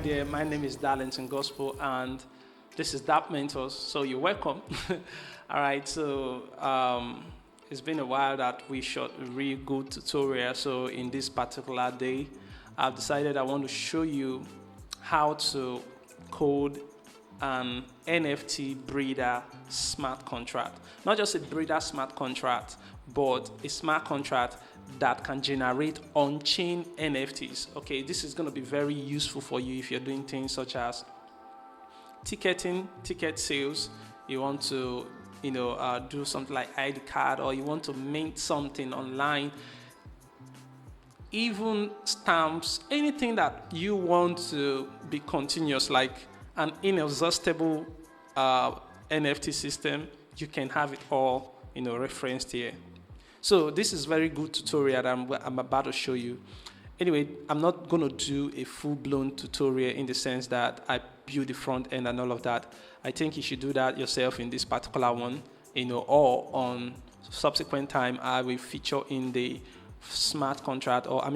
right there. My name is Darlington Gospel, and this is Dapp Mentors. So you're welcome. All right. So it's been a while that we shot a really good tutorial. So in this particular day, I've decided I want to show you how to code an NFT breeder smart contract. Not just a breeder smart contract, but a smart contract that can generate on-chain NFTs. Okay, this is going to be very useful for you if you're doing things such as ticketing, ticket sales. You want to, do something like ID card, or you want to mint something online. Even stamps, anything that you want to be continuous, like an inexhaustible NFT system, you can have it all, referenced here. So this is very good tutorial that I'm about to show you. Anyway, I'm not going to do a full-blown tutorial in the sense that I build the front end and all of that. I think you should do that yourself in this particular one, or on subsequent time I will feature in the smart contract, or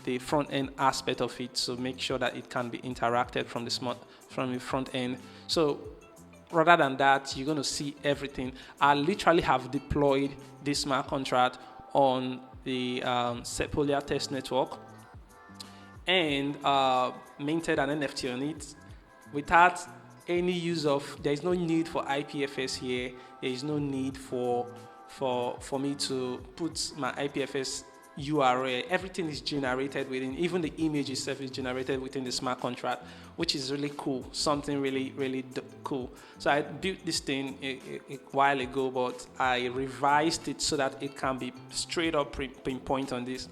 the front end aspect of it, so make sure that it can be interacted from the front end. So rather than that, you're going to see everything. I literally have deployed this smart contract on the Sepolia test network and minted an NFT on it without any use of. There is no need for IPFS here. There is no need for me to put my IPFS URL. Everything is generated within, even the image itself is generated within the smart contract, which is really cool, something really cool. So I built this thing a while ago, but I revised it so that it can be straight up pinpoint on this.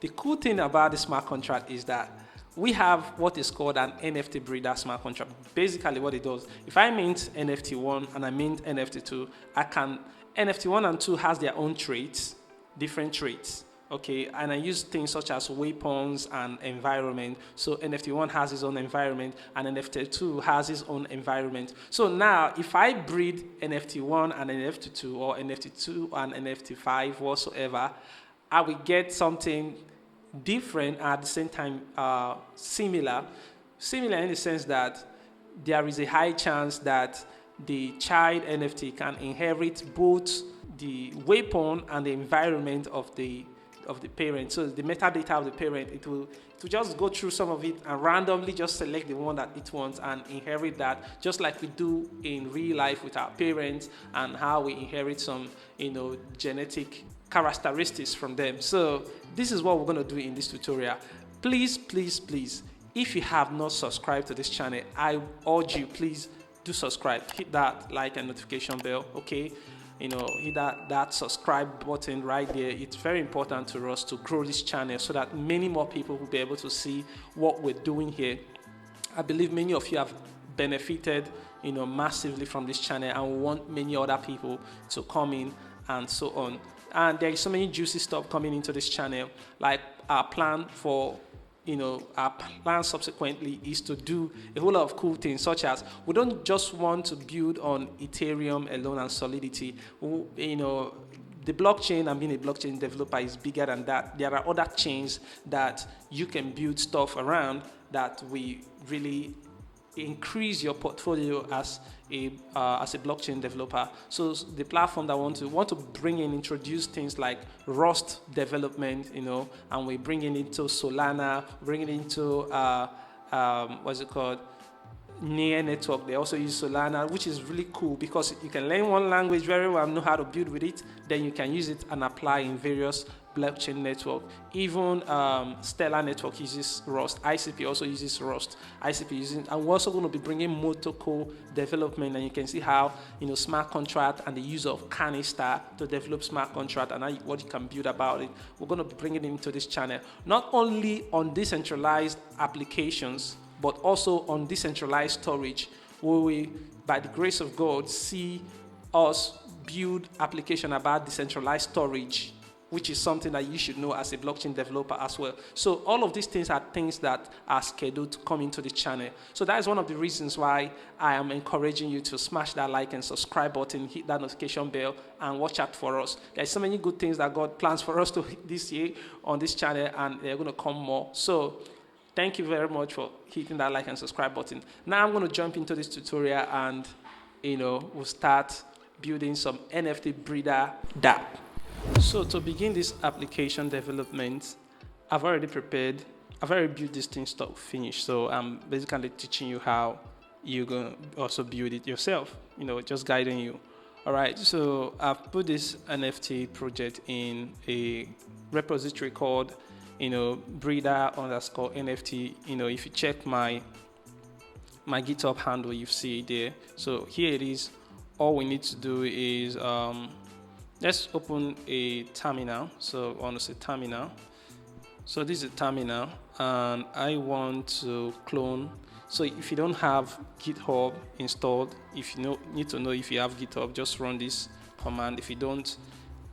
The cool thing about the smart contract is that we have what is called an NFT breeder smart contract. Basically what it does, if I mint NFT 1 and I mint NFT 2, NFT 1 and 2 has their own traits, different traits. Okay, and I use things such as weapons and environment. So NFT 1 has its own environment, and NFT 2 has its own environment. So now, if I breed NFT 1 and NFT 2, or NFT 2 and NFT 5 whatsoever, I will get something different at the same time similar. Similar in the sense that there is a high chance that the child NFT can inherit both the weapon and the environment of the parent. So the metadata of the parent, it will just go through some of it and randomly just select the one that it wants and inherit that, just like we do in real life with our parents and how we inherit some genetic characteristics from them. So this is what we're going to do in this tutorial. Please, if you have not subscribed to this channel, I urge you, please do subscribe. Hit that like and notification bell, okay? Hit that subscribe button right there. It's very important to us to grow this channel so that many more people will be able to see what we're doing here. I believe many of you have benefited massively from this channel, and we want many other people to come in and so on. And there is so many juicy stuff coming into this channel, like our plan for our plan subsequently is to do a whole lot of cool things, such as we don't just want to build on Ethereum alone and Solidity. The blockchain and being a blockchain developer is bigger than that. There are other chains that you can build stuff around that we really increase your portfolio as a blockchain developer. So the platform that want to bring in, introduce things like Rust development, and we bring it into Solana, bring it into what's it called, Near Network. They also use Solana, which is really cool because you can learn one language very well and know how to build with it. Then you can use it and apply in various blockchain network. Even Stellar Network uses Rust. ICP also uses Rust. And we're also going to be bringing Motoko development, and you can see how smart contract and the use of Canister to develop smart contract and what you can build about it. We're going to be bringing it into this channel, not only on decentralized applications, but also on decentralized storage, where we, by the grace of God, see us build application about decentralized storage, which is something that you should know as a blockchain developer as well. So all of these things are things that are scheduled to come into the channel. So that is one of the reasons why I am encouraging you to smash that like and subscribe button, hit that notification bell, and watch out for us. There's so many good things that God plans for us to hit this year on this channel, and they're going to come more. So Thank you very much for hitting that like and subscribe button. Now I'm going to jump into this tutorial and, we'll start building some NFT breeder Dapp. So to begin this application development, I've already built this thing start to finish. So I'm basically teaching you how you're going to also build it yourself, just guiding you. All right, so I've put this NFT project in a repository called, breeder_NFT. If you check my GitHub handle, you see it there. So here it is. All we need to do is, let's open a terminal. So I want to say terminal. So this is a terminal, and I want to clone. So if you don't have GitHub installed, if you need to know if you have GitHub, just run this command. If you don't,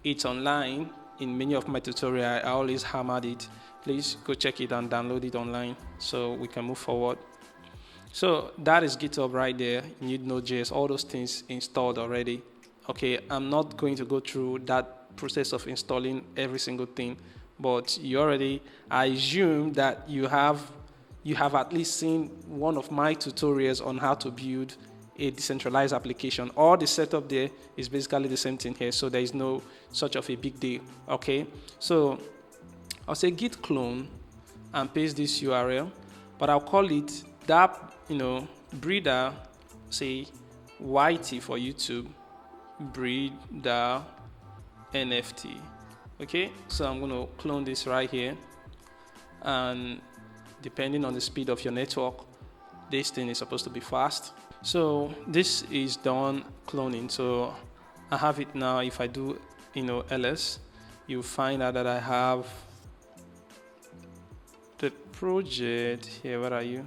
it's online. In many of my tutorials, I always hammered it. Please go check it and download it online so we can move forward. So that is GitHub right there. You need Node.js, all those things installed already. Okay, I'm not going to go through that process of installing every single thing, but I assume that you have at least seen one of my tutorials on how to build a decentralized application. All the setup there is basically the same thing here, so there is no such of a big deal. Okay, so I'll say git clone and paste this URL, but I'll call it Dapp, breeder, say YT for YouTube, breeder NFT. Okay, so I'm going to clone this right here, and depending on the speed of your network, this thing is supposed to be fast. So this is done cloning. So I have it now. If I do, ls, you find out that I have the project here. Where are you?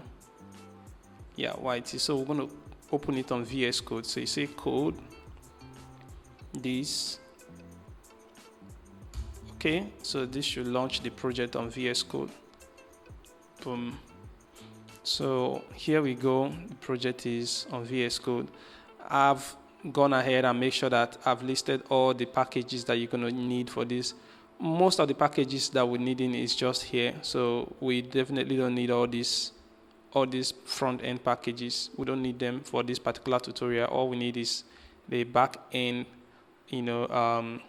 Yeah, YT. So we're going to open it on VS Code. So you say code, this. Okay, so this should launch the project on VS Code. Boom. So here we go. The project is on VS Code. I've gone ahead and make sure that I've listed all the packages that you're going to need for this. Most of the packages that we're needing is just here. So we definitely don't need all these front-end packages. We don't need them for this particular tutorial. All we need is the back-end, the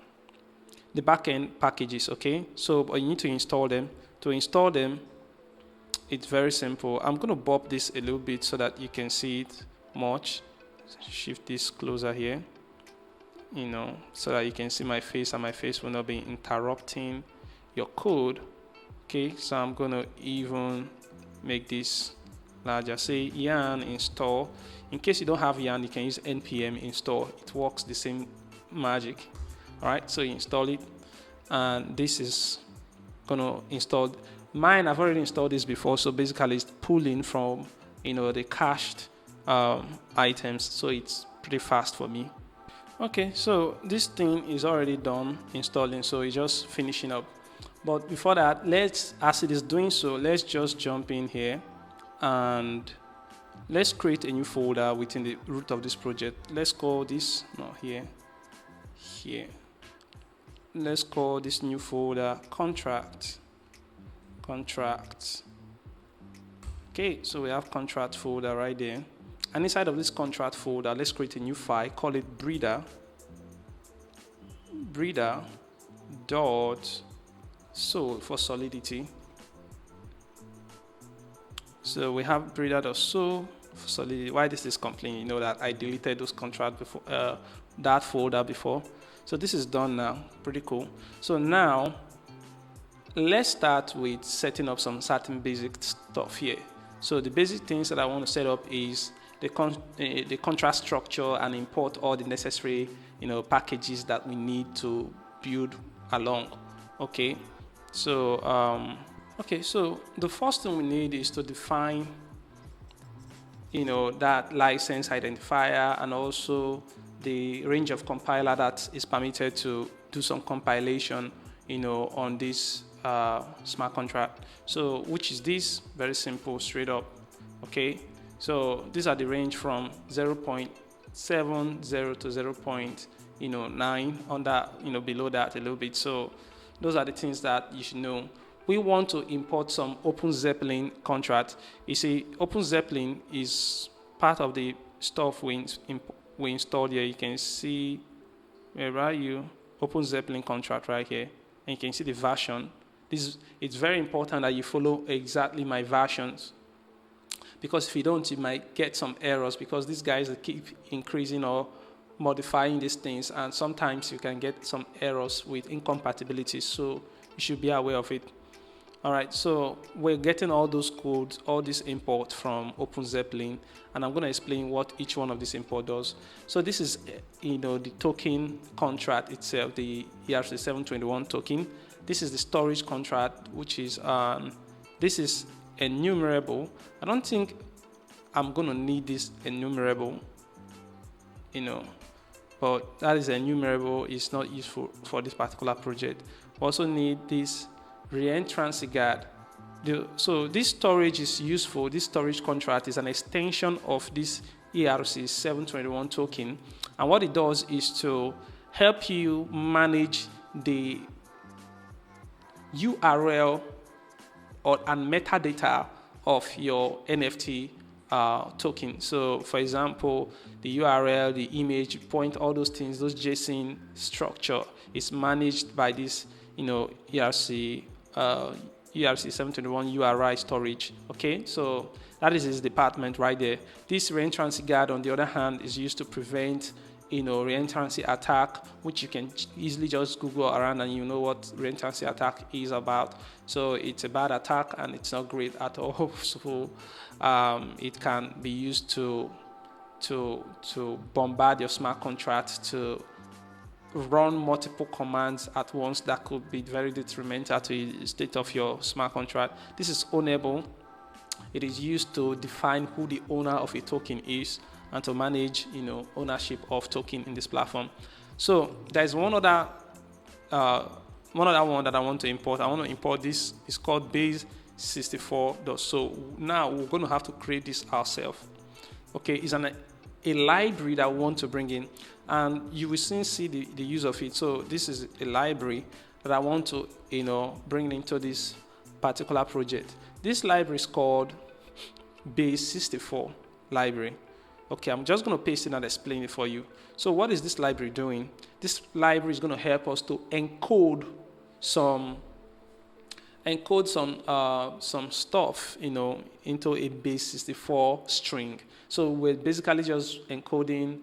back-end packages, okay? So you need to install them. To install them, it's very simple. I'm going to bump this a little bit so that you can see it much. Shift this closer here, so that you can see my face and my face will not be interrupting your code. Okay, so I'm going to even make this larger. Say yarn install. In case you don't have yarn, you can use npm install. It works the same magic. All right, so you install it, and this is going to install. Mine, I've already installed this before, so basically it's pulling from, the cached items, so it's pretty fast for me. Okay, so this thing is already done installing, so it's just finishing up. But before that, as it is doing so, let's just jump in here and let's create a new folder within the root of this project. Let's call this, here. Let's call this new folder contract. Okay, so we have contract folder right there, and inside of this contract folder, let's create a new file, call it breeder.sol for Solidity. So we have breeder.sol for Solidity. Why this is complaining? That I deleted those contract before, that folder before. So this is done now. Pretty cool. So now let's start with setting up some certain basic stuff here. So the basic things that I want to set up is the contract structure and import all the necessary packages that we need to build along. Okay, so so the first thing we need is to define that license identifier and also the range of compiler that is permitted to do some compilation on this smart contract. So which is this? Very simple, straight up. Okay, so these are the range from 0.70 to 0.9, on that, below that a little bit. So those are the things that you should know. we want to import some Openzeppelin contract. You see, Openzeppelin is part of the stuff we installed here. You can see, where are you? Openzeppelin contract right here. And you can see the version. It's very important that you follow exactly my versions, because if you don't, you might get some errors, because these guys keep increasing or modifying these things, and sometimes you can get some errors with incompatibility, so you should be aware of it. All right, so we're getting all those codes, all this import from Openzeppelin, and I'm going to explain what each one of these import does. So this is, the token contract itself, the ERC-721 token. This is the storage contract, which is, this is enumerable. I don't think I'm going to need this enumerable, but that is enumerable. It's not useful for this particular project. We also need this reentrancy guard. So this storage is useful. This storage contract is an extension of this ERC-721 token, and what it does is to help you manage the URL and metadata of your NFT token. So for example, the URL, the image, point, all those things, those JSON structure is managed by this, ERC-721 URI storage. Okay, so that is his department right there. This reentrancy guard, on the other hand, is used to prevent reentrancy attack, which you can easily just Google around and you know what reentrancy attack is about. So it's a bad attack and it's not great at all. So it can be used to bombard your smart contract, to run multiple commands at once that could be very detrimental to the state of your smart contract. This is ownable. It is used to define who the owner of a token is and to manage, ownership of token in this platform. So there's one other one that I want to import. I want to import this. It's called base64. So now we're going to have to create this ourselves. Okay, it's a library that we want to bring in, and you will soon see the use of it. So this is a library that I want to, bring into this particular project. This library is called base64 library. Okay, I'm just going to paste it and explain it for you. So what is this library doing? This library is going to help us to encode some stuff, into a base64 string. So we're basically just encoding,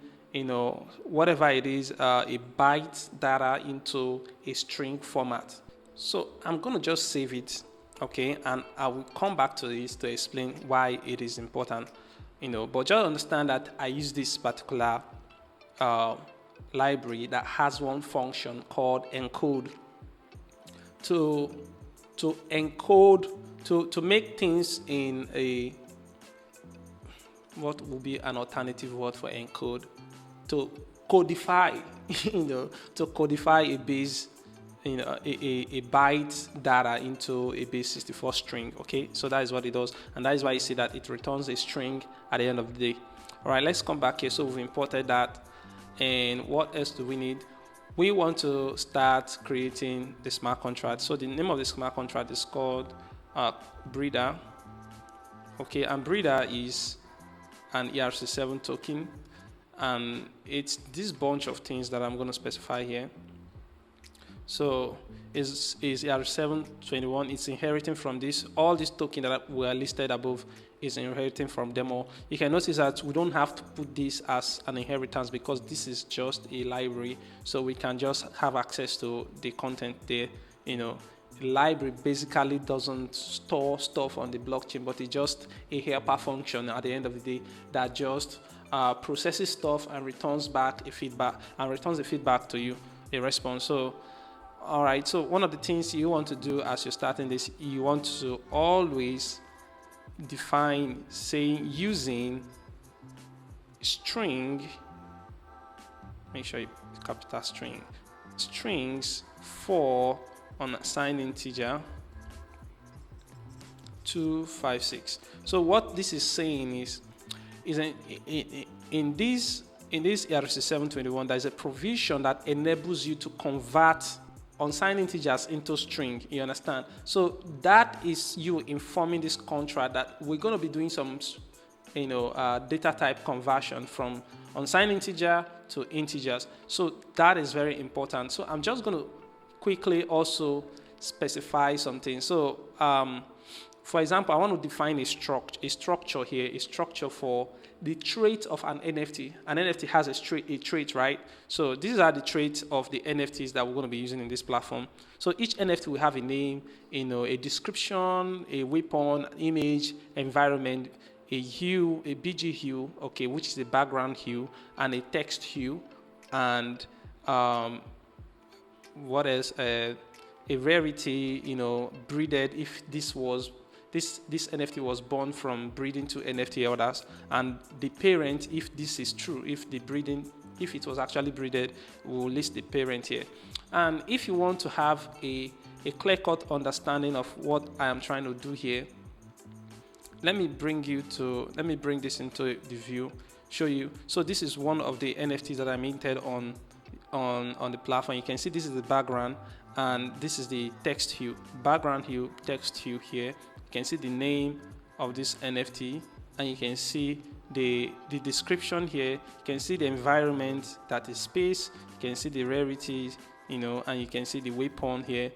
whatever it is, a byte data into a string format. So I'm going to just save it, okay, and I will come back to this to explain why it is important. But just understand that I use this particular library that has one function called encode to encode, to make things in a, what would be an alternative word for encode, to codify, to codify a base, a byte data into a base64 string. Okay, so that is what it does, and that is why you see that it returns a string at the end of the day. All right, let's come back here. So we've imported that, and what else do we need? We want to start creating the smart contract. So the name of the smart contract is called Breeder. Okay, and Breeder is an ERC7 token, and it's this bunch of things that I'm going to specify here. So is ERC-721, it's inheriting from this. All these tokens that were listed above is inheriting from them all. You can notice that we don't have to put this as an inheritance because this is just a library, so we can just have access to the content there. The library basically doesn't store stuff on the blockchain, but it's just a helper function at the end of the day that just processes stuff and returns back a feedback, and returns a feedback to you, a response. So all right, so one of the things you want to do as you're starting this, you want to always define, using string, make sure you capital strings for unassigned integer 256. So what this is saying is in this ERC-721, there's a provision that enables you to convert unsigned integers into string, you understand? So that is you informing this contract that we're going to be doing some, data type conversion from unsigned integer to integers. So that is very important. So I'm just going to quickly also specify something. So for example, I want to define a structure here, a structure for the trait of an NFT. An NFT has a trait, right? So these are the traits of the NFTs that we're going to be using in this platform. So each NFT will have a name, a description, a weapon, image, environment, a hue, a BG hue, okay, which is the background hue, and a text hue, and what else? A rarity, breeded if this NFT was born from breeding to NFT holders, and the parent, if this is true, if it was actually breeded, we'll list the parent here. And if you want to have a clear-cut understanding of what I am trying to do here, let me bring this into the view, show you. So this is one of the NFTs that I minted on the platform. You can see this is the background, and this is the text hue, background hue, text hue here. You can see the name of this NFT, and you can see the description here. You can see the environment, that is space. You can see the rarities, and you can see the weapon here,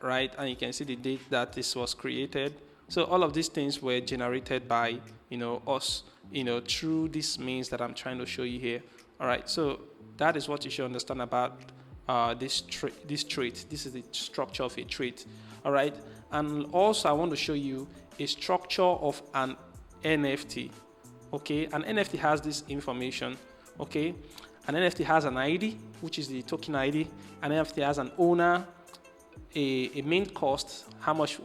right? And you can see the date that this was created. So all of these things were generated by us, through this means that I'm trying to show you here. All right, so that is what you should understand about this trait. This is the structure of a trait. All right, and also I want to show you a structure of an NFT. Okay, an NFT has this information. Okay, an NFT has an ID, which is the token ID. An NFT has an owner, a mint cost, how much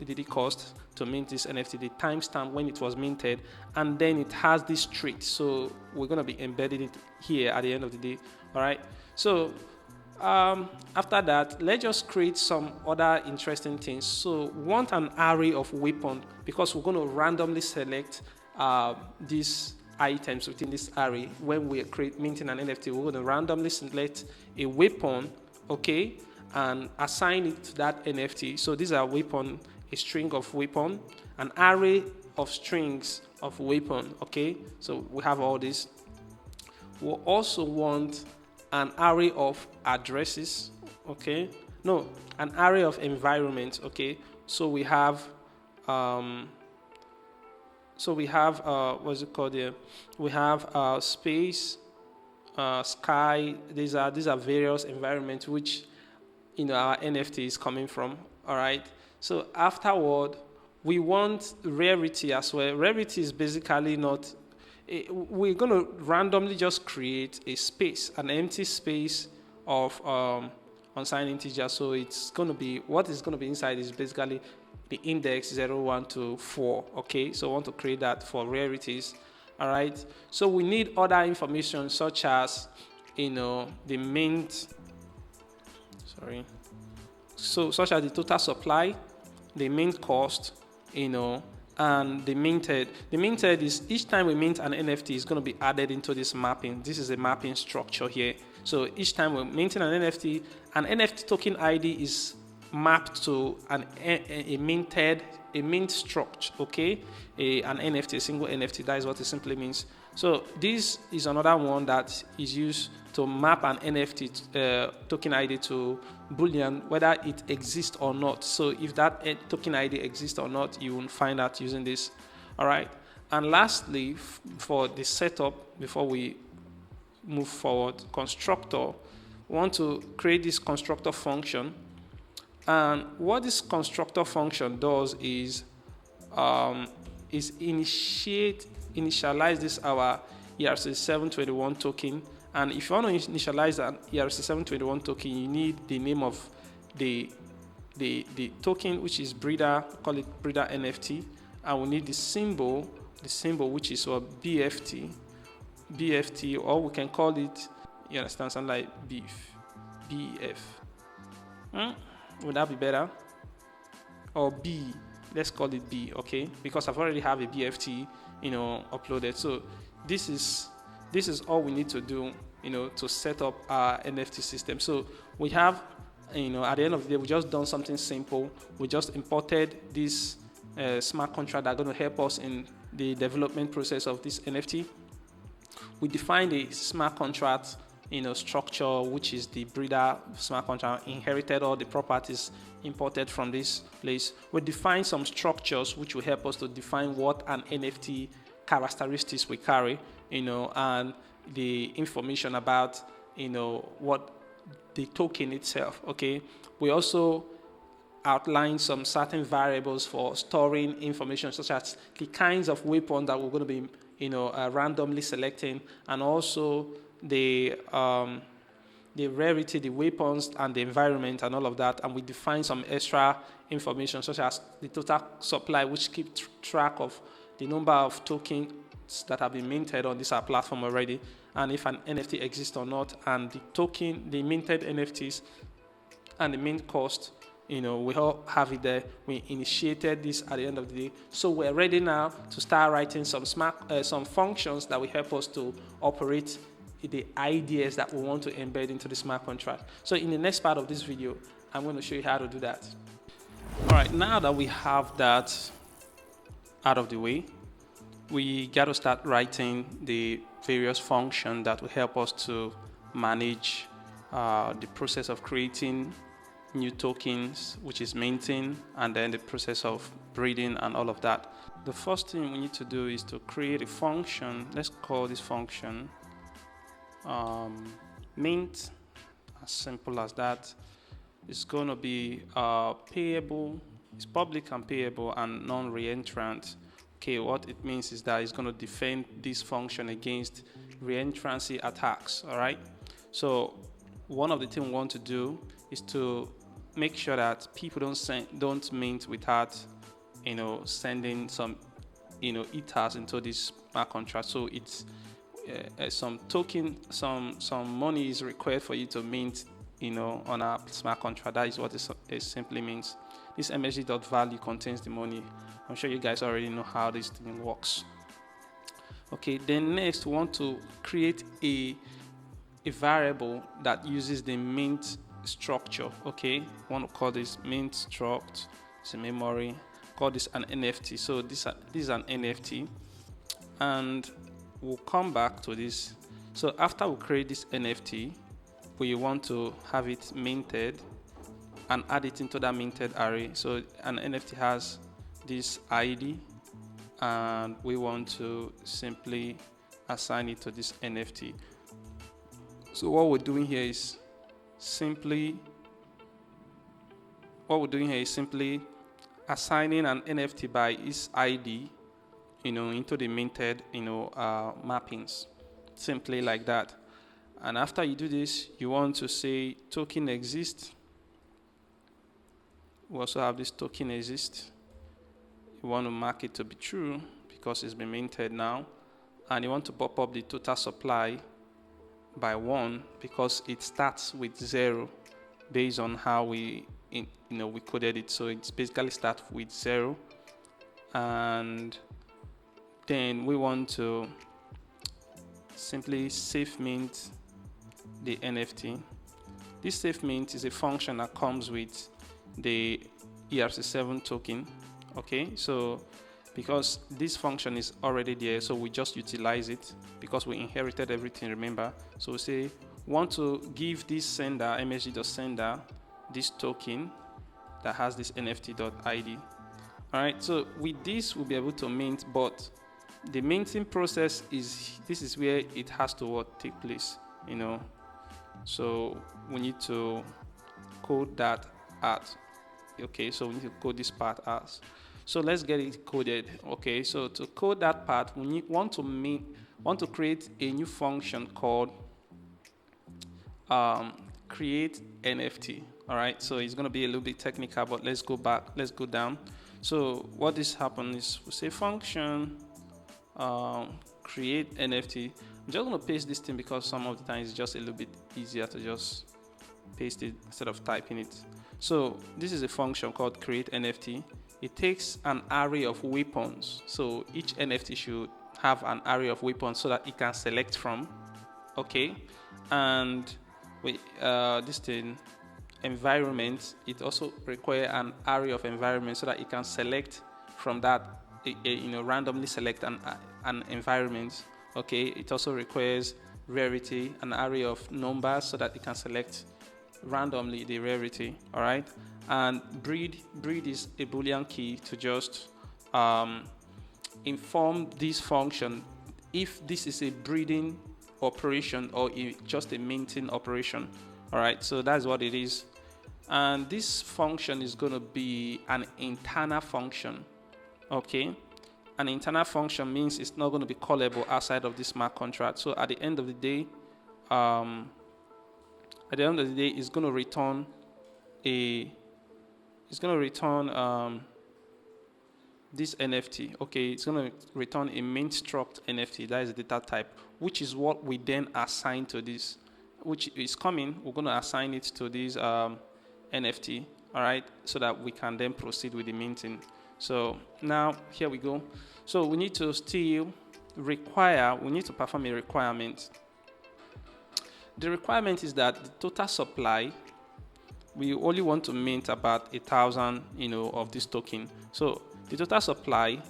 did it cost to mint this NFT, the timestamp when it was minted, and then it has this trait. So we're going to be embedding it here at the end of the day. All right, so after that, let's just create some other interesting things. So we want an array of weapon, because we're going to randomly select these items within this array. When we create minting an NFT, we're going to randomly select a weapon, okay, and assign it to that NFT. So these are weapon, a string of weapon, an array of strings of weapon, okay? So we have all this. We'll also want an array of addresses, okay? No, an array of environments, okay? So we have, what's it called here? We have space, sky. These are various environments which our NFT is coming from. All right, so afterward we want rarity as well. Rarity is basically not, we're going to randomly just create a space, an empty space of unsigned integer. So it's going to be, what is going to be inside is basically the index 0, 1 to 4. Okay, so I want to create that for rarities. All right, so we need other information such as the mint, such as the total supply, the mint cost, and the minted. The minted is, each time we mint an NFT, is going to be added into this mapping. This is a mapping structure here. So each time we're minting an NFT token ID is mapped to a mint structure, okay? An NFT, a single NFT, that is what it simply means. So this is another one that is used to map an NFT token ID to Boolean, whether it exists or not. So if that token ID exists or not, you will find out using this. All right. And lastly, for the setup, before we move forward, constructor, we want to create this constructor function. And what this constructor function does is initialize this our ERC721 token. And if you want to initialize an ERC721 token, you need the name of the token, which is breeder, call it breeder NFT, and we need the symbol which is BFT, or we can call it, you understand, something like BF. Would that be better? Or B, let's call it B, okay? Because I've already have a BFT, uploaded. So this is all we need to do, to set up our NFT system. So we have at the end of the day, we just done something simple. We just imported this smart contract that are going to help us in the development process of this NFT. We defined a smart contract, structure, which is the breeder smart contract, inherited all the properties imported from this place. We define some structures which will help us to define what an NFT characteristics we carry, and the information about, what the token itself. Okay. We also outline some certain variables for storing information, such as the kinds of weapons that we're going to be, randomly selecting, and also the rarity, the weapons, and the environment, and all of that. And we define some extra information, such as the total supply, which keep track of the number of tokens that have been minted on this platform already, and if an NFT exists or not, and the minted NFTs, and the mint cost. We all have it there. We initiated this at the end of the day, so we're ready now to start writing some functions that will help us to operate the ideas that we want to embed into the smart contract. So in the next part of this video, I'm going to show you how to do that. All right, now that we have that out of the way, we got to start writing the various functions that will help us to manage the process of creating new tokens, which is minting, and then the process of breeding and all of that. The first thing we need to do is to create a function. Let's call this function mint. As simple as that. It's going to be payable. It's public and payable and non-reentrant. Okay, what it means is that it's going to defend this function against reentrancy attacks. All right. So one of the things we want to do is to make sure that people don't mint without, sending some, ethers into this smart contract. So it's some token, some money is required for you to mint, on a smart contract. That is what it simply means. This msg.value contains the money. I'm sure you guys already know how this thing works. Okay, then next we want to create a variable that uses the mint structure. Okay, I want to call this mint struct. It's a memory. Call this an NFT. So this is an NFT, and we'll come back to this. So after we create this NFT, we want to have it minted and add it into that minted array. So an NFT has this ID, and we want to simply assign it to this NFT. So what we're doing here is simply assigning an NFT by its ID, into the minted, mappings, simply like that. And after you do this, you want to say token exists. We also have this token exists. You want to mark it to be true because it's been minted now, and you want to pop up the total supply by 1 because it starts with 0 based on how we coded it. So it's basically start with 0, and then we want to simply safe mint the NFT. This safe mint is a function that comes with the ERC7 token. Okay, so because this function is already there, so we just utilize it because we inherited everything, remember. So we say want to give this sender, msg.sender, this token that has this nft.id. All right, so with this we'll be able to mint, but the minting process is where it has to take place, so we need to code that out. Okay, so we need to code this part out. So let's get it coded. Okay, so to code that part, we want to create a new function called create NFT. All right, so it's going to be a little bit technical, but let's go down. So what this happens is we say function create NFT. I'm just going to paste this thing because some of the times it's just a little bit easier to just paste it instead of typing it. So this is a function called create NFT. It takes an array of weapons. So each NFT should have an array of weapons so that it can select from. Okay, and this thing, environment, it also requires an array of environments so that it can select from that, randomly select an environment. Okay, it also requires rarity, an array of numbers so that it can select randomly the rarity. All right, and breed is a Boolean key to just inform this function if this is a breeding operation or just a minting operation. All right, so that's what it is. And this function is going to be an internal function. Okay, an internal function means it's not going to be callable outside of this smart contract. So at the end of the day, it's going to return this NFT. Okay, it's going to return a mint struct NFT. That is the data type, which is what we then assign to this, which is coming. We're going to assign it to this NFT. All right, so that we can then proceed with the minting. So now here we go. So we need to perform a requirement. The requirement is that the total supply, we only want to mint about 1,000, of this token. So the total supply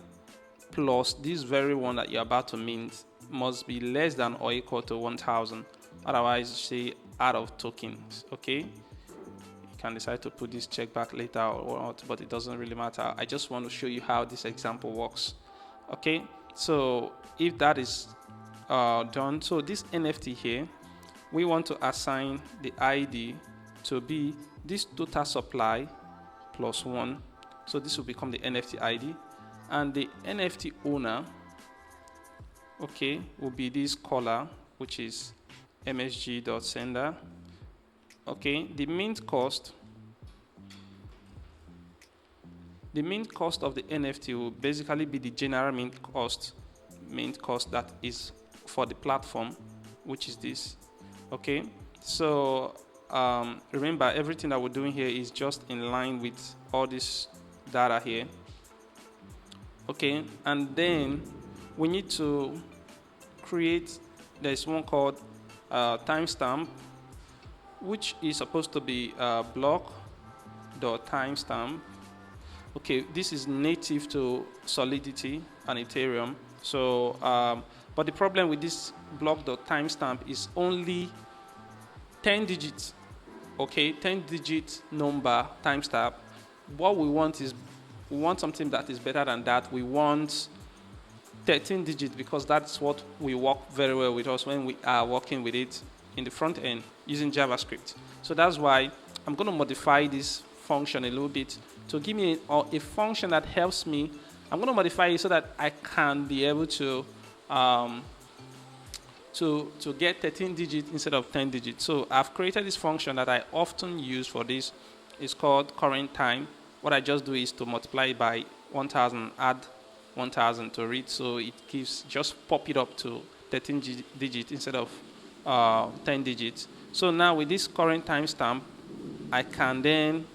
plus this very one that you're about to mint must be less than or equal to 1,000. Otherwise, say out of tokens. Okay. You can decide to put this check back later or not, but it doesn't really matter. I just want to show you how this example works. Okay. So if that is done, so this NFT here, we want to assign the ID to be this total supply plus 1. So this will become the NFT ID, and the NFT owner, okay, will be this caller, which is msg.sender. Okay, the mint cost of the NFT will basically be the general mint cost that is for the platform, which is this. Okay, so remember, everything that we're doing here is just in line with all this data here. Okay, and then we need to create, there's one called timestamp, which is supposed to be block.timestamp. Okay, this is native to Solidity and Ethereum. So, but the problem with this block.timestamp is only 10 digits. Okay, 10-digit number timestamp. What we want is, we want something that is better than that. We want 13 digits because that's what we work very well with us when we are working with it in the front end using JavaScript. So that's why I'm going to modify this function a little bit to give me a function that helps me. I'm going to modify it so that I can be able to get 13 digits instead of 10 digits. So I've created this function that I often use for this. It's called current time. What I just do is to multiply it by 1,000, add 1,000 to read, so it gives, just pop it up to 13 digits instead of 10 digits. So now with this current timestamp, I can then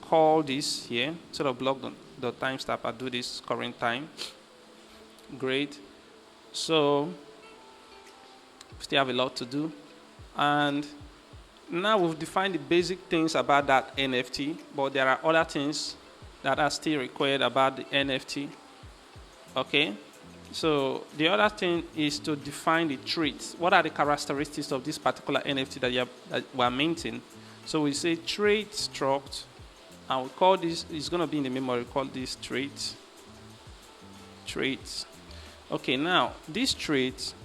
call this here, instead of block.timestamp, I do this current time. Great. So still have a lot to do, and now we've defined the basic things about that NFT, but there are other things that are still required about the NFT. Okay, so the other thing is to define the traits. What are the characteristics of this particular NFT that we're minting? So we say trait struct, and we call this, it's going to be in the memory, we call this traits. Okay, now this traits.name,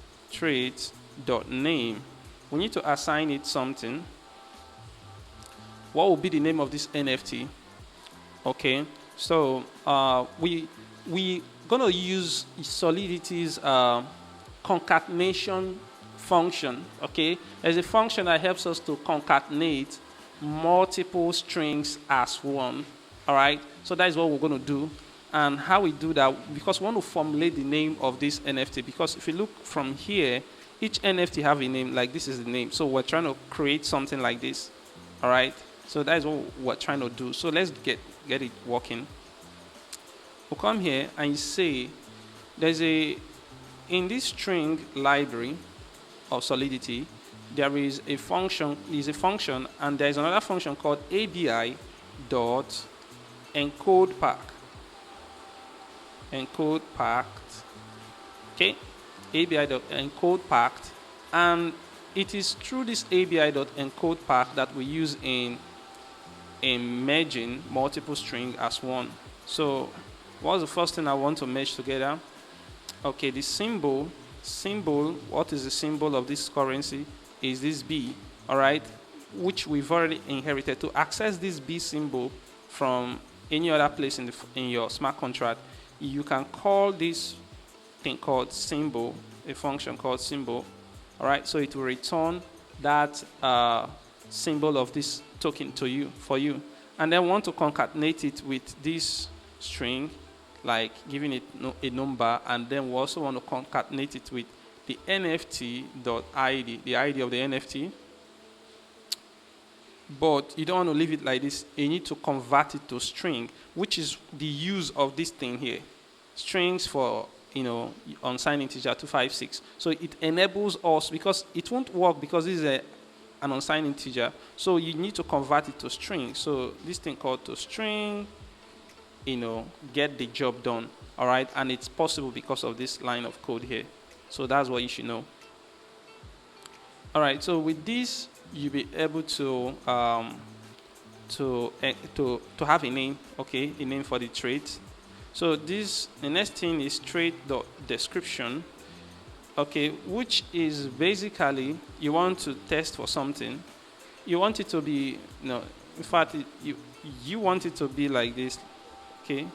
we need to assign it something. What will be the name of this NFT? Okay, so we gonna use Solidity's concatenation function. Okay, there's a function that helps us to concatenate multiple strings as one. All right, so that is what we're gonna do. And how we do that, because we want to formulate the name of this NFT, because if you look from here, each NFT have a name, like this is the name. So we're trying to create something like this. All right, so that is what we're trying to do. So let's get it working. We'll come here and you say in this string library of Solidity, there is a function, and there is another function called ABI dot encode packed. Okay, ABI dot encode packed, and it is through this ABI dot encode packed that we use in merging multiple string as one. So what's the first thing I want to merge together? Okay, the symbol, what is the symbol of this currency is this B, all right, which we've already inherited. To access this B symbol from any other place in your smart contract, you can call this thing called symbol, a function called symbol, all right, so it will return that symbol of this token to you, for you, and then want to concatenate it with this string, like giving it a number, and then we also want to concatenate it with the NFT.id, the ID of the NFT. But you don't want to leave it like this. You need to convert it to string, which is the use of this thing here. Strings for, unsigned integer 256. So it enables us, because it won't work because this is an unsigned integer. So you need to convert it to string. So this thing called to string, get the job done. All right, and it's possible because of this line of code here. So that's what you should know. All right, so with this, you'll be able to have a name, okay, a name for the trait. So the next thing is trait.description, okay, which is basically you want to test for something. You want it to be, in fact, you want it to be like this, okay.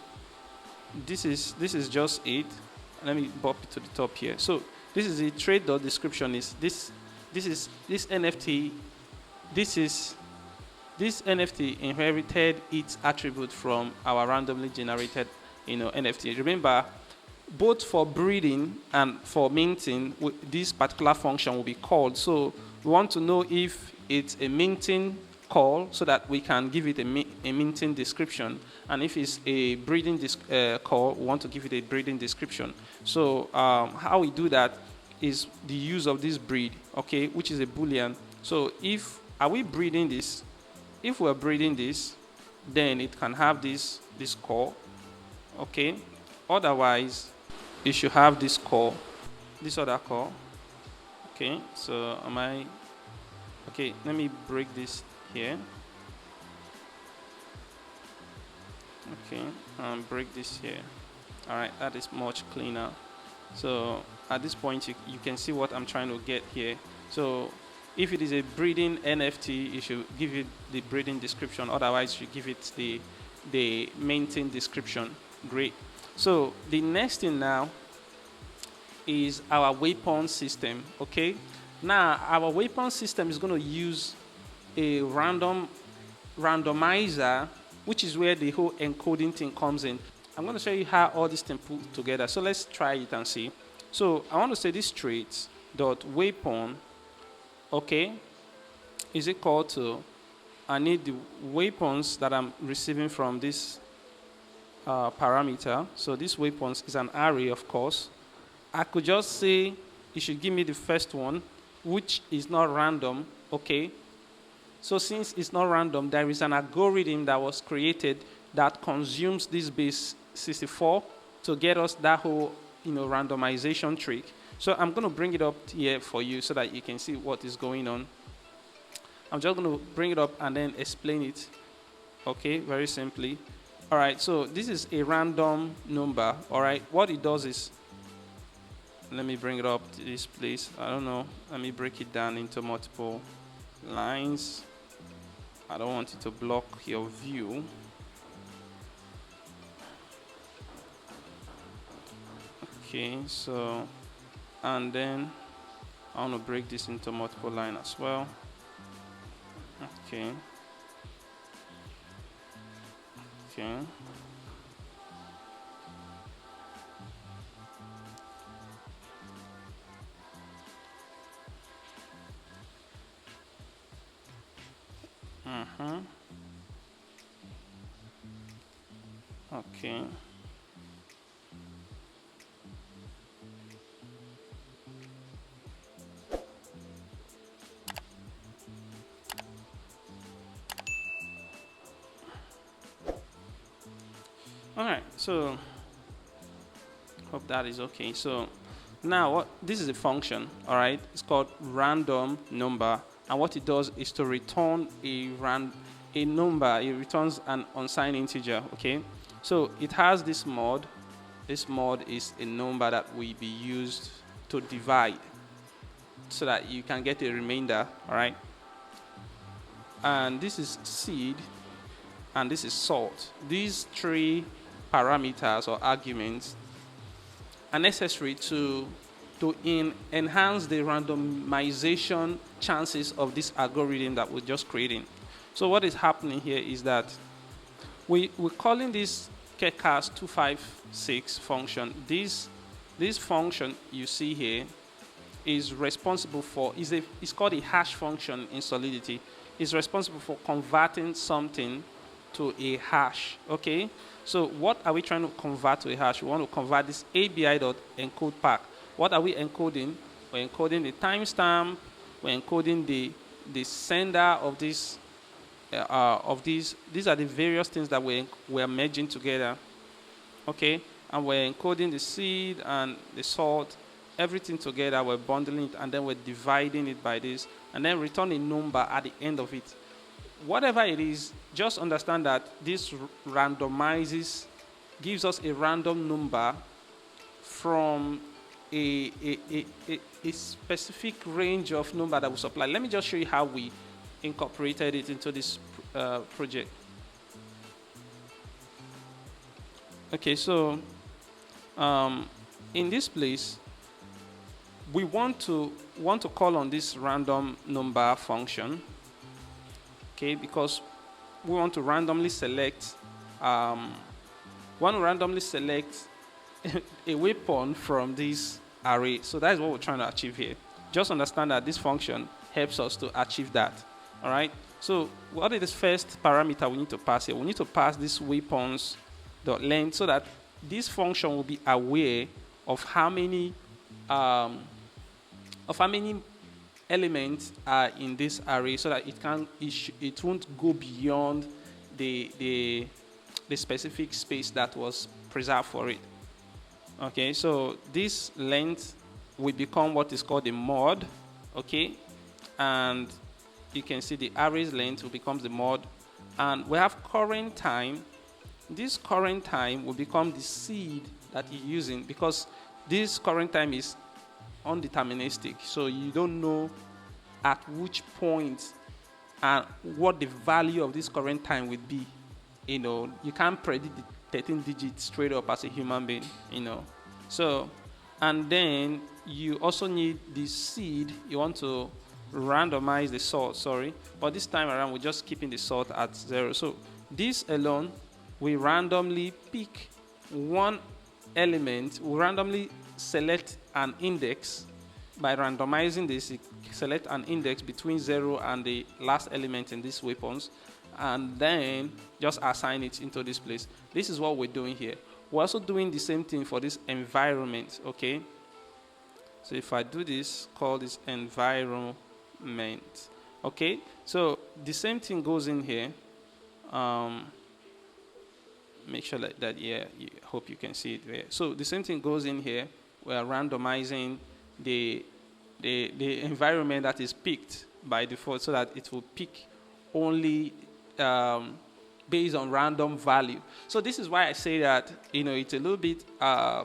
This is just it. Let me bump it to the top here. So this is the trait.description. Is this NFT. This NFT inherited its attribute from our randomly generated, NFT. Remember, both for breeding and for minting, this particular function will be called. So we want to know if it's a minting call so that we can give it a minting description, and if it's a breeding call, we want to give it a breeding description. So how we do that is the use of this breed, okay, which is a boolean. So if we're breeding this, then it can have this call, okay. Otherwise, it should have this call, this other call, okay. So okay, let me break this here, okay, and break this here. All right, that is much cleaner. So at this point, you can see what I'm trying to get here. So if it is a breeding NFT, you should give it the breeding description. Otherwise, you give it the maintain description. Great. So the next thing now is our weapon system. Okay. Now our weapon system is going to use a randomizer, which is where the whole encoding thing comes in. I'm going to show you how all these things put together. So let's try it and see. So I want to say this trait dot weapon, okay, is equal to, I need the weapons that I'm receiving from this parameter. So this weapons is an array, of course. I could just say you should give me the first one, which is not random, okay. So since it's not random, there is an algorithm that was created that consumes this base 64 to get us that whole, randomization trick. So I'm going to bring it up here for you so that you can see what is going on. I'm just going to bring it up and then explain it, okay, very simply. All right, so this is a random number, all right. What it does is, let me bring it up to this place. I don't know. Let me break it down into multiple lines. I don't want it to block your view. Okay, so, and then I want to break this into multiple lines as well. Okay. Okay. Okay. All right, so hope that is okay. So now this is a function, all right? It's called random number, and what it does is to return a number. It returns an unsigned integer, okay? So it has this mod. This mod is a number that will be used to divide so that you can get a remainder, all right? And this is seed, and this is salt. These three parameters or arguments are necessary to enhance the randomization chances of this algorithm that we're just creating. So what is happening here is that we're calling this KCAS 256 function. This function you see here is responsible for, it's called a hash function in Solidity. It's responsible for converting something to a hash, okay? So what are we trying to convert to a hash? We want to convert this ABI.encode pack. What are we encoding? We're encoding the timestamp, we're encoding the sender of this, these are the various things that we're merging together, okay? And we're encoding the seed and the salt, everything together, we're bundling it, and then we're dividing it by this, and then return a number at the end of it. Whatever it is, just understand that this randomizes, gives us a random number from a specific range of number that we supply. Let me just show you how we incorporated it into this project. Okay, so in this place, we want to call on this random number function, okay, because we want to randomly select a weapon from this array. So that is what we're trying to achieve here. Just understand that this function helps us to achieve that. All right. So what is this first parameter we need to pass here? We need to pass this weapons.length so that this function will be aware of how many elements are in this array, so that it won't go beyond the specific space that was preserved for it. Okay, so this length will become what is called a mod, okay, and you can see the array's length will become the mod, and we have current time. This current time will become the seed that you're using, because this current time is undeterministic, so you don't know at which point and what the value of this current time would be. You know, you can't predict the 13 digits straight up as a human being, you know. So, and then you also need the seed. You want to randomize the salt, but this time around we're just keeping the salt at 0. So this alone, we randomly pick one element, we randomly select an index. By randomizing this, you select an index between 0 and the last element in these weapons, and then just assign it into this place. This is what we're doing here. We're also doing the same thing for this environment, okay? So if I do this, call this environment, okay? So the same thing goes in here. Make sure that yeah, hope you can see it there. So the same thing goes in here. We are randomizing the environment that is picked by default, so that it will pick only based on random value. So this is why I say that, you know, it's a little bit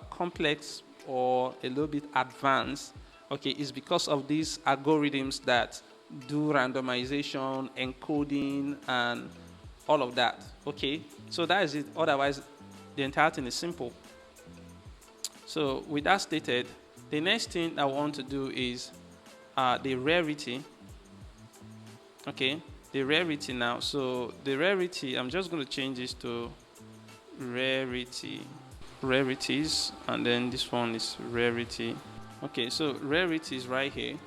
complex or a little bit advanced. Okay, it's because of these algorithms that do randomization, encoding, and all of that. Okay, so that is it. Otherwise, the entire thing is simple. So with that stated, the next thing I want to do is the rarity. Okay, the rarity now. So the rarity, I'm just going to change this to rarities, and then this one is rarity. Okay, so rarity is right here.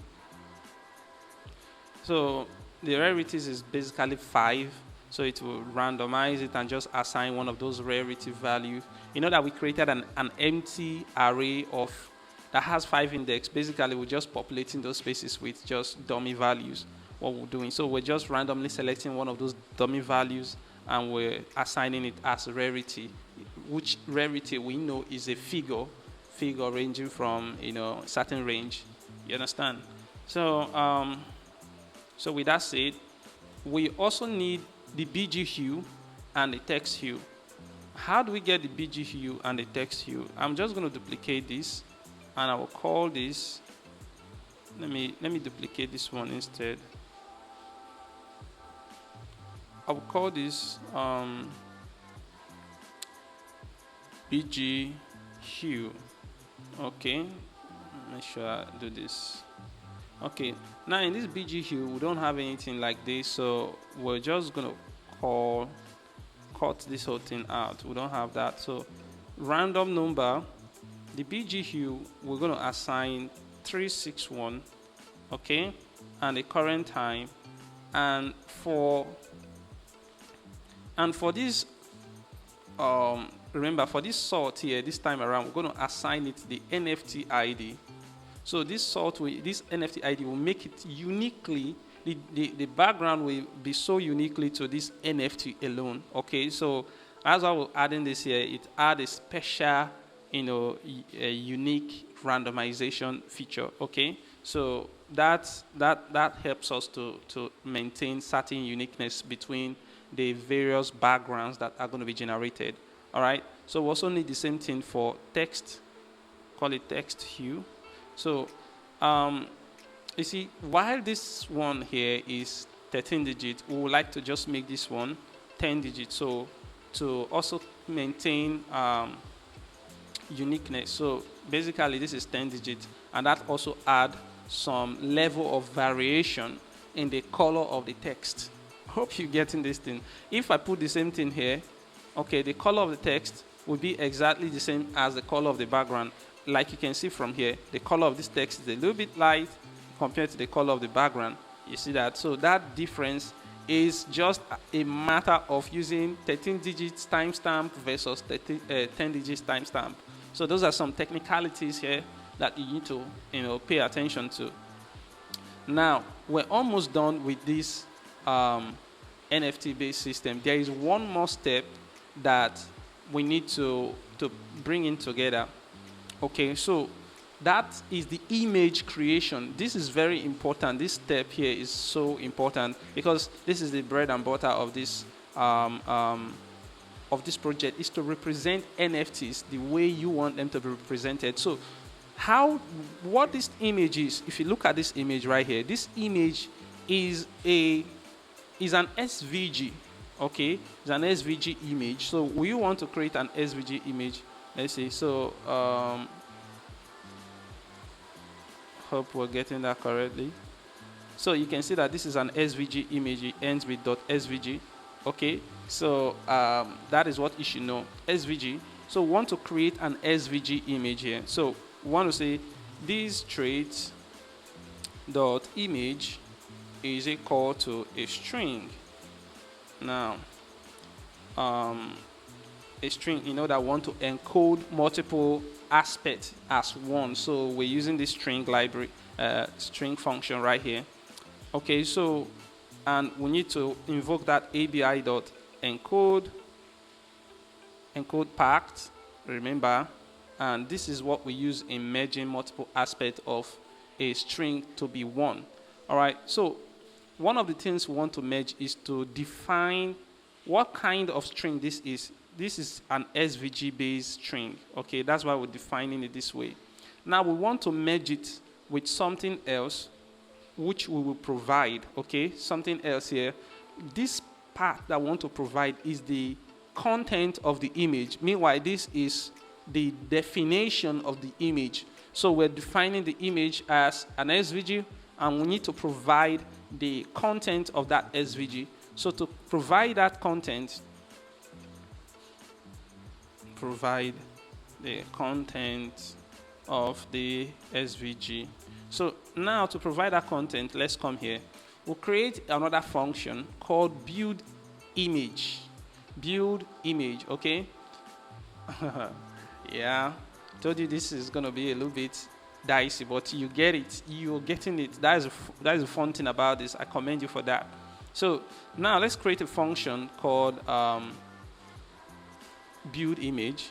So the rarities is basically 5. So it will randomize it and just assign one of those rarity values. You know that we created an empty array that has 5 index. Basically, we're just populating those spaces with just dummy values, what we're doing. So we're just randomly selecting one of those dummy values, and we're assigning it as rarity. which rarity we know is a figure ranging from, certain range. You understand? So, so with that said, we also need the BG hue and the text hue. How do we get the BG hue and the text hue? I'm just going to duplicate this, and I will call this. Let me duplicate this one instead. I will call this BG hue. Okay, make sure I do this. Okay, now in this BG hue, we don't have anything like this, so we're just gonna cut this whole thing out. We don't have that. So random number, the BG hue, we're gonna assign 361. Okay, and the current time, and for this remember, for this sort here, this time around, we're going to assign it the NFT ID. So this NFT ID will make it uniquely, the background will be so uniquely to this NFT alone. Okay, so as I was adding this here, it add a special, a unique randomization feature. Okay, so that helps us to maintain certain uniqueness between the various backgrounds that are going to be generated. All right, so we also need the same thing for text, call it text hue. So you see, while this one here is 13 digits, we would like to just make this one 10 digits, so to also maintain uniqueness. So basically this is 10 digits, and that also add some level of variation in the color of the text. Hope you're getting this thing. If I put the same thing here, okay, the color of the text will be exactly the same as the color of the background. Like you can see from here, the color of this text is a little bit light compared to the color of the background. You see that? So that difference is just a matter of using 13 digits timestamp versus 10 digits timestamp. So those are some technicalities here that you need to pay attention to. Now, we're almost done with this NFT-based system. There is one more step that we need to bring in together. Okay, so that is the image creation. This is very important. This step here is so important because this is the bread and butter of this project, is to represent NFTs the way you want them to be represented. So what this image is, if you look at this image right here, this image is an SVG. Okay, it's an SVG image. So we want to create an SVG image. Let's see. So hope we're getting that correctly. So you can see that this is an SVG image. It ends with .svg. Okay, so that is what you should know. SVG. So we want to create an SVG image here. So we want to say this trait dot image is equal to a string. Now, a string, that want to encode multiple aspects as one. So we're using this string library, string function right here. Okay, so, and we need to invoke that ABI.encode, encode packed, remember, and this is what we use in merging multiple aspects of a string to be one. All right, so one of the things we want to merge is to define what kind of string this is. This is an SVG-based string. Okay, that's why we're defining it this way. Now we want to merge it with something else, which we will provide. Okay, something else here. This part that I want to provide is the content of the image. Meanwhile, this is the definition of the image. So we're defining the image as an SVG, and we need to provide the content of that SVG. So to provide that content, provide the content of the SVG. So now to provide that content, let's come here. We'll create another function called build image. Build image, okay? Yeah, told you this is going to be a little bit dicey, but you get it. You're getting it. That is the fun thing about this. I commend you for that. So now let's create a function called build image.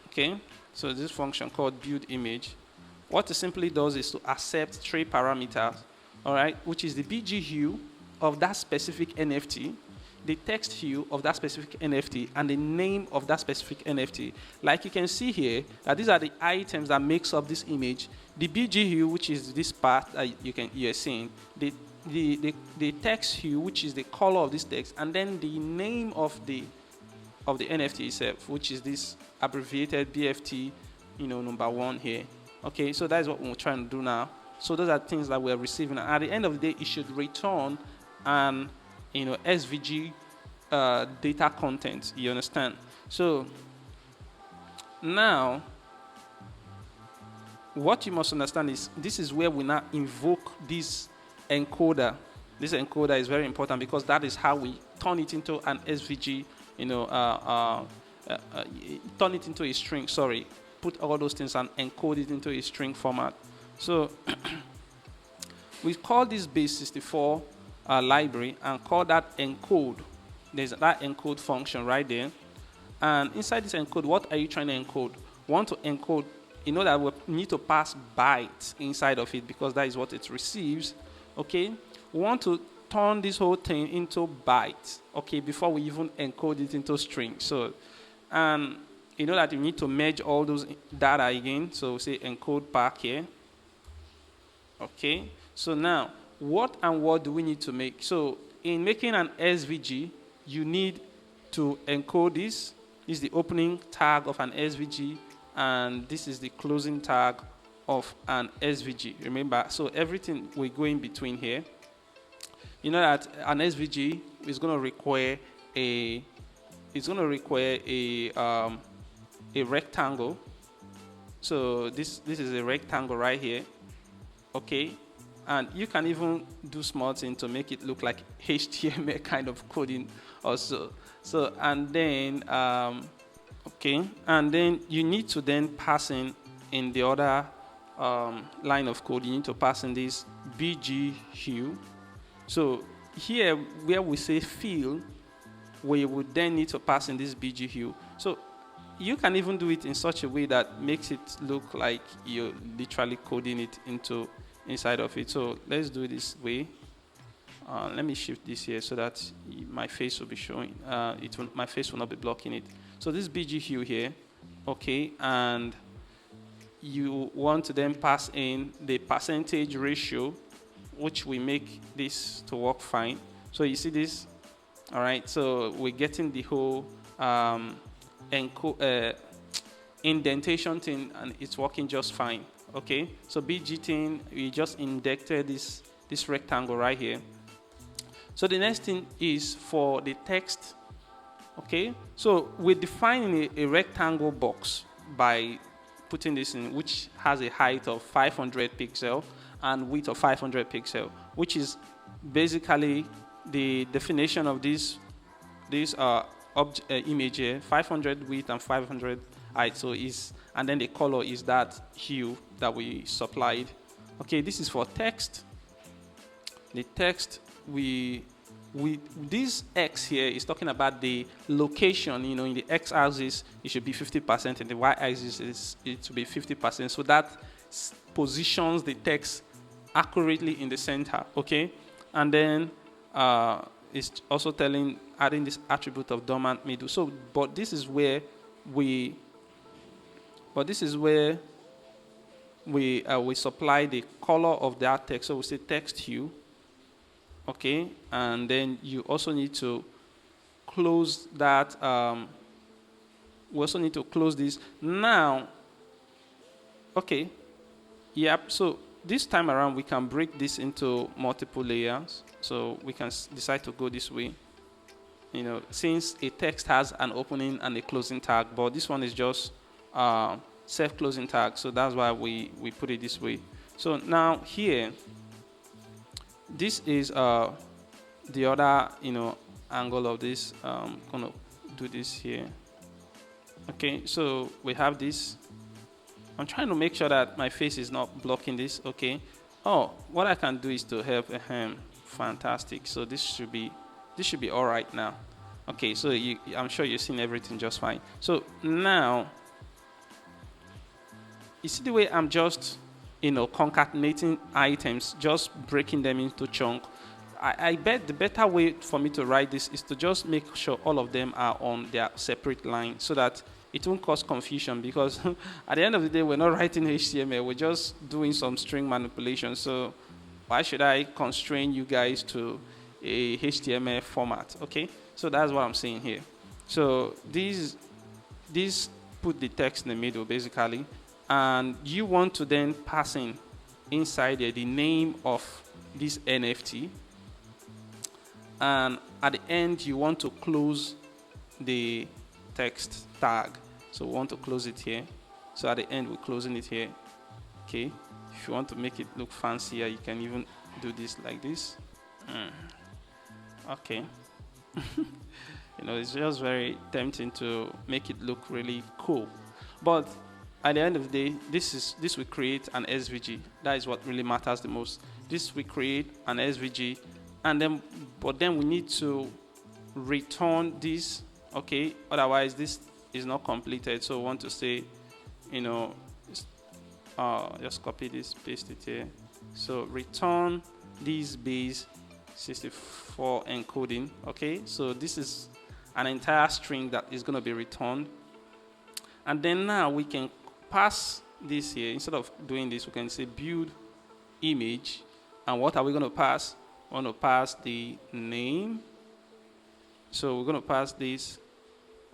Okay, so this function called build image, what it simply does is to accept 3 parameters, all right, which is the BG hue of that specific NFT, the text hue of that specific NFT, and the name of that specific NFT. Like you can see here, that these are the items that makes up this image. The BG hue, which is this part that you're seeing, the text hue, which is the color of this text, and then the name of the NFT itself, which is this abbreviated BFT, number 1 here. Okay, so that is what we're trying to do now. So those are things that we're receiving. And at the end of the day, it should return an SVG data content. You understand? So now, what you must understand is this is where we now invoke this encoder. This encoder is very important because that is how we turn it into an SVG. Turn it into a string. Sorry. Put all those things and encode it into a string format. So we call this base64 library and call that encode. There's that encode function right there. And inside this encode, what are you trying to encode? We want to encode, that we need to pass bytes inside of it because that is what it receives. Okay? We want to turn this whole thing into bytes, okay, before we even encode it into string. So, and that you need to merge all those data again. So say encode back here. Okay. So now, what do we need to make? So in making an SVG, you need to encode this. This is the opening tag of an SVG, and this is the closing tag of an SVG. Remember, so everything will go in between here. That an SVG is going to require a rectangle. So this is a rectangle right here. Okay, and you can even do small things to make it look like HTML kind of coding also. So and then okay, and then you need to then pass in the other line of code. You need to pass in this BG hue. So here where we say fill, we would then need to pass in this BG hue. So you can even do it in such a way that makes it look like you're literally coding it inside of it. So let's do it this way. Let me shift this here so that my face will be showing. My face will not be blocking it. So this BG hue here, okay, and you want to then pass in the percentage ratio, which we make this to work fine. So you see this, all right. So we're getting the whole indentation thing, and it's working just fine. Okay. So BG thing, we just indexed this rectangle right here. So the next thing is for the text. Okay. So we're defining a rectangle box by putting this in, which has a height of 500 pixel and width of 500 pixel, which is basically the definition of this image here, 500 width and 500 height. So and then the color is that hue that we supplied. Okay, this is for text. The text this X here is talking about the location. In the X axis it should be 50%, and the Y axis it should be 50%. So that positions the text accurately in the center. Okay, and then it's also adding this attribute of dormant middle. So, but this is where we supply the color of that text. So we say text hue. Okay, and then you also need to close that. We also need to close this now. Okay, yep. So this time around, we can break this into multiple layers. So we can decide to go this way. Since a text has an opening and a closing tag, but this one is just self-closing tag. So that's why we put it this way. So now here, this is the other angle of this. I'm gonna do this here. Okay, so we have this. I'm trying to make sure that my face is not blocking this. Okay. Oh, what I can do is to help. Fantastic. So this should be all right now. Okay, so I'm sure you've seen everything just fine. So now, you see the way I'm just, concatenating items, just breaking them into chunks. I bet the better way for me to write this is to just make sure all of them are on their separate line so that it won't cause confusion, because at the end of the day, we're not writing HTML, we're just doing some string manipulation. So why should I constrain you guys to a HTML format? Okay, so that's what I'm saying here. So these put the text in the middle basically, and you want to then pass in inside there the name of this NFT, and at the end you want to close the text tag. So we want to close it here. So at the end we're closing it here. Okay, if you want to make it look fancier, you can even do this like this. Okay. It's just very tempting to make it look really cool, but at the end of the day, this will create an SVG. That is what really matters the most. This will create an SVG, but then we need to return this. Okay, otherwise this is not completed. So we want to say, just copy this, paste it here. So return this base 64 encoding. Okay, so this is an entire string that is going to be returned, and then now we can pass this here. Instead of doing this, we can say build image, and what are we going to pass? We're going to pass the name. So we're going to pass this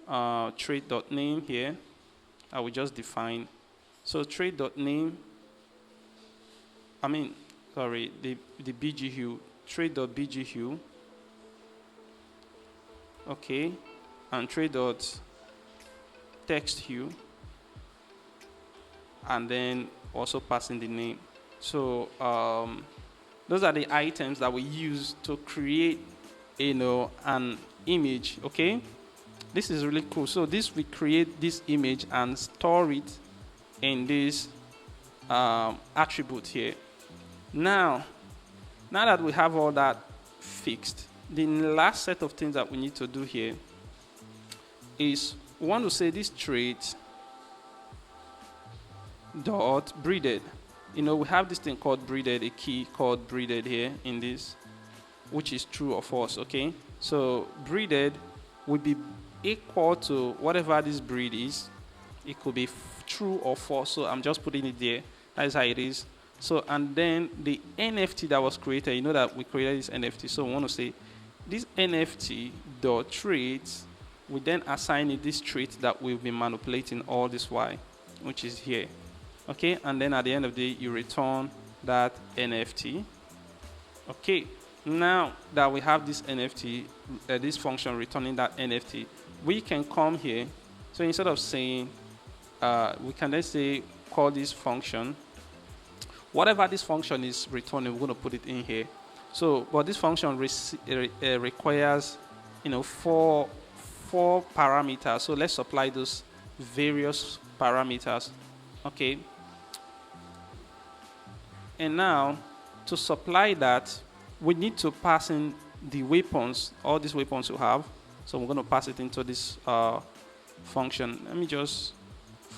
trade.name here. I will just define. So trade.name, the BG hue, trade.bg hue. Okay, and trade.text hue, and then also passing the name. So those are the items that we use to create, an image. Okay, this is really cool. So we create this image and store it in this attribute here. Now that we have all that fixed, the last set of things that we need to do here is we want to say this trait dot breeded. We have this thing called breeded, a key called breeded here in this, which is true or false. Okay, so breeded would be equal to whatever this breed is. It could be true or false, so I'm just putting it there. That is how it is. So, and then the NFT that was created, that we created this NFT, so we want to say this NFT dot traits, we then assign it this trait that we've been manipulating all this while, which is here. Okay, and then at the end of the day, you return that NFT. Okay, now that we have this NFT, this function returning that NFT, we can come here. So instead of saying, we can then say, call this function. Whatever this function is returning, we're going to put it in here. So, but this function requires, 4 parameters. So let's supply those various parameters. Okay. And now, to supply that, we need to pass in the weapons, all these weapons we have. So we're going to pass it into this function. Let me just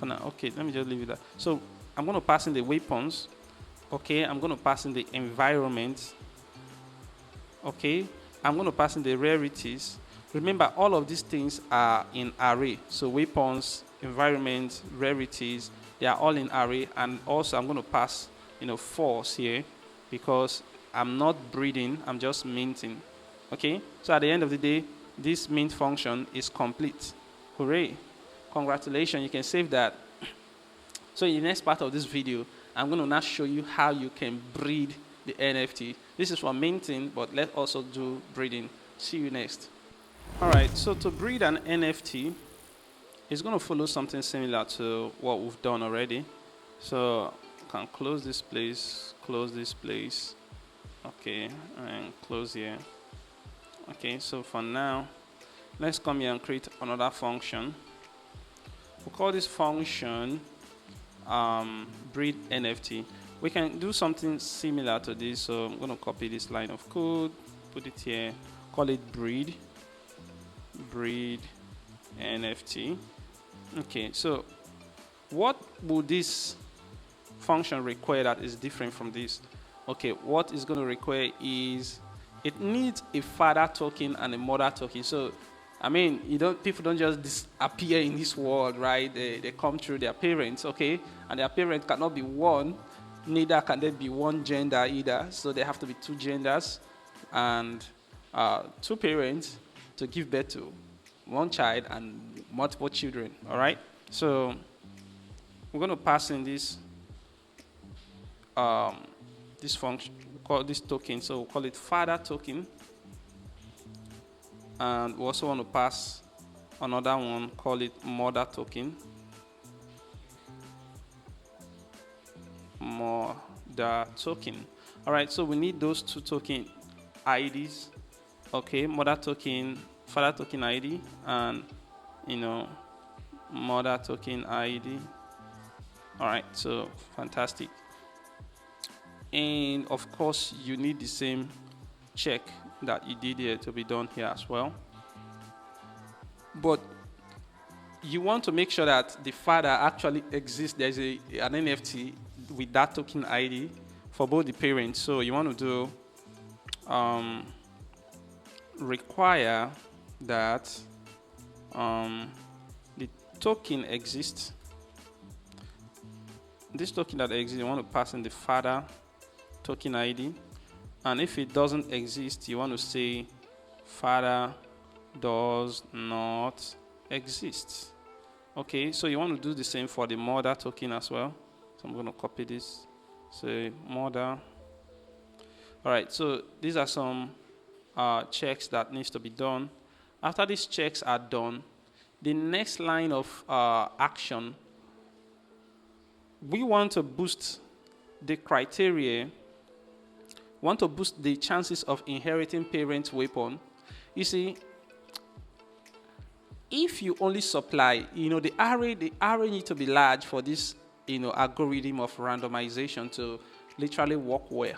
leave it there. So I'm going to pass in the weapons. Okay, I'm going to pass in the environment. Okay, I'm going to pass in the rarities. Remember, all of these things are in array. So weapons, environment, rarities, they are all in array. And also I'm going to pass, false here, because I'm not breeding, I'm just minting. Okay, so at the end of the day, this mint function is complete. Hooray! Congratulations, you can save that. So in the next part of this video, I'm going to now show you how you can breed the NFT. This is for minting, but let's also do breeding. See you next. All right, so to breed an NFT, it's going to follow something similar to what we've done already. So I can close this place, okay, and close here. Okay, so for now, let's come here and create another function. We'll call this function breed NFT. We can do something similar to this, so I'm going to copy this line of code, put it here, call it breed. breed NFT. Okay, so what will this function require that is different from this? Okay, what it's going to require is it needs a father token and a mother token. So I mean, people don't just disappear in this world, right? They come through their parents, okay? And their parent cannot be one, neither can there be one gender either. So there have to be two genders and two parents to give birth to one child and multiple children, all right? So we're going to pass in this this function, call this token. So we'll call it father token. And we also want to pass another one, call it mother token. Mother token. All right, so we need those two token IDs. Okay, mother token, father token ID, and mother token ID. All right, so fantastic. And of course, you need the same check that you did here to be done here as well. But you want to make sure that the father actually exists. There's an NFT with that token ID for both the parents. So you want to do require that the token exists. This token that exists, you want to pass in the father token ID. And if it doesn't exist, you want to say father does not exist. Okay, so you want to do the same for the mother token as well. So I'm going to copy this. Say mother. All right, so these are some checks that needs to be done. After these checks are done, the next line of action, we want to boost the criteria. Want to boost the chances of inheriting parent weapon. You see, if you only supply, the array needs to be large for this, algorithm of randomization to literally work well.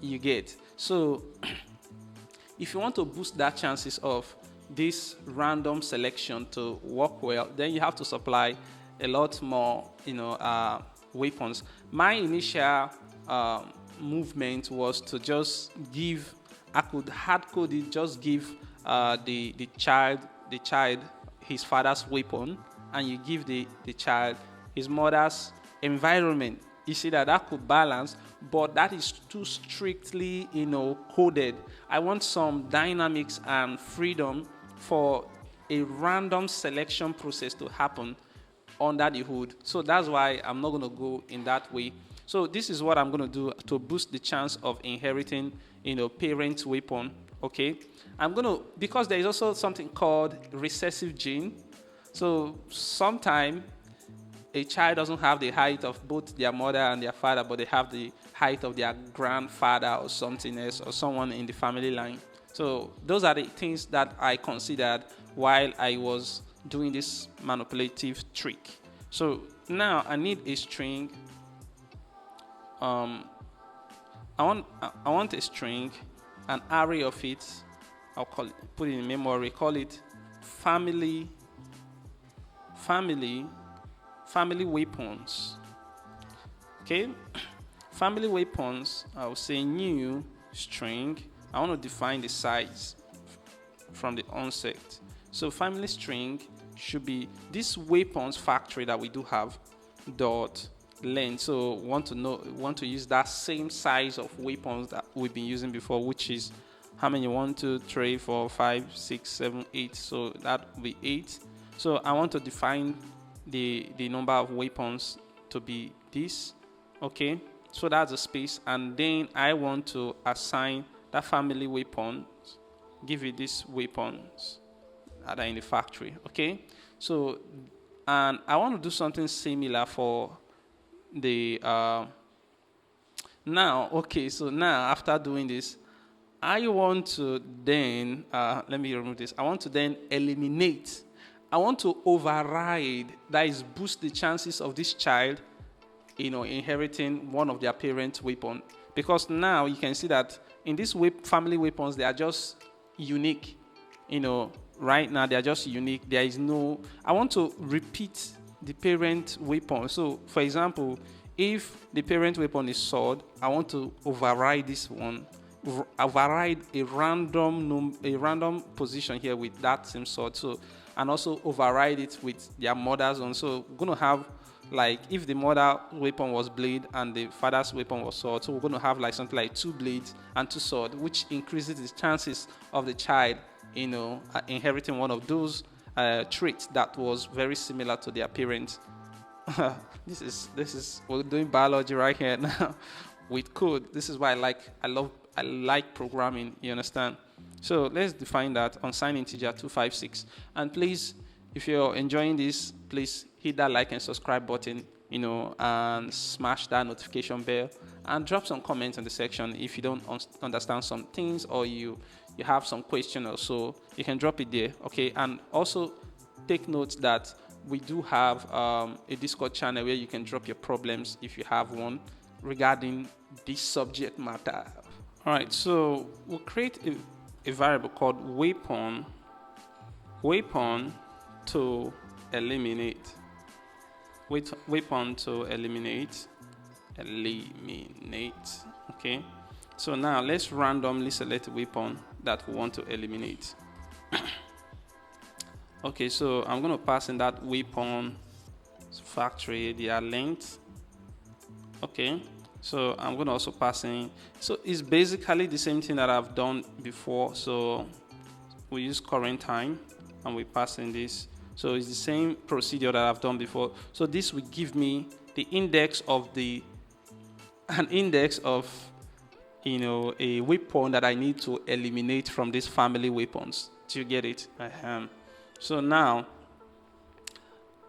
You get. So, if you want to boost that chances of this random selection to work well, then you have to supply a lot more, weapons. My initial movement was to just give, I could hard code it, just give the child his father's weapon, and you give the child his mother's environment. You see that could balance, but that is too strictly coded. I want some dynamics and freedom for a random selection process to happen under the hood. So that's why I'm not going to go in that way. So this is what I'm going to do to boost the chance of inheriting, parent weapon. Okay, I'm going to, because there is also something called recessive gene. So sometime a child doesn't have the height of both their mother and their father, but they have the height of their grandfather or something else, or someone in the family line. So those are the things that I considered while I was doing this manipulative trick. So now I need a string. I want a string, an array of it. I'll put it in memory. Call it family weapons. Okay, family weapons. I'll say new string. I want to define the size from the onset. So family string should be this weapons factory that we do have dot length. So want to use that same size of weapons that we've been using before, which is how many? 1, 2, 3, 4, 5, 6, 7, 8. So that will be 8. So I want to define the number of weapons to be this. Okay, so that's a space, and then I want to assign that family weapons, give it these weapons that are in the factory. Okay, so and I want to do something similar for the now. Okay, so now after doing this, I want to then let me remove this. I want to then eliminate. I want to override, that is boost the chances of this child inheriting one of their parents' weapon, because now you can see that in these family weapons, they are just unique, right now they are just unique. There is no, I want to repeat the parent weapon. So for example, if the parent weapon is sword, I want to override this one, override a random position here with that same sword. So, and also override it with their mother's one. So we're going to have, like, if the mother weapon was blade and the father's weapon was sword, so we're going to have like something like 2 blades and 2 swords, which increases the chances of the child, inheriting one of those traits that was very similar to their parents. This is we're doing biology right here now with code. This is why I like programming. You understand? So let's define that unsigned integer 256. And please, if you're enjoying this, please hit that like and subscribe button, and smash that notification bell, and drop some comments in the section if you don't understand some things, or you have some question or so, you can drop it there. Okay. And also take note that we do have a Discord channel where you can drop your problems if you have one regarding this subject matter. All right, so we'll create a variable called weapon to eliminate. Weapon to eliminate. Okay, so now let's randomly select a weapon that we want to eliminate. Okay, so I'm going to pass in that weapon factory their length. Okay, so I'm going to also pass in. So it's basically the same thing that I've done before. So we use current time and we pass in this. So it's the same procedure that I've done before. So this will give me the index of a weapon that I need to eliminate from these family weapons. Do you get it? So now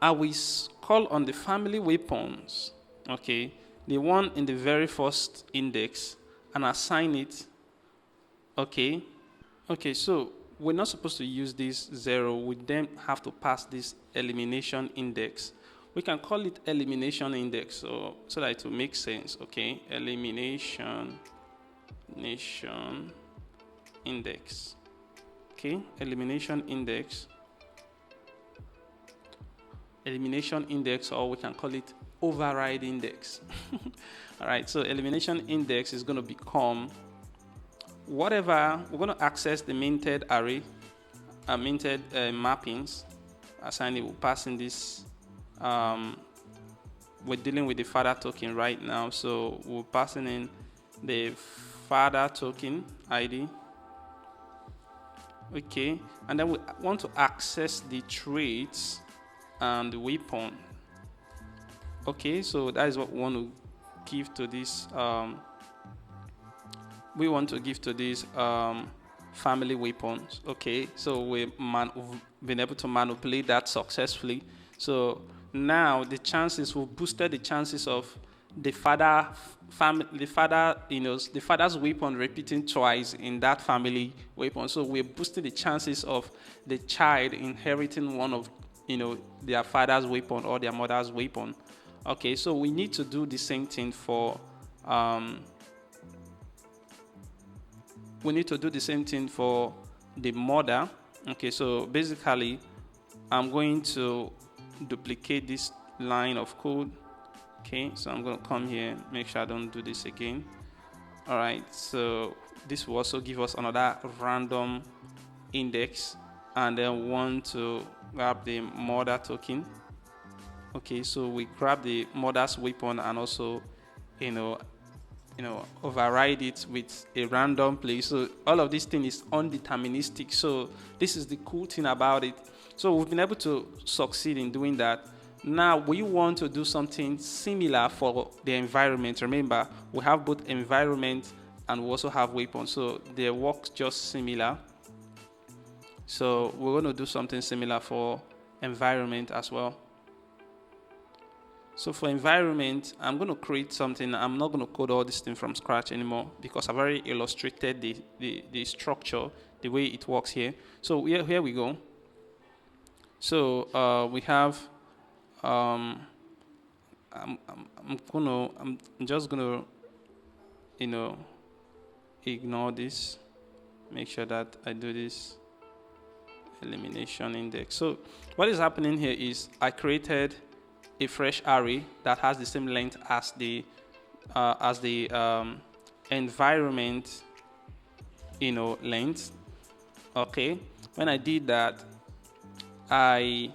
I will call on the family weapons, okay, the one in the very first index, and assign it. Okay, so we're not supposed to use this 0. We then have to pass this elimination index. We can call it elimination index so that it will make sense. Okay, elimination index. Okay, elimination index, or we can call it override index. All right, so elimination index is going to become whatever. We're going to access the minted array, minted mappings. Assign it, we'll pass in this. We're dealing with the father token right now, so we're passing in the father token ID. Okay, and then we want to access the traits and the weapon. Okay, so that is what we want to give to this. We want to give to these family weapons. Okay, so we've been able to manipulate that successfully. So now the boosted the chances of the father's weapon repeating twice in that family weapon. So we're boosting the chances of the child inheriting one of their father's weapon or their mother's weapon. Okay, so we need to do the same thing for the mother. Okay, so basically I'm going to duplicate this line of code. Okay, so I'm going to come here, make sure I don't do this again. All right, so this will also give us another random index, and then want to grab the mother token. Okay, so we grab the mother's weapon and also override it with a random place. So all of this thing is undeterministic. So this is the cool thing about it. So we've been able to succeed in doing that. Now we want to do something similar for the environment. Remember, we have both environment and we also have weapons, so they work just similar. So we're going to do something similar for environment as well. So for environment, I'm going to create something. I'm not going to code all this thing from scratch anymore because I've already illustrated the structure, the way it works here. So here we go. So we have. I'm just gonna ignore this. Make sure that I do this elimination index. So what is happening here is I created a fresh array that has the same length as the environment, length. Okay, when I did that, I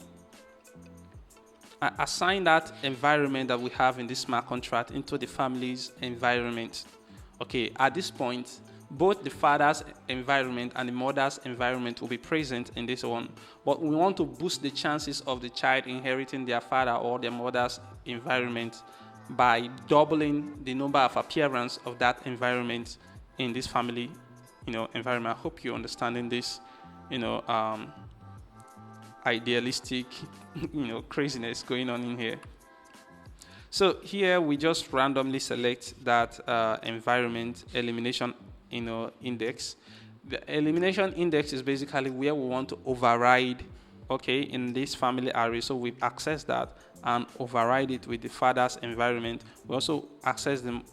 assign that environment that we have in this smart contract into the family's environment. Okay, at this point, both the father's environment and the mother's environment will be present in this one, but we want to boost the chances of the child inheriting their father or their mother's environment by doubling the number of appearance of that environment in this family, environment. I hope you're understanding this, idealistic, craziness going on in here. So here we just randomly select that environment elimination, index. The elimination index is basically where we want to override, okay, in this family array. So we access that and override it with the father's environment. We also access them,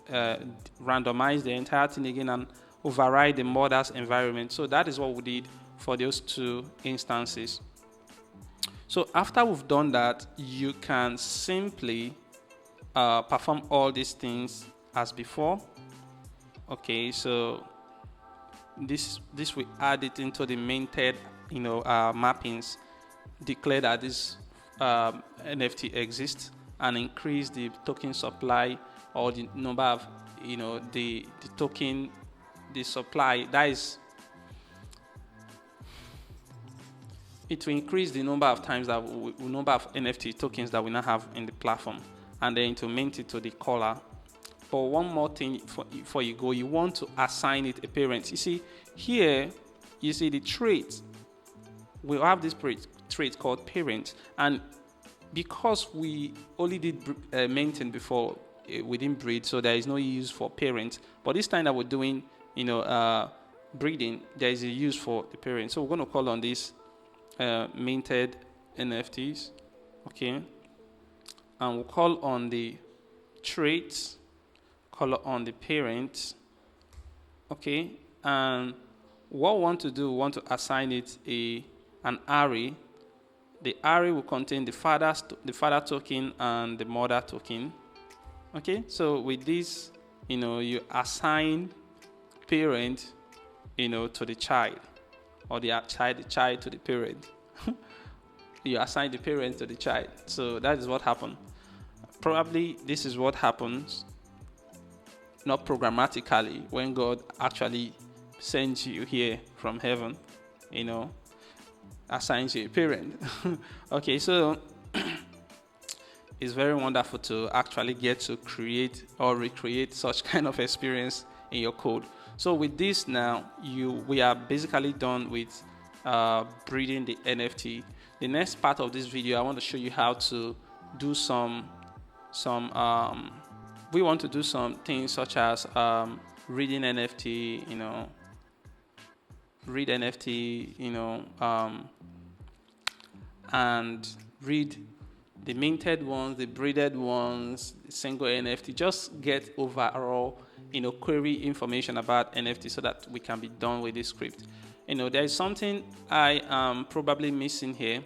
randomize the entire thing again and override the mother's environment. So that is what we did for those two instances. So after we've done that, you can simply perform all these things as before. Okay, so this we add it into the minted, mappings, declare that this NFT exists, and increase the token supply or the number of, the token, the supply. That is, it will increase the number of times that number of NFT tokens that we now have in the platform, and then to mint it to the caller. But one more thing before you go, you want to assign it a parent. You see here, you see the trait. We have this trait called parent, and because we only did maintain before, we didn't breed, so there is no use for parent. But this time that we're doing, breeding, there is a use for the parent. So we're going to call on this minted NFTs, okay, and we'll call on the traits, call on the parent, okay, and what we want to do, we want to assign it an array. The array will contain the father token and the mother token. Okay, so with this, you assign parent, to the child, or the child to the parent. You assign the parent to the child. So that is what happened. Probably this is what happens, not programmatically, when God actually sends you here from heaven, assigns you a parent. Okay, so it's very wonderful to actually get to create or recreate such kind of experience in your code. So with this now, we are basically done with breeding the NFT. The next part of this video, I want to show you how to do we want to do some things such as reading NFT, read NFT, and read the minted ones, the breeded ones, the single NFT. Just get overall, query information about NFT so that we can be done with this script. There is something I am probably missing here.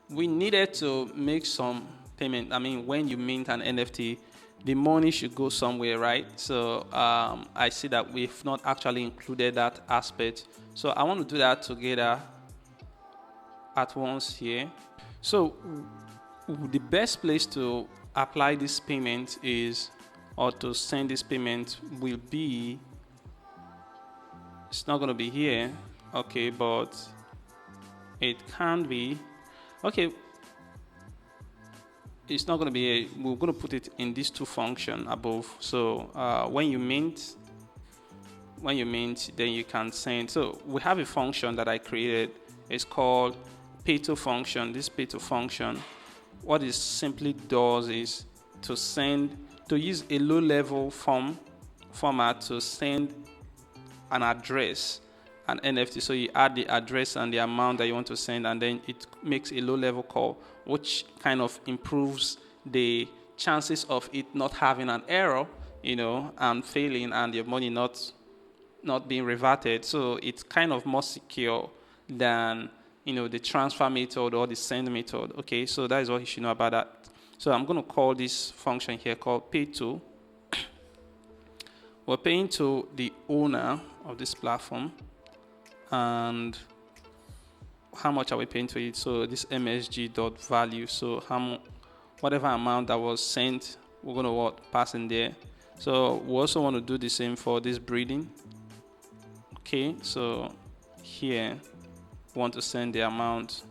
We needed to make some payment. I mean, when you mint an NFT, the money should go somewhere, right? So I see that we've not actually included that aspect. So I want to do that together at once here. So the best place to apply this payment is, or to send this payment will be, it's not going to be here, okay, but it can be, okay, it's not going to be here. We're going to put it in these two functions above. So when you mint, then you can send. So we have a function that I created. It's called pay-to function. This pay-to function, what it simply does is to use a low-level format to send an address, an NFT. So you add the address and the amount that you want to send, and then it makes a low-level call, which kind of improves the chances of it not having an error, and failing, and your money not being reverted. So it's kind of more secure than the transfer method or the send method. Okay, so that is what you should know about that. So I'm going to call this function here called pay to. We're paying to the owner of this platform, and how much are we paying to it? So this msg.value. So whatever amount that was sent, we're going to pass in there. So we also want to do the same for this breeding. Okay, so here we want to send the amount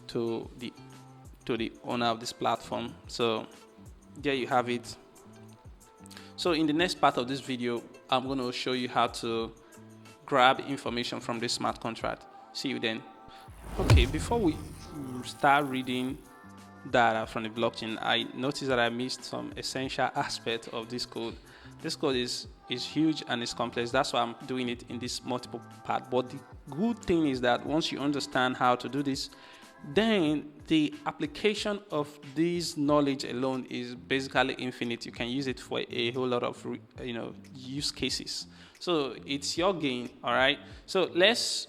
to the owner of this platform. So there you have it. So in the next part of this video, I'm going to show you how to grab information from this smart contract. See you then. Okay, before we start reading data from the blockchain, I noticed that I missed some essential aspect of this code. This code is huge and it's complex. That's why I'm doing it in this multiple part. But the good thing is that once you understand how to do this, then the application of this knowledge alone is basically infinite. You can use it for a whole lot of use cases. So it's your gain. All right. So let's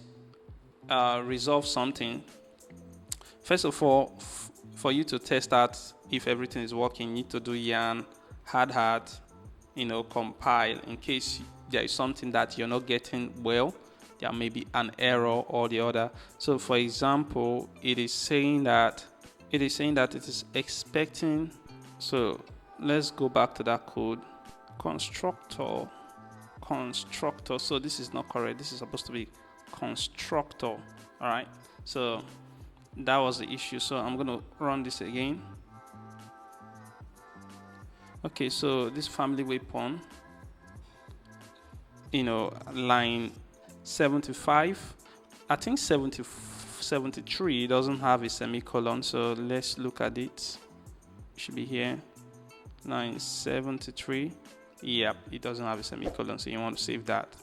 resolve something. First of all, for you to test out if everything is working, you need to do yarn hard hat, compile in case there is something that you're not getting well. There may be an error or the other. So for example, it is saying that it is expecting. So let's go back to that code. Constructor. So this is not correct. This is supposed to be constructor. All right. So that was the issue. So I'm going to run this again. Okay. So this family weapon, line 75, I think 73 doesn't have a semicolon, so let's look at it. It should be here. Line 73. Yep, it doesn't have a semicolon, so you want to save that.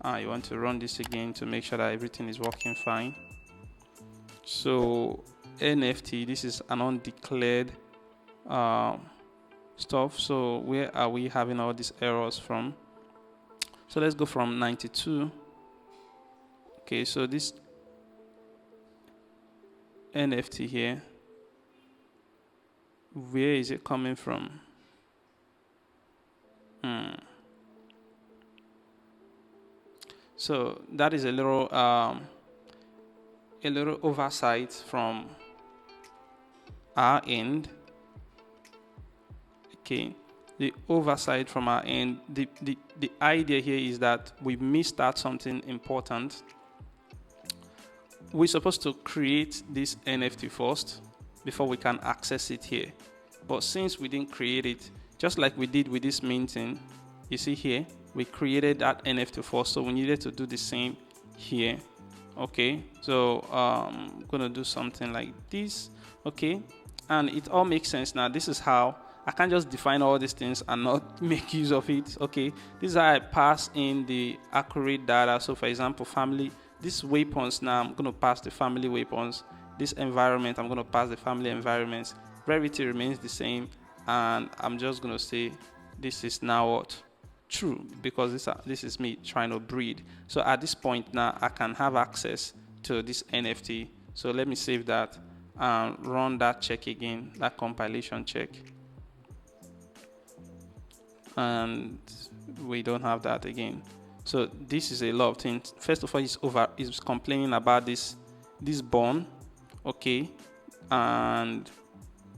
You want to run this again to make sure that everything is working fine. So NFT, this is an undeclared stuff. So where are we having all these errors from? So let's go from 92. Okay, so this NFT here, where is it coming from? So that is a little oversight from our end. Okay, the oversight from our end. The idea here is that we missed out something important. We're supposed to create this NFT first before we can access it here. But since we didn't create it, just like we did with this main thing, you see here, we created that NFT first. So we needed to do the same here. Okay, so I'm going to do something like this. Okay, and it all makes sense now. This is how I can't just define all these things and not make use of it. Okay, this is how I pass in the accurate data. So for example, family. These weapons now, I'm going to pass the family weapons. This environment, I'm going to pass the family environments. Brevity remains the same. And I'm just going to say this is now what? True, because this is me trying to breed. So at this point now, I can have access to this NFT. So let me save that and run that check again, that compilation check. And we don't have that again. So this is a lot of things. First of all, it's complaining about this bond, okay, and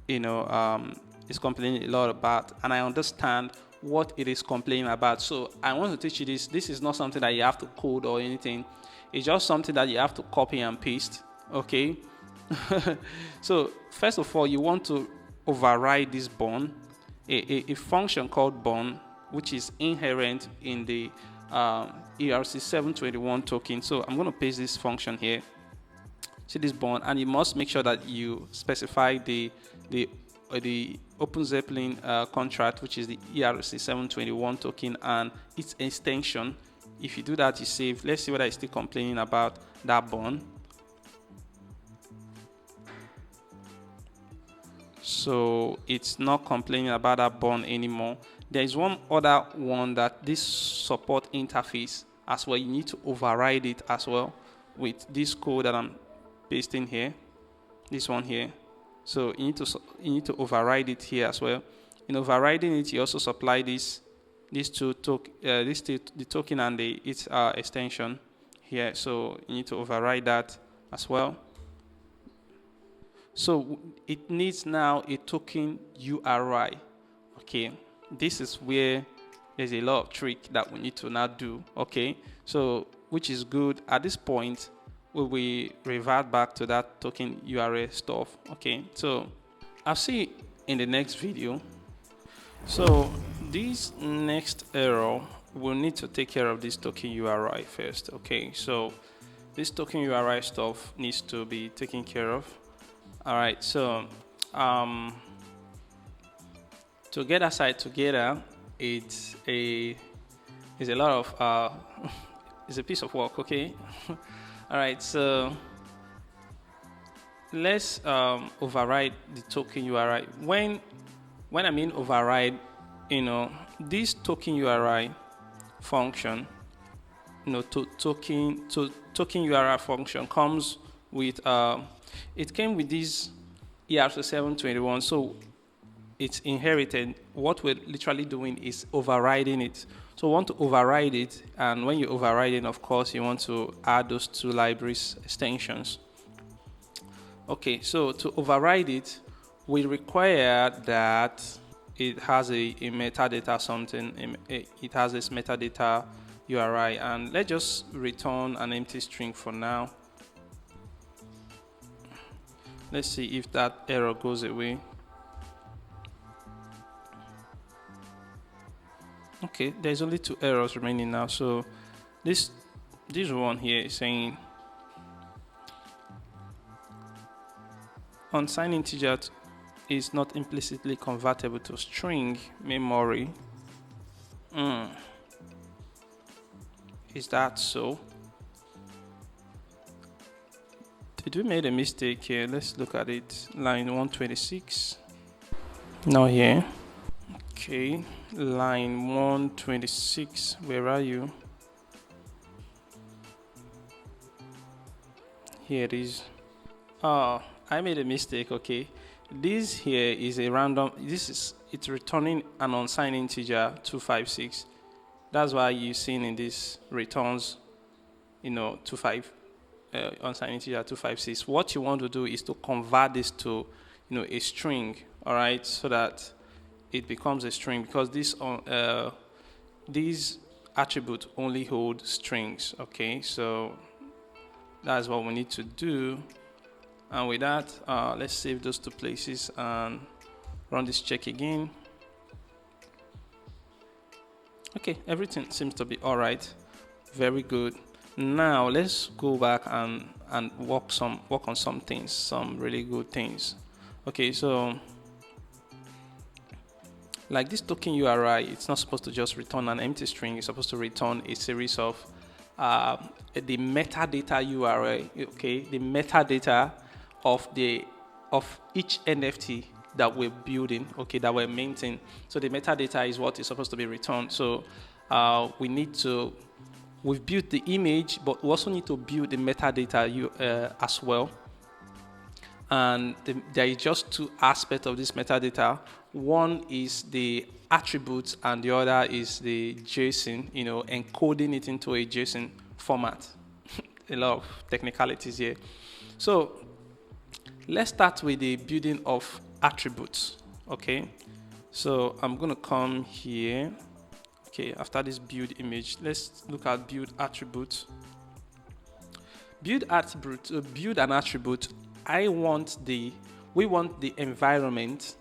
it's complaining a lot about, and I understand what it is complaining about. So I want to teach you this. This is not something that you have to code or anything. It's just something that you have to copy and paste, okay. So first of all, you want to override this bond, a function called bond, which is inherent in the ERC 721 token. So I'm going to paste this function here. See this bond, and you must make sure that you specify the Openzeppelin contract, which is the ERC 721 token, and its extension. If you do that, you save. Let's see whether it's still complaining about that bond. So it's not complaining about that bond anymore. There is one other one that this support interface as well. You need to override it as well. with this code that I'm pasting here, this one here. So you need to override it here as well. In overriding it, you also supply these two the token and its extension here. So you need to override that as well. So it needs now a token URI. Okay, this is where there's a lot of trick that we need to now do. Okay, so which is good. At this point, we will revert back to that token URI stuff. Okay, so I'll see you in the next video. So this next error, we'll need to take care of this token URI first. Okay, so this token URI stuff needs to be taken care of. All right, so to get that site together, it's a lot of it's a piece of work. Okay. All right, so let's override the token URI. When I mean override, this token URI function, token URI function comes with it came with this ERC721, so it's inherited. What we're literally doing is overriding it. So we want to override it, and when you override it, of course, you want to add those two libraries extensions. Okay, so to override it, we require that it has a metadata something. It has this metadata URI, and let's just return an empty string for now. Let's see if that error goes away. Okay, there's only 2 errors remaining now. So this one here is saying unsigned integer is not implicitly convertible to string memory. Is that so? Did we make a mistake here? Let's look at it. Line 126. Now here. Okay, line 126. Where are you? Here it is. Oh, I made a mistake. Okay, this here is a random. It's returning an unsigned integer 256. That's why you're seeing in this returns, 25 unsigned integer 256. What you want to do is to convert this to, a string. All right, so that it becomes a string, because these attributes only hold strings. Okay, so that's what we need to do. And with that, let's save those 2 places and run this check again. Okay, everything seems to be all right. Very good. Now let's go back and work on some things, some really good things. Okay, so like this token URI, it's not supposed to just return an empty string. It's supposed to return a series of the metadata URI. Okay, the metadata of each NFT that we're building. Okay, that we're maintaining. So the metadata is what is supposed to be returned. So we've built the image, but we also need to build the metadata as well. And there is just 2 aspects of this metadata. One is the attributes, and the other is the JSON, encoding it into a JSON format. A lot of technicalities here. So let's start with the building of attributes. Okay, so I'm going to come here. Okay, after this build image, let's look at build attributes. Build an attribute. We want the environment,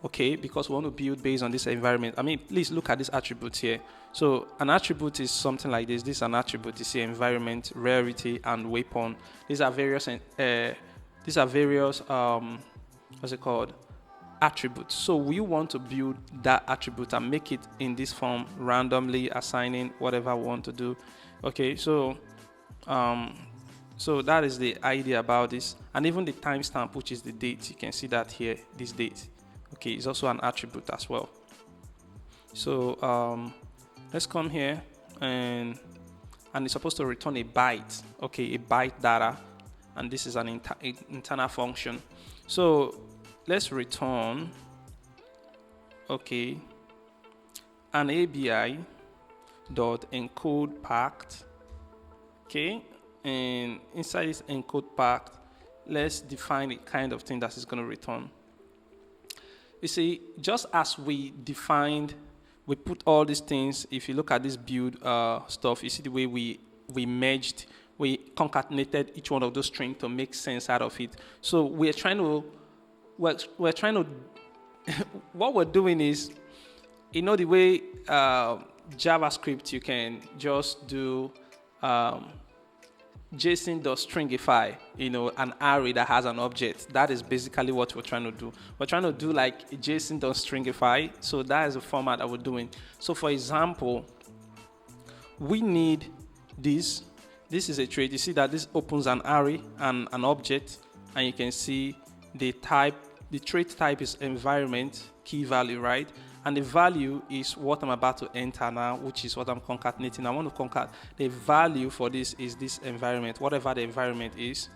okay, because we want to build based on this environment. I mean, please look at this attribute here. So an attribute is something like this. This is an attribute. You see environment, rarity, and weapon. These are various what's it called, attributes. So we want to build that attribute and make it in this form, randomly assigning whatever we want to do. Okay, so that is the idea about this. And even the timestamp, which is the date, you can see that here, this date. Okay, it's also an attribute as well. So let's come here and and it's supposed to return a byte. Okay, a byte data, and this is an internal function. So let's return, okay, an ABI dot encode packed. Okay, and inside this encode packed, let's define the kind of thing that is going to return. You see, just as we defined, we put all these things. If you look at this build stuff, you see the way we merged, we concatenated each one of those strings to make sense out of it. So we're trying to what we're doing is, you know, the way JavaScript, you can just do JSON.stringify, you know, an array that has an object. That is basically what we're trying to do. We're trying to do like a JSON.stringify. So that is the format that we're doing. So for example, we need this. This is a trait. You see that this opens an array and an object, and you can see the type. The trait type is environment key value, right? And the value is what I'm about to enter now, which is what I'm concatenating. I want to concat. The value for this is this environment, whatever the environment is.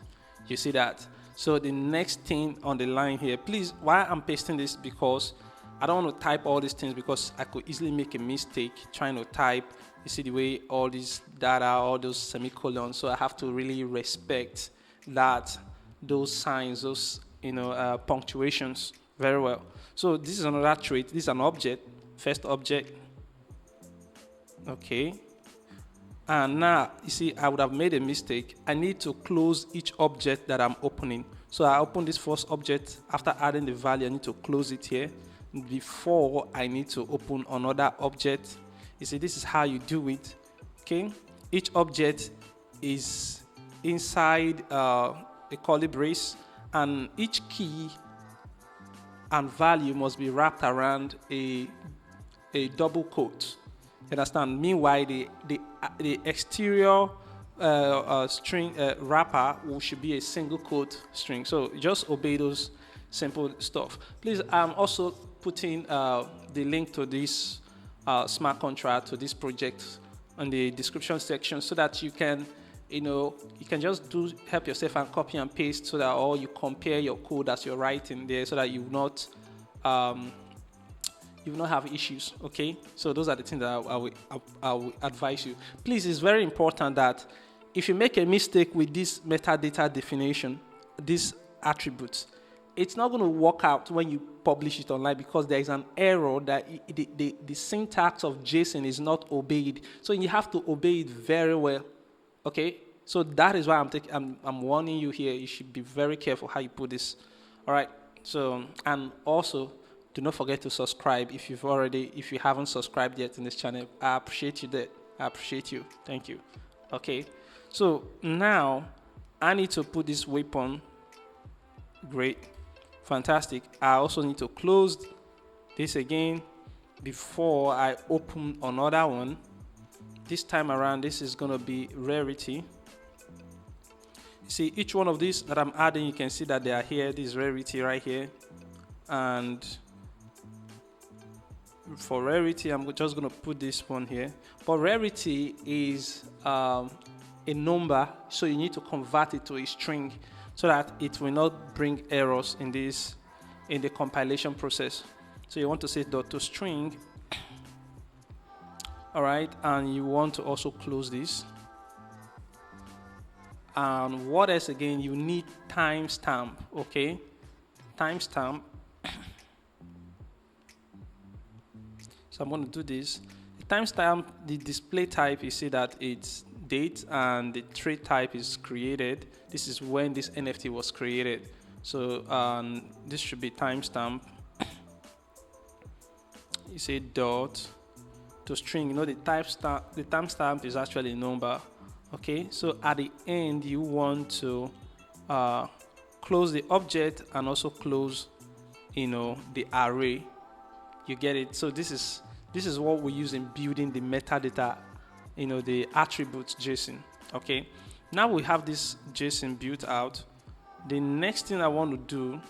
You see that? So the next thing on the line here, please, why I'm pasting this, because I don't want to type all these things, because I could easily make a mistake trying to type. You see the way all this data, all those semicolons. So I have to really respect that, those signs, those, you know, punctuations very well. So this is another trait. This is an object, first object. Okay. And now, you see, I would have made a mistake. I need to close each object that I'm opening. So I open this first object. After adding the value, I need to close it here before I need to open another object. You see, this is how you do it. Okay. Each object is inside a curly brace, and each key and value must be wrapped around a double quote. You understand? Meanwhile, the exterior string wrapper should be a single quote string. So just obey those simple stuff. Please, I'm also putting the link to this smart contract, to this project, in the description section, so that you can, you know, you can just help yourself and copy and paste, so that, or you compare your code as you're writing there, so that you will not have issues. Okay, so those are the things that I will advise you. Please, it's very important that if you make a mistake with this metadata definition, these attributes, it's not going to work out when you publish it online, because there is an error that the syntax of JSON is not obeyed. So you have to obey it very well. Okay, so that is why I'm warning you here. You should be very careful how you put this. All right. So, and also, do not forget to subscribe if you haven't subscribed yet in this channel. I appreciate you that. I appreciate you. Thank you. Okay. So now I need to put this weapon. Great. Fantastic. I also need to close this again before I open another one. This time around, this is going to be rarity. See, each one of these that I'm adding, you can see that they are here. This is rarity right here. And for rarity, I'm just going to put this one here. But rarity is a number, so you need to convert it to a string so that it will not bring errors in the compilation process. So you want to say .toString. All right, and you want to also close this. And what else again? You need timestamp. Okay, timestamp. So I'm going to do this. The timestamp, the display type, you see that it's date, and the trait type is created. This is when this NFT was created. So this should be timestamp. You say .toString. You know, the timestamp is actually a number. Okay, so at the end you want to close the object and also close, you know, the array. You get it? So this is what we use in building the metadata, you know, the attributes JSON. Okay, now we have this JSON built out. The next thing I want to do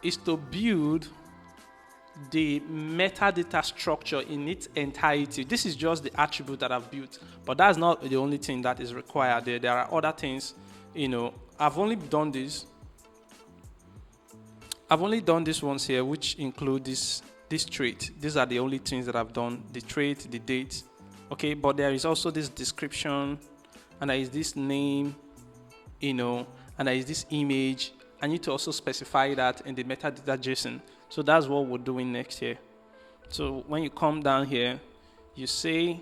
is to build the metadata structure in its entirety. This is just the attribute that I've built, but that's not the only thing that is required. There are other things, I've only done this once here, which include this trait. These are the only things that I've done: the trait, the date. Okay, but there is also this description, and there is this name, and there is this image. I need to also specify that in the metadata JSON. So that's what we're doing next here. So when you come down here, you say,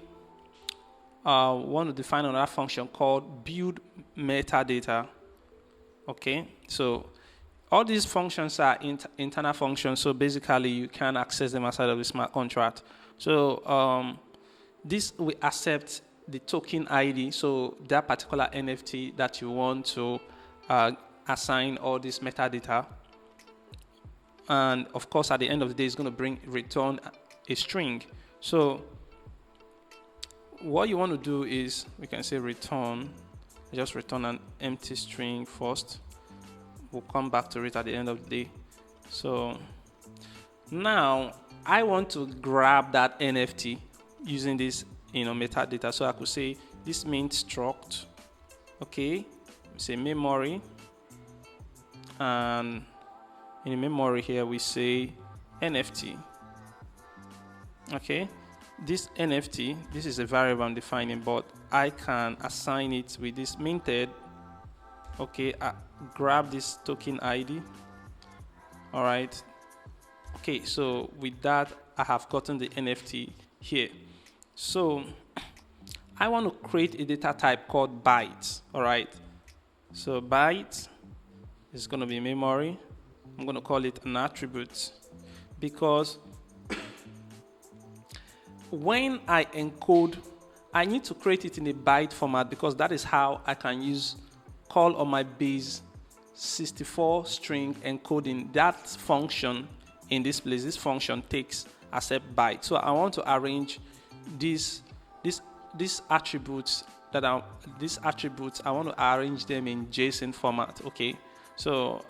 want to define another function called build metadata. Okay, so all these functions are internal functions. So basically, you can access them outside of the smart contract. So this will accept the token ID. So that particular NFT that you want to assign all this metadata. And of course, at the end of the day, it's going to return a string. So what you want to do is, we can say return, just return an empty string first. We'll come back to it at the end of the day. So now I want to grab that NFT using this, metadata. So I could say this main struct, okay, say memory, and in the memory here we say NFT. Okay, this NFT, this is a variable I'm defining, but I can assign it with this minted. Okay, I grab this token ID. All right. Okay, so with that, I have gotten the NFT here. So I want to create a data type called bytes. All right. So byte is going to be memory. I'm going to call it an attribute, because when I encode, I need to create it in a byte format, because that is how I can call on my base 64 string encoding. That function in this place, this function takes accept byte. So I want to arrange these attributes I want to arrange them in JSON format. Okay, so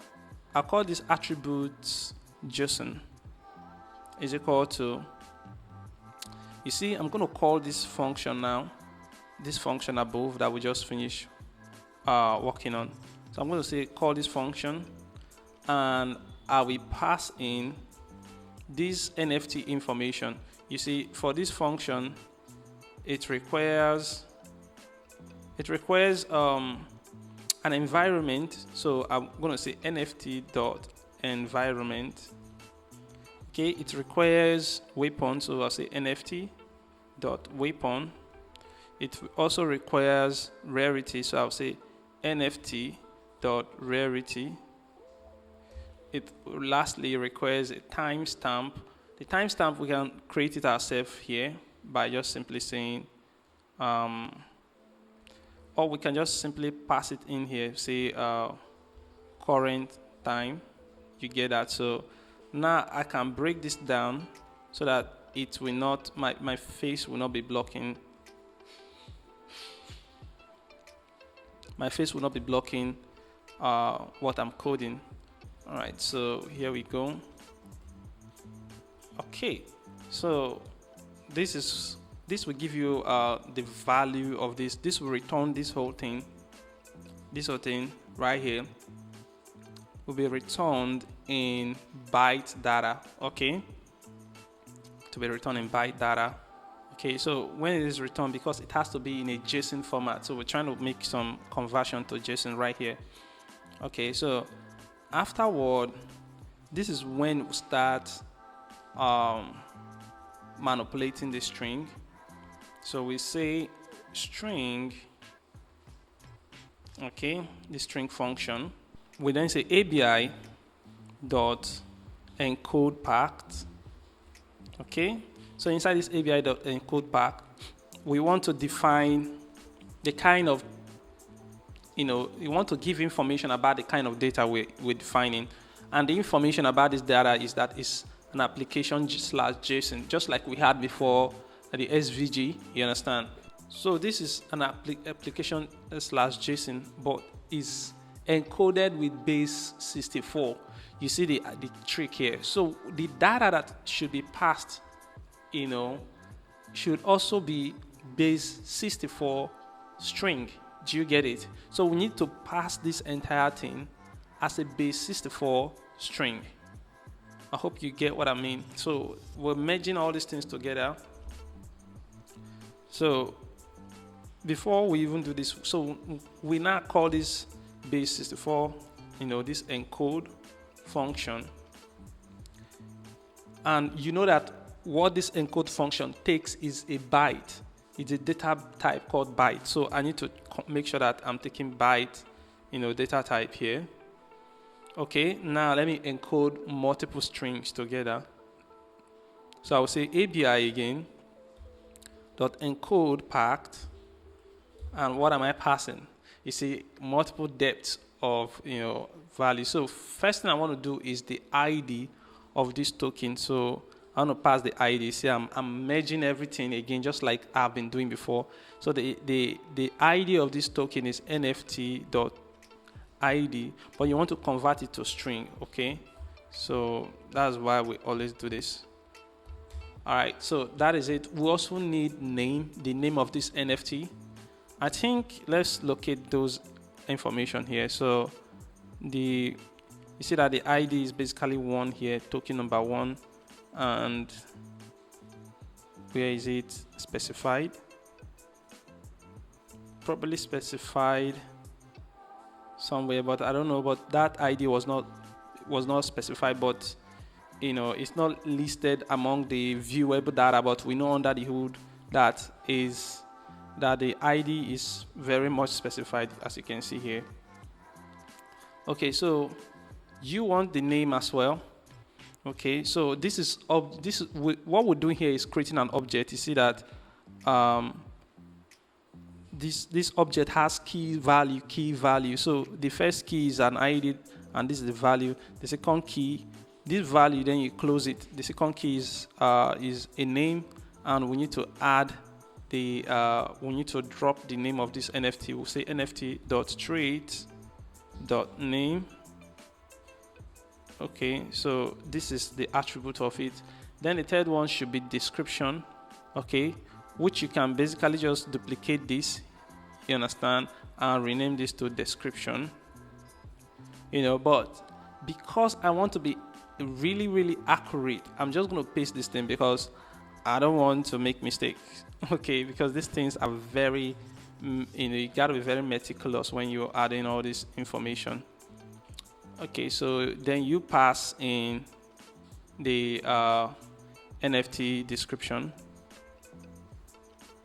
I'll call this attributes JSON is equal to, you see, I'm going to call this function now, this function above that we just finished working on. So I'm going to say call this function, and I will pass in this NFT information. You see, for this function, it requires an environment. So I'm going to say NFT.environment. Okay, it requires weapon, so I'll say NFT.weapon. It also requires rarity, so I'll say NFT.rarity. It lastly requires a timestamp. The timestamp, we can create it ourselves here by just simply saying, or we can just simply pass it in here, say current time. You get that? So now I can break this down so that it will not, my face will not be blocking. My face will not be blocking what I'm coding. All right, so here we go. Okay, so this will give you the value of this. This will return this whole thing. This whole thing right here will be returned in byte data. Okay, to be returned in byte data. Okay, so when it is returned, because it has to be in a JSON format, so we're trying to make some conversion to JSON right here. Okay, so afterward, this is when we start manipulating the string. So we say string, okay, the string function. We then say ABI dot encode packed. Okay, so inside this ABI dot encode pack, we want to define the kind of, you want to give information about the kind of data we're defining, and the information about this data is that it's an application /JSON, just like we had before the SVG. You understand? So this is an application /JSON, but is encoded with base 64. You see the trick here. So the data that should be passed, should also be base 64 string. Do you get it? So we need to pass this entire thing as a base 64 string. I hope you get what I mean. So we're merging all these things together. So before we even do this, so we now call this base 64, this encode function. And you know that what this encode function takes is a byte. It's a data type called byte. So I need to make sure that I'm taking byte, data type here. Okay, now let me encode multiple strings together. So I will say ABI again, dot encode packed, and what am I passing? You see multiple depths of value. So first thing I want to do is the ID of this token. So I want to pass the ID. See, I'm merging everything again, just like I've been doing before. So the ID of this token is NFT.ID, but you want to convert it to string, okay? So that's why we always do this. All right, so that is it. We also need the name of this NFT. I think let's locate those information here. So you see that the ID is basically 1 here, token number 1. And where is it specified? Probably specified somewhere, but I don't know. But that ID was not specified, but it's not listed among the viewable data. But we know under the hood that the ID is very much specified, as you can see here. Okay, so you want the name as well. Okay, so this is what we're doing here is creating an object. You see that this object has key value. So the first key is an ID, and this is the value. The second key, this value, then you close it. The second key is a name, and we need to add we need to drop the name of this NFT. We'll say NFT.traits.name. Okay, so this is the attribute of it. Then the third one should be description, okay, which you can basically just duplicate this, you understand, and rename this to description. But because I want to be really, really accurate, I'm just going to paste this thing because I don't want to make mistakes, okay, because these things are very, you got to be very meticulous when you're adding all this information. Okay, so then you pass in the NFT description.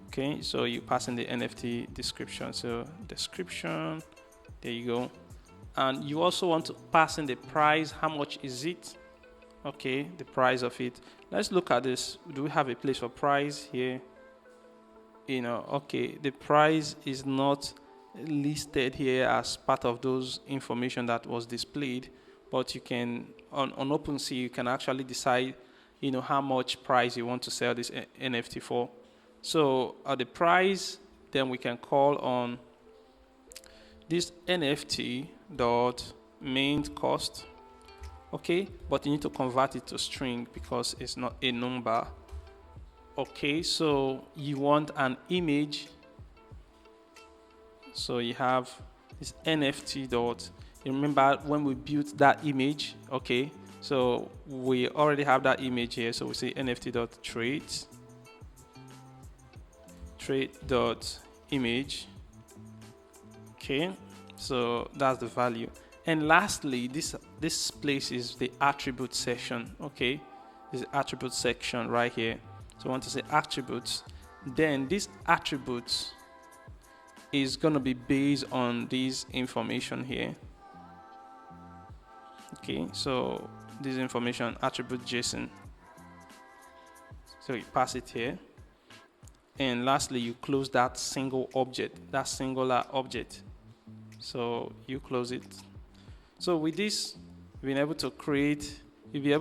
Okay, so you pass in the NFT description. So description, there you go. And you also want to pass in the price. How much is it? Okay, the price of it. Let's look at this. Do we have a place for price here? Okay, the price is not listed here as part of those information that was displayed, but you can on OpenSea you can actually decide how much price you want to sell this NFT for. So at the price, then we can call on this NFT dot main cost. Okay, but you need to convert it to string because it's not a number. Okay, so you want an image. So you have this NFT dot. You remember when we built that image? Okay, so we already have that image here. So we say NFT dot trait dot image. Okay, so that's the value. And lastly, this place is the attribute section. Okay, this is the attribute section right here. So I want to say attributes. Then these attributes is going to be based on this information here. Okay, so this information attribute JSON. So you pass it here. And lastly, you close that singular object. So you close it. So with this, you'll be able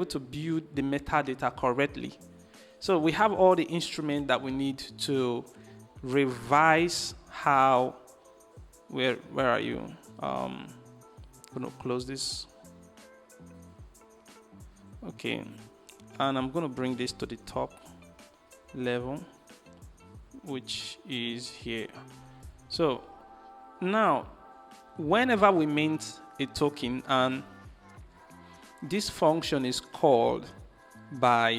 to build the metadata correctly. So we have all the instruments that we need to revise how, where are you? I'm going to close this. Okay, and I'm going to bring this to the top level, which is here. So now, whenever we mint a token, and this function is called by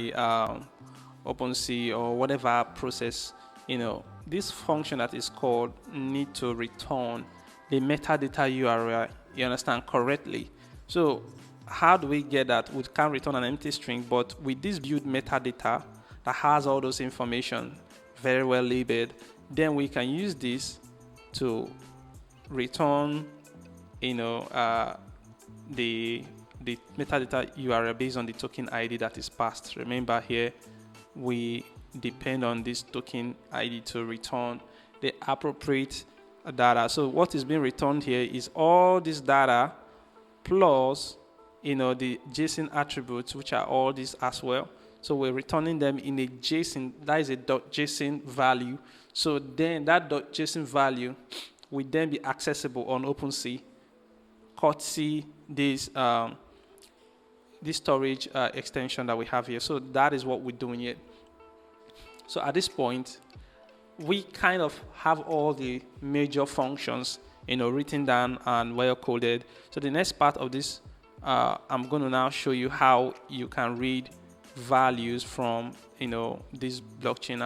OpenSea or whatever process, this function that is called need to return the metadata URI, you understand, correctly. So how do we get that? We can't return an empty string, but with this build metadata that has all those information very well labeled, then we can use this to return, the metadata URL based on the token ID that is passed. Remember here, we depend on this token ID to return the appropriate data. So what is being returned here is all this data plus, the JSON attributes, which are all these as well. So we're returning them in a JSON, that is a .json value. So then that .json value will then be accessible on OpenSea, courtesy this storage extension that we have here. So that is what we're doing here. So at this point, we kind of have all the major functions, written down and well coded. So the next part of this, I'm going to now show you how you can read values from, this blockchain.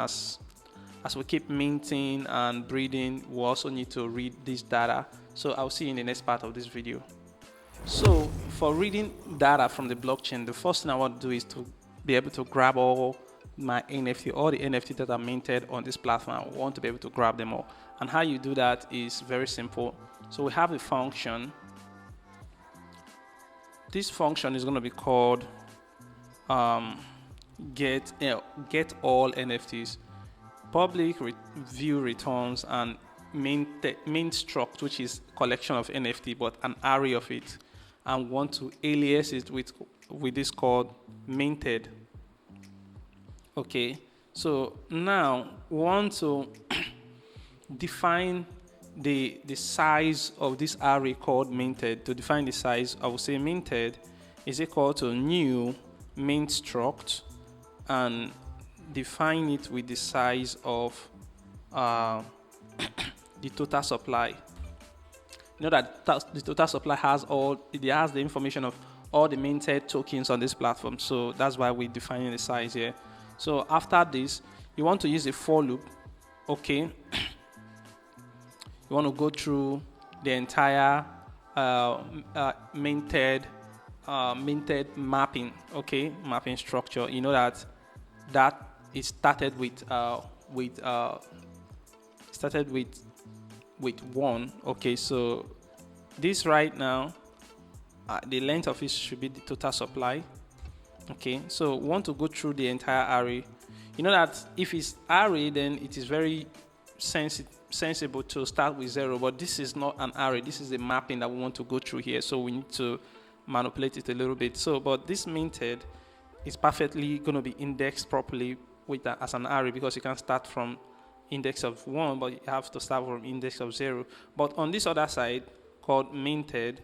As we keep minting and breeding, we also need to read this data. So I'll see you in the next part of this video. So for reading data from the blockchain, the first thing I want to do is to be able to grab all my NFT, all the NFT that are minted on this platform. I want to be able to grab them all. And how you do that is very simple. So we have a function. This function is going to be called get all NFTs. Public view returns and main struct, which is collection of NFT, but an array of it, and want to alias it with this called minted. Okay, so now we want to define the size of this array called minted. To define the size, I will say minted is equal to new mint struct, and define it with the size of the total supply. That the total supply has the information of all the minted tokens on this platform. So that's why we're defining the size here. So after this, you want to use a for loop. Okay, you want to go through the entire minted mapping. Okay, mapping structure. That it started with 1. Okay, so this right now, the length of it should be the total supply. Okay, so we want to go through the entire array. That if it's array, then it is very sensible to start with 0, but this is not an array. This is a mapping that we want to go through here, so we need to manipulate it a little bit. So, but this minted is perfectly going to be indexed properly with that as an array, because you can start from index of 1, but you have to start from index of 0. But on this other side called minted,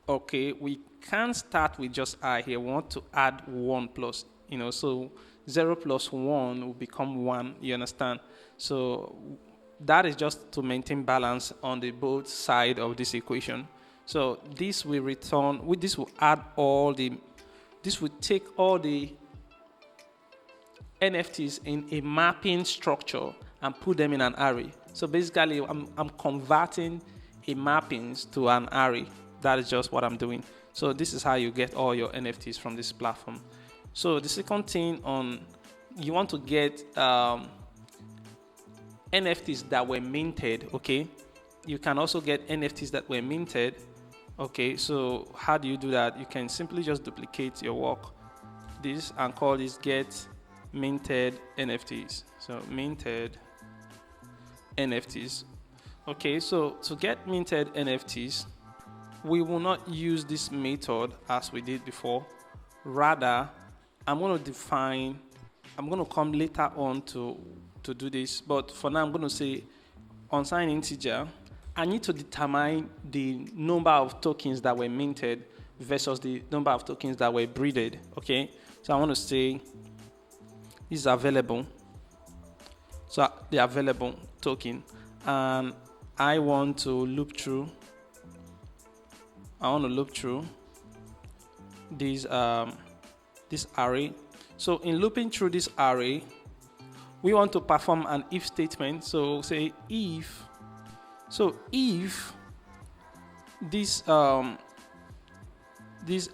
okay, we can't start with just I here. We want to add 1 plus, so 0 plus 1 will become 1, you understand? So that is just to maintain balance on the both side of this equation. So this will return, this will add this will take all the NFTs in a mapping structure and put them in an array. So basically, I'm converting a mappings to an array. That is just what I'm doing. So this is how you get all your NFTs from this platform. So the second thing you want to get NFTs that were minted. Okay, you can also get NFTs that were minted. Okay, so how do you do that? You can simply just duplicate your work, this, and call this get minted NFTs. So minted NFTs. Okay, so to get minted NFTs, we will not use this method as we did before. Rather, I'm going to come later on to do this, but for now I'm going to say unsigned integer, I need to determine the number of tokens that were minted versus the number of tokens that were breeded. Okay, so I want to say this is available. So the available token, and I want to loop through. I want to loop through this array. So in looping through this array, we want to perform an if statement. So say if. So if this this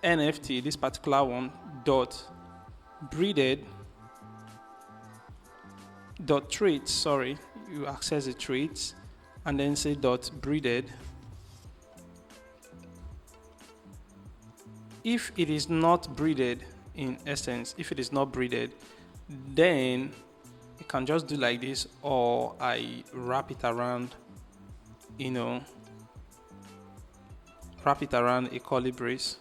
NFT, this particular one, dot breeded dot traits, sorry, you access the traits and then say dot breeded. If it is not breeded, in essence, if it is not breeded, then you can just do like this, or I wrap it around, wrap it around a curly brace.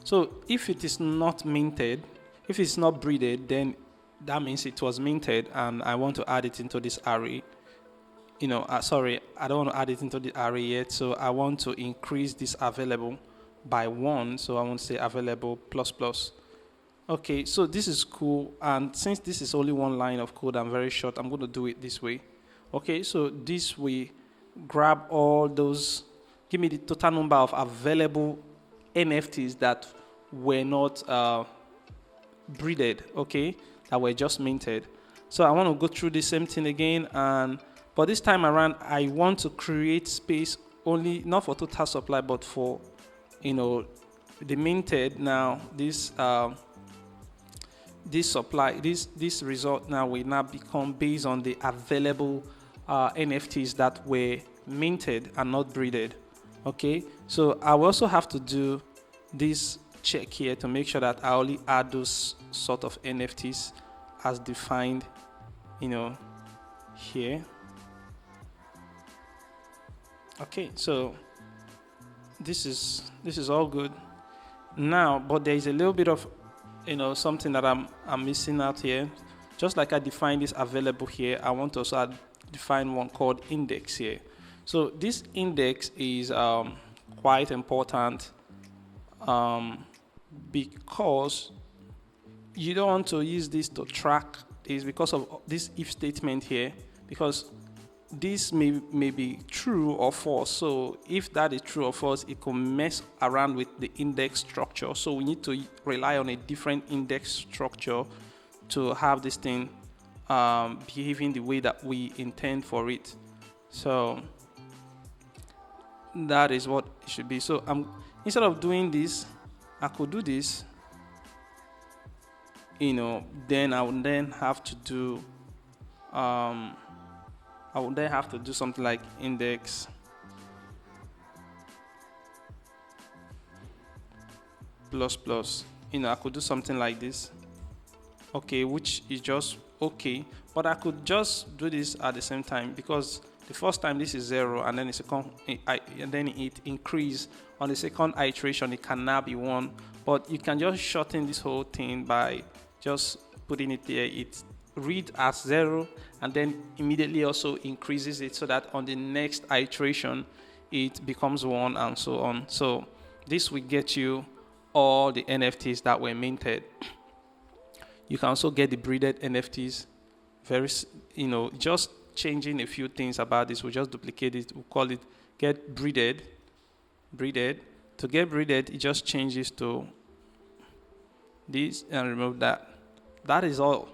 So if it is not minted, if it's not breeded, then that means it was minted, and I want to add it into this array. Sorry, I don't want to add it into the array yet, so I want to increase this available by 1, so I want to say available plus plus. Okay, so this is cool, and since this is only one line of code and very short, I'm going to do it this way. Okay, so this way, grab all those, give me the total number of available NFTs that were not breeded, okay, that were just minted. So I want to go through the same thing again, but this time around, I want to create space only, not for total supply, but for, the minted. Now, this supply, this result now will now become based on the available NFTs that were minted and not breeded. Okay, so I will also have to do this check here to make sure that I only add those sort of NFTs as defined, here. Okay, so this is all good now, but there is a little bit of something that I'm missing out here. Just like I defined this available here, I want to also define one called index here. So this index is quite important because you don't want to use this to track this because of this if statement here, because this may be true or false. So if that is true or false, it could mess around with the index structure. So we need to rely on a different index structure to have this thing behaving the way that we intend for it. So that is what it should be. So instead of doing this, I could do this, then I would then have to do something like index plus plus. I could do something like this. Okay, which is just okay, but I could just do this at the same time, because the first time this is 0, and then then it increase on the second iteration. It can now be 1, but you can just shorten this whole thing by just putting it there. It read as 0 and then immediately also increases it so that on the next iteration it becomes 1 and so on. So this will get you all the NFTs that were minted. You can also get the breeded NFTs. Just changing a few things about this. We'll just duplicate it. We'll call it get breeded. To get breeded, it just changes to this and remove that. That is all.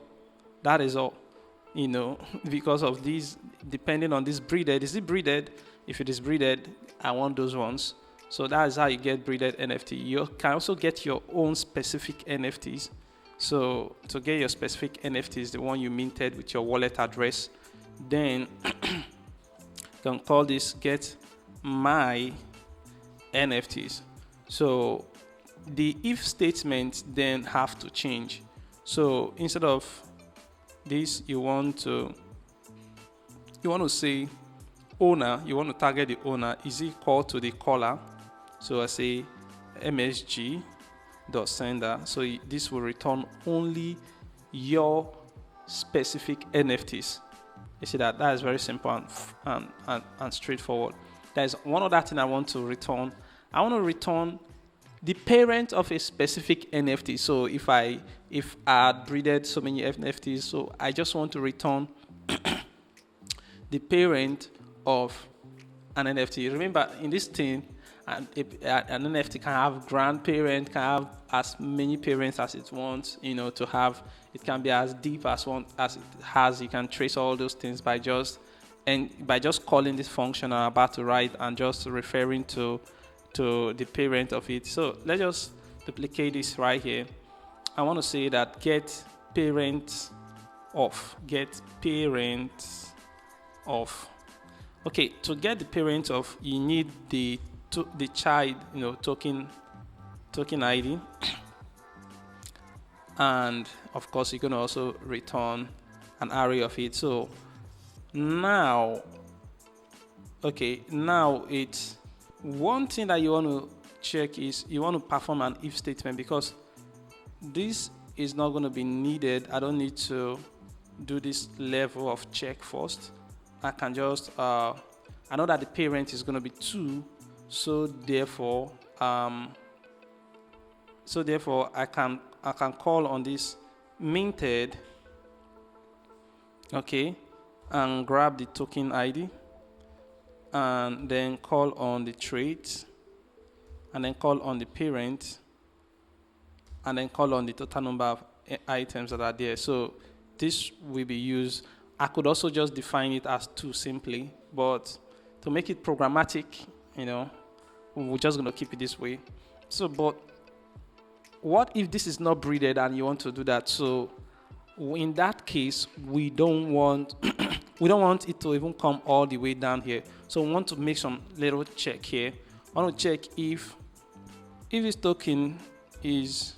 Because of these, depending on this breeded. Is it breeded? If it is breeded, I want those ones. So that is how you get breeded NFT. You can also get your own specific NFTs. So to get your specific NFTs, the one you minted with your wallet address, then you can call this get my NFTs. So the if statement then have to change. So instead of this, you want to say owner, you want to target the owner is equal to the caller. So I say msg.sender. So this will return only your specific NFTs. You see that is very simple and straightforward. There's one other thing I want to return. I want to return the parent of a specific NFT. So if I had breeded so many NFTs, so I just want to return the parent of an NFT. Remember, in this thing, an NFT can have grandparent, can have as many parents as it wants, to have. It can be as deep as it has. You can trace all those things by just calling this function I'm about to write and just referring to the parent of it. So let's just duplicate this right here. I want to say that get parent of. Okay, to get the parent of, you need the child, token ID, and of course you're going to also return an array of it. So now it's one thing that you want to check is you want to perform an if statement, because this is not going to be needed. I don't need to do this level of check first. I can just I know that the parent is going to be 2, so therefore I can call on this minted, okay, and grab the token ID, and then call on the trait, and then call on the parent, and then call on the total number of items that are there. So this will be used. I could also just define it as 2 simply, but to make it programmatic, we're just going to keep it this way. So, but what if this is not breeded and you want to do that? So in that case, we don't want it to even come all the way down here. So we want to make some little check here. I want to check if this token is.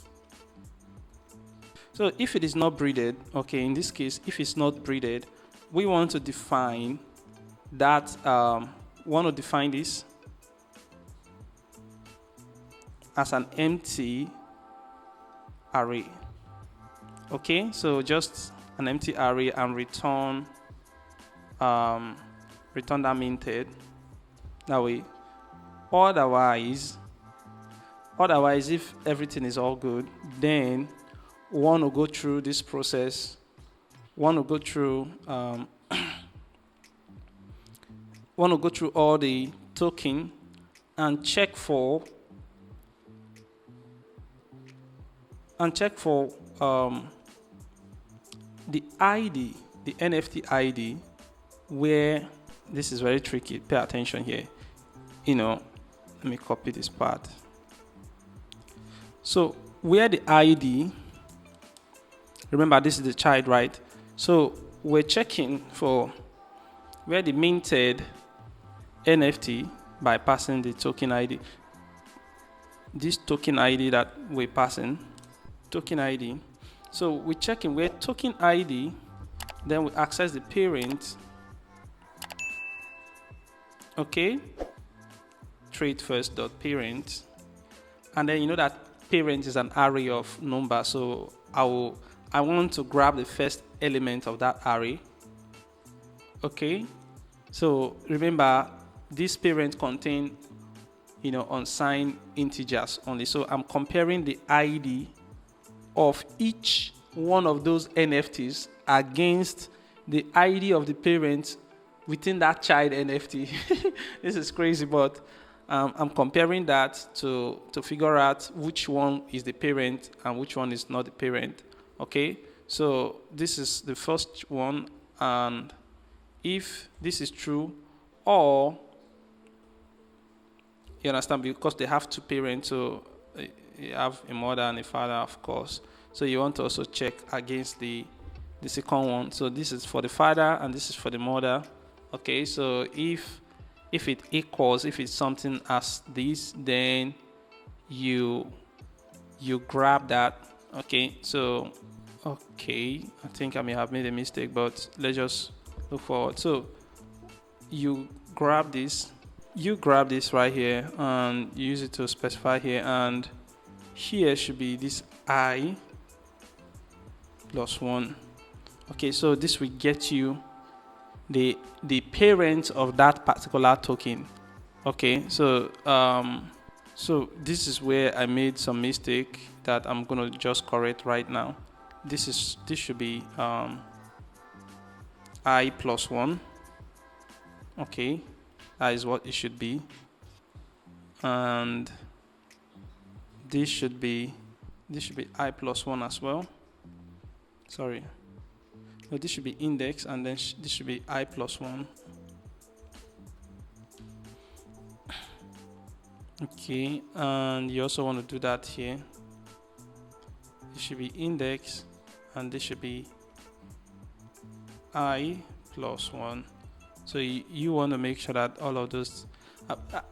So if it is not breeded, okay, in this case, if it's not breeded, we want to define that, this as an empty array. Okay, so just an empty array and return that minted. That way. Otherwise, if everything is all good, then we want to go through this process. Want to go through all the token and check for the ID, the NFT ID, where this is very tricky. Pay attention here. Let me copy this part. So where the ID, remember this is the child, right? So we're checking for where the minted NFT by passing the token ID. This token ID that we're passing, token ID. So we're checking where token ID, then we access the parent. Okay, trait first dot parent, and then that parent is an array of numbers. So I want to grab the first element of that array. Okay, so remember this parent contain unsigned integers only. So I'm comparing the ID of each one of those NFTs against the ID of the parent within that child NFT. This is crazy, but I'm comparing that to figure out which one is the parent and which one is not the parent. Okay, so this is the first one, and if this is true, or you understand, because they have 2 parents, so you have a mother and a father, of course. So you want to also check against the second one. So this is for the father and this is for the mother. Okay, so if it equals, if it's something as this, then you grab that. Okay, so I think I may have made a mistake, but let's just look forward. So you grab this right here and use it to specify here, and here should be this I plus 1. Okay, so this will get you the parent of that particular token. Okay, so so this is where I made some mistake that I'm gonna just correct right now. This should be I plus 1. Okay, that is what it should be, and this should be I plus 1 as well. Sorry, no, this should be index, and then this should be I plus 1. Okay, and you also want to do that here. This should be index, and this should be I plus 1. So you want to make sure that all of those,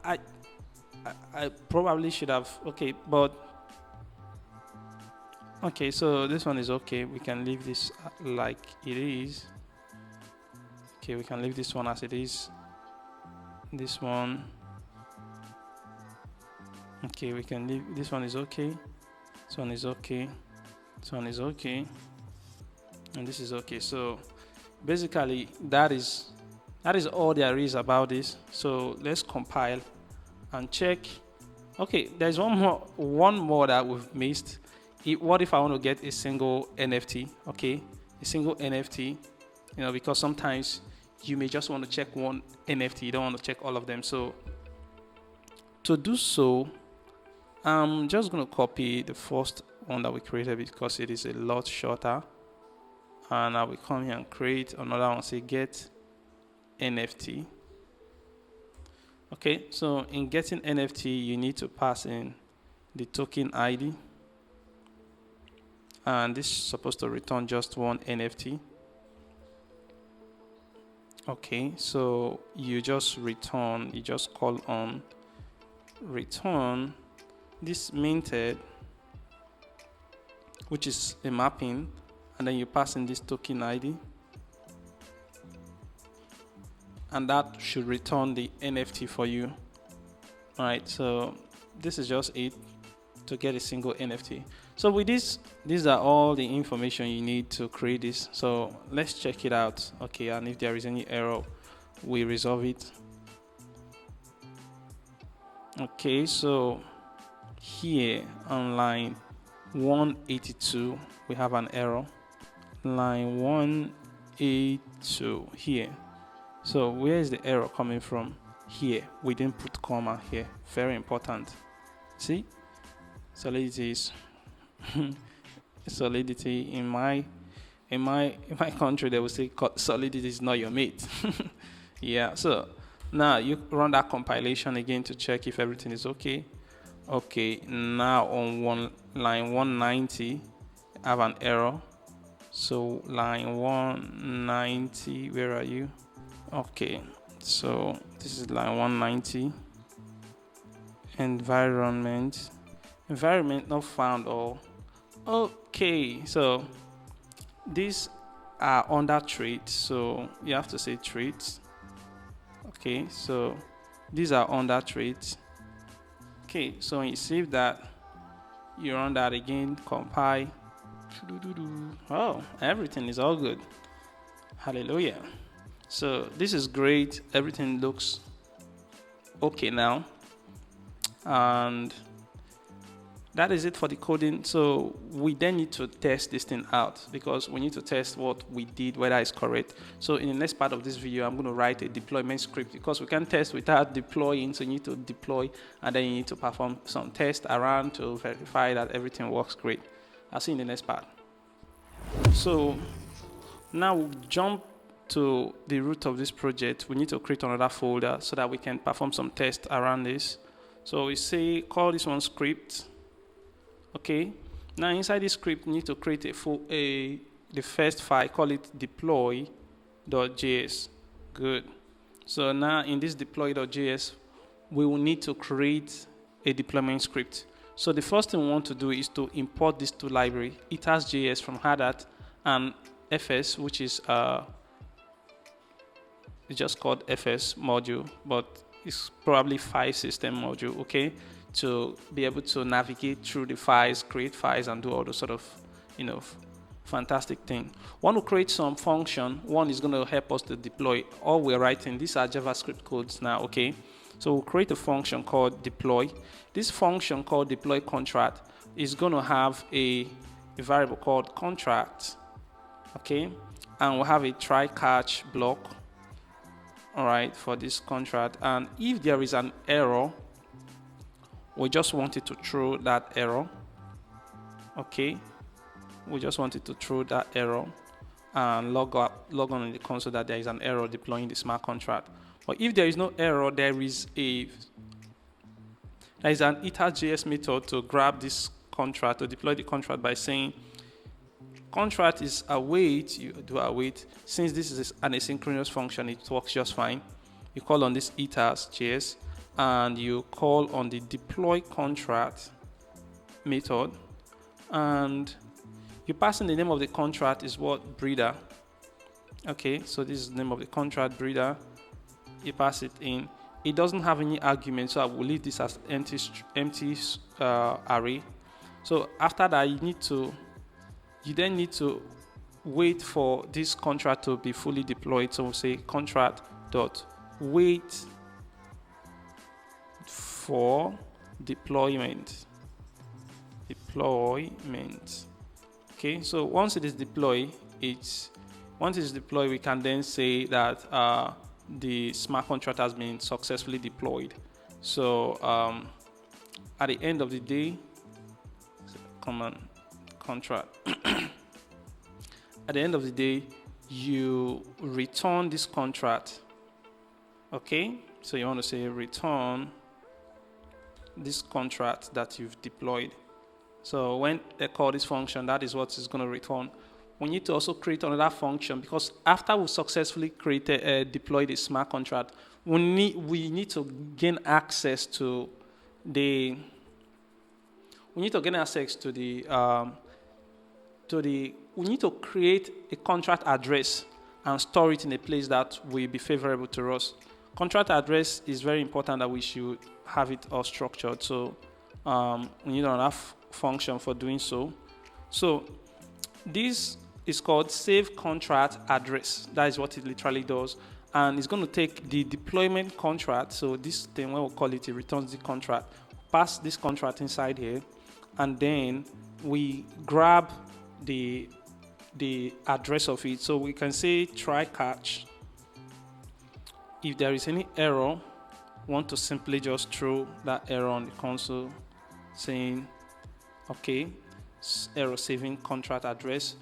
I probably should have, okay, but okay, so this one is okay. We can leave this like it is. Okay, we can leave this one as it is. This one, okay, we can leave, this one is okay. This one is okay. This one is okay. And this is okay. So basically that is all there is about this. So let's compile and check. Okay, there's one more that we've missed. What if I want to get a single NFT? Okay, a single NFT, because sometimes you may just want to check one NFT, you don't want to check all of them. So to do so, I'm just going to copy the first one that we created because it is a lot shorter, and I will come here and create another one. Say get NFT. Okay, so in getting NFT, you need to pass in the token ID, and this is supposed to return just one NFT. Okay, so you just call on return this minted, which is a mapping, and then you pass in this token ID, and that should return the NFT for you. All right, so this is just it to get a single NFT. So with this, these are all the information you need to create this. So let's check it out. Okay, and if there is any error, we resolve it. Okay, so here on line 182 we have an error. Line 182 here. So where is the error coming from? Here, we didn't put comma here. Very important. See, Solidity is Solidity in my country they will say Solidity is not your mate. Yeah. So now you run that compilation again to check if everything is okay. Okay. Now on line 190, I have an error. So line 190, where are you? Okay, so this is line 190. Environment not found. All okay, so these are under traits, so you have to say traits. Okay, so these are under traits. Okay, so when you save that, you run that again, compile. Oh, everything is all good. Hallelujah. So this is great. Everything looks okay now. And that is it for the coding. So we then need to test this thing out because we need to test what we did, whether it's correct. So in the next part of this video, I'm going to write a deployment script because we can't test without deploying. So you need to deploy and then you need to perform some tests around to verify that everything works great. I'll see you in the next part. So now we'll jump to the root of this project. We need to create another folder so that we can perform some tests around this. So we say call this one script. Okay. Now inside this script, we need to create the first file, call it deploy.js. Good. So now in this deploy.js, we will need to create a deployment script. So the first thing we want to do is to import these two libraries. It has JS from Hardhat and FS, which is it's just called FS module, but it's probably file system module, okay, to be able to navigate through the files, create files, and do all those sort of, Fantastic thing. Want to create some function. One is going to help us to deploy all we're writing. These are JavaScript codes now, okay? So we'll create a function called deploy. This function called deploy contract is going to have a variable called contract, okay? And we'll have a try catch block, all right, for this contract. And if there is an error, we just want it to throw that error, okay? We just wanted to throw that error and log on in the console that there is an error deploying the smart contract. But if there is no error, there is an iter.js method to grab this contract, to deploy the contract by saying contract is await. You do await. Since this is an asynchronous function, it works just fine. You call on this iter.js and you call on the deploy contract method, and you pass in the name of the contract is what? Breeder. Okay, so this is the name of the contract, breeder. You pass it in. It doesn't have any argument, so I will leave this as empty array. So after that, you then need to wait for this contract to be fully deployed. So we'll say contract dot wait for deployment. Okay, so once it is deployed, we can then say that the smart contract has been successfully deployed. So at the end of the day, command contract. At the end of the day, you return this contract. Okay, so you want to say return this contract that you've deployed. So when they call this function, that is what it's going to return. We need to also create another function, because after we successfully deployed the smart contract, we need to gain access to the we need to create a contract address and store it in a place that will be favorable to us. Contract address is very important that we should have it all structured. So we need another function for doing so. So this is called save contract address. That is what it literally does, and it's going to take the deployment contract. So this thing, when we call it returns the contract, pass this contract inside here, and then we grab the address of it. So we can say try catch. If there is any error, want to simply just throw that error on the console saying okay, error saving contract address.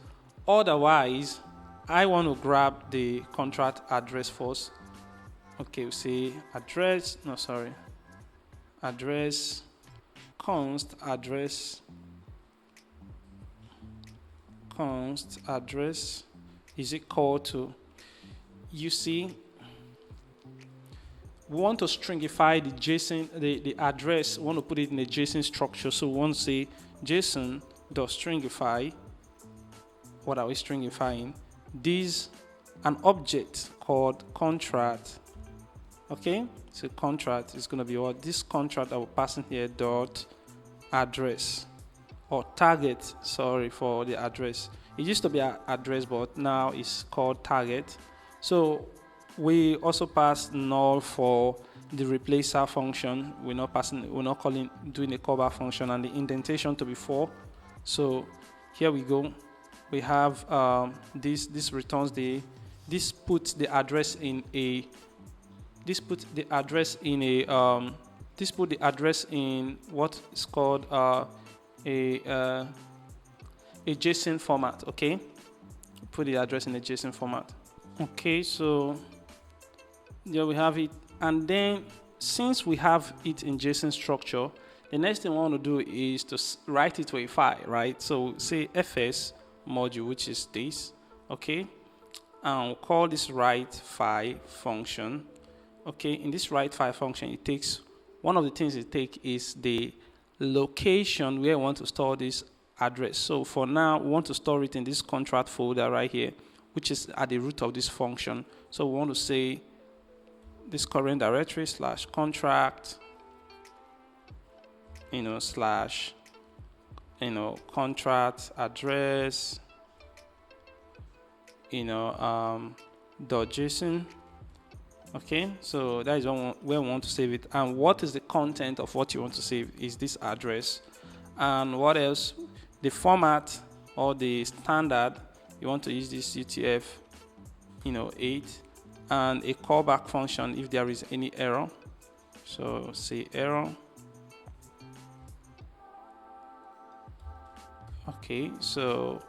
Otherwise, I want to grab the contract address first. Okay, we say address const address is equal to, you see, we want to stringify the JSON, the address. We want to put it in a JSON structure. So we want to say JSON.stringify. What are we stringifying? This an object called contract. Okay, so contract is going to be what? This contract that we're passing here dot address or target. Sorry for the address. It used to be an address, but now it's called target. So we also pass null for the replacer function. We're not doing a callback function, and the indentation to be 4. So here we go. We have this returns this puts the address in what is called a JSON format. Okay, put the address in a JSON format. Okay, so there we have it. And then since we have it in JSON structure, the next thing we want to do is to write it to a file, right? So say fs module, which is this, okay, and we'll call this write file function. Okay, in this write file function, it takes one of the things it takes is the location where we want to store this address. So for now, we want to store it in this contract folder right here, which is at the root of this function. So we want to say this current directory / contract, / contract address, .json. Okay, so that is where we want to save it. And what is the content of what you want to save is this address. And what else? The format or the standard, you want to use this UTF 8, and a callback function if there is any error. So say error. Okay, so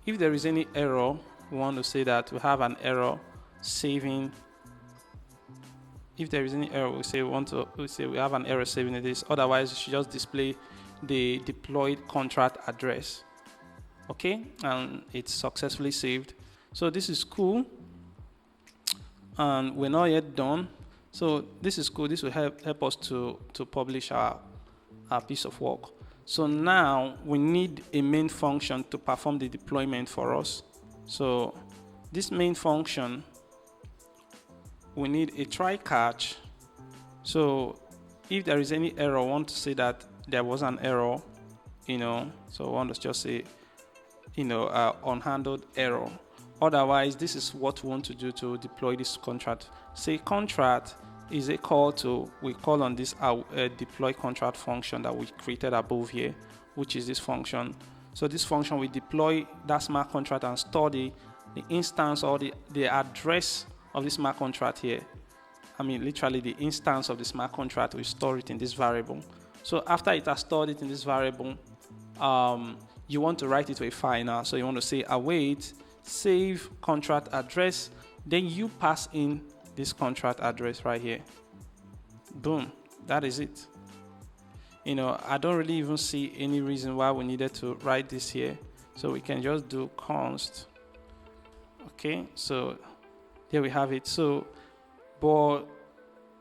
if there is any error, we want to say that we have an error saving. If there is any error, we say we have an error saving this. Otherwise, you should just display the deployed contract address. Okay, and it's successfully saved. So this is cool, and we're not yet done. So this is cool. This will help us to publish our piece of work. So now we need a main function to perform the deployment for us. So this main function, we need a try catch. So if there is any error, I want to say that there was an error, so I want to just say, unhandled error. Otherwise, this is what we want to do to deploy this contract. Say contract is a call to, we call on this deploy contract function that we created above here, which is this function. So this function will deploy that smart contract and store the instance or the address of the smart contract here. I mean, literally the instance of the smart contract, we store it in this variable. So after it has stored it in this variable, you want to write it to a file now. So you want to say await save contract address, then you pass in this contract address right here. Boom, that is it. I don't really even see any reason why we needed to write this here. So we can just do const. Okay, so there we have it. So, but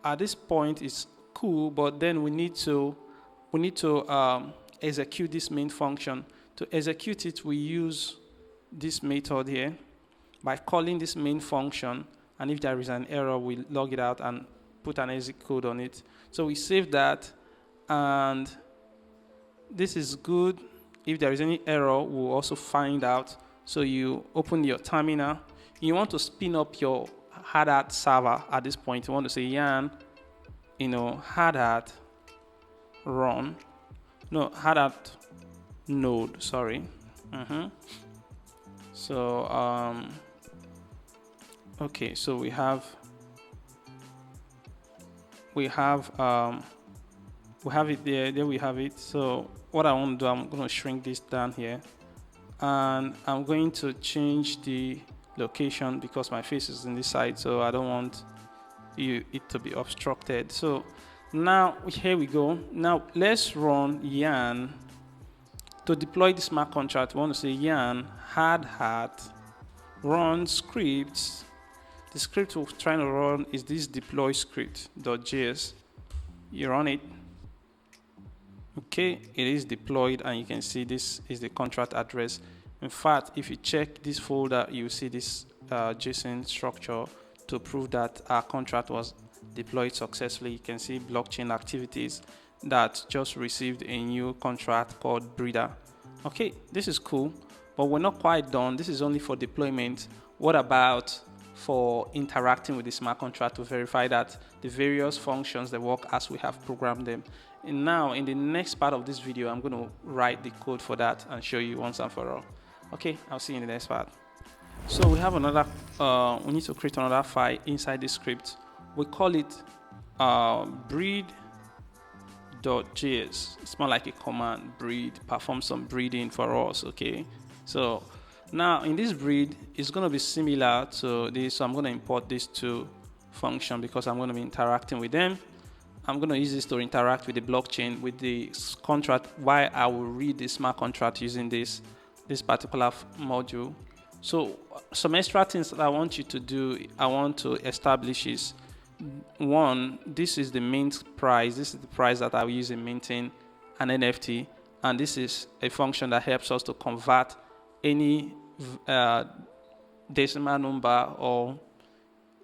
at this point it's cool, but then we need to execute this main function. To execute it, we use this method here by calling this main function, and if there is an error, we log it out and put an exit code on it. So we save that, and this is good. If there is any error, we'll also find out. So you open your terminal. You want to spin up your hard hat server at this point. You want to say yarn, hard hat run, no, hard hat node, sorry. So okay, so we have it there we have it. So what I want to do, I'm going to shrink this down here, and I'm going to change the location because my face is in this side, so I don't want it to be obstructed. So now here we go. Now let's run yarn to deploy the smart contract. We want to say yarn hard hat run scripts. The script we're trying to run is this deploy script.js. You run it. Okay, it is deployed, and you can see this is the contract address. In fact, if you check this folder, you see this JSON structure to prove that our contract was deployed successfully. You can see blockchain activities that just received a new contract called Breeder. Okay, this is cool, but we're not quite done. This is only for deployment. What about for interacting with the smart contract to verify that the various functions that work as we have programmed them? And now in the next part of this video, I'm going to write the code for that and show you once and for all. Okay, I'll see you in the next part. So we have another, we need to create another file inside the script. We call it breed.js. It's more like a command, breed, perform some breeding for us, okay? So now in this breed, it's going to be similar to this. So I'm going to import these two functions because I'm going to be interacting with them. I'm going to use this to interact with the blockchain, with the contract, while I will read the smart contract using this particular module. So some extra things that I want you to do, I want to establish is, one, this is the mint price. This is the price that I will use in minting an NFT, and this is a function that helps us to convert any decimal number or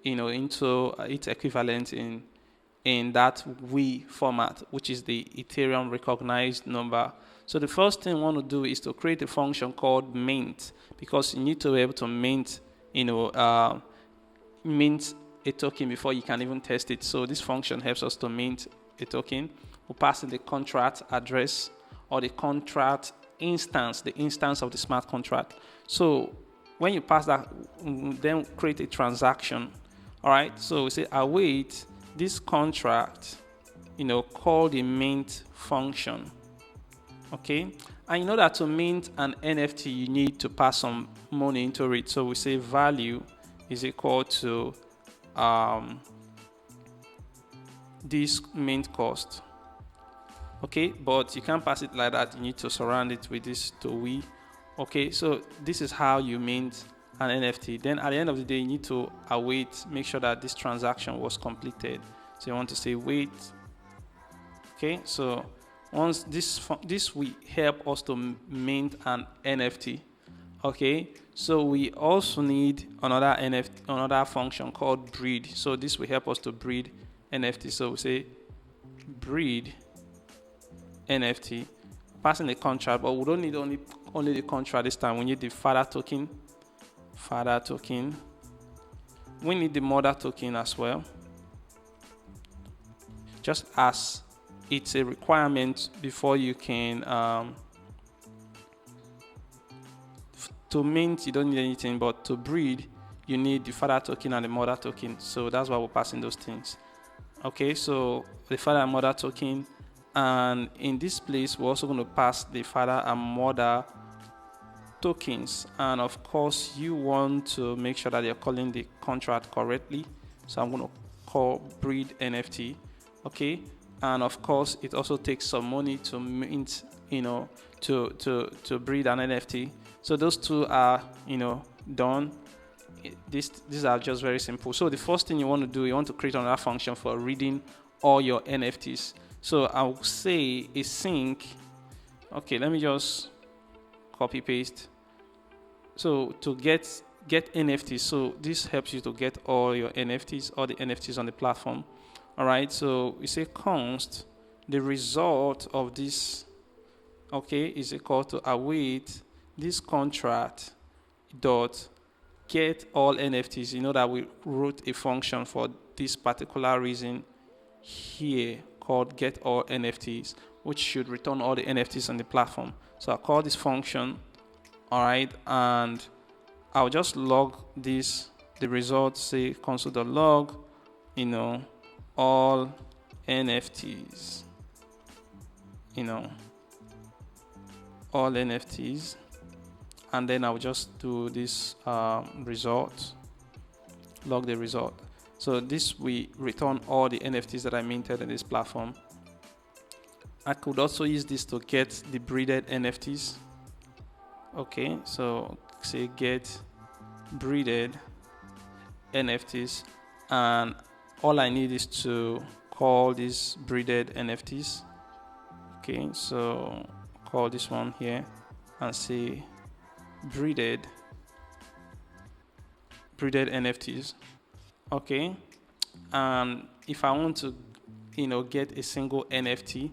into its equivalent in that WE format, which is the Ethereum recognized number. So the first thing we want to do is to create a function called mint, because you need to be able to mint mint a token before you can even test it. So this function helps us to mint a token. We'll pass in the contract address or the contract instance, the instance of the smart contract. So when you pass that, then create a transaction. All right. So we say await this contract, call the mint function. Okay. And in order to mint an NFT, you need to pass some money into it. So we say value is equal to this mint cost. Okay, but you can't pass it like that. You need to surround it with this TokenURI. Okay, so this is how you mint an NFT. Then at the end of the day, you need to await, make sure that this transaction was completed. So you want to say wait. Okay, so once this will help us to mint an NFT. Okay, so we also need another function called breed. So this will help us to breed NFT. So we say breed NFT, passing the contract, but we don't need only the contract this time. We need the father token. We need the mother token as well, just as it's a requirement before you can to mint. You don't need anything, but to breed you need the father token and the mother token. So that's why we're passing those things. Okay, so the father and mother token. And in this place, we're also going to pass the father and mother tokens. And of course, you want to make sure that you're calling the contract correctly. So I'm going to call breed NFT. Okay. And of course, it also takes some money to mint, to breed an NFT. So those two are, done. These are just very simple. So the first thing you want to do, you want to create another function for reading all your NFTs. So I'll say a sync. Okay, let me just copy paste. So to get NFTs, so this helps you to get all your NFTs, all the NFTs on the platform. All right, so we say const the result of this, okay, is equal to await this contract dot get all NFTs. You know that we wrote a function for this particular reason here called get all NFTs, which should return all the NFTs on the platform. So I'll call this function, all right, and I'll just log this, the result, say console.log, all NFTs, all NFTs, and then I'll just do this result, log the result. So this we return all the NFTs that I minted in this platform. I could also use this to get the breeded NFTs. Okay, so say get breeded NFTs, and all I need is to call these breeded NFTs. Okay, so call this one here and say breeded NFTs. Okay, and if I want to get a single NFT,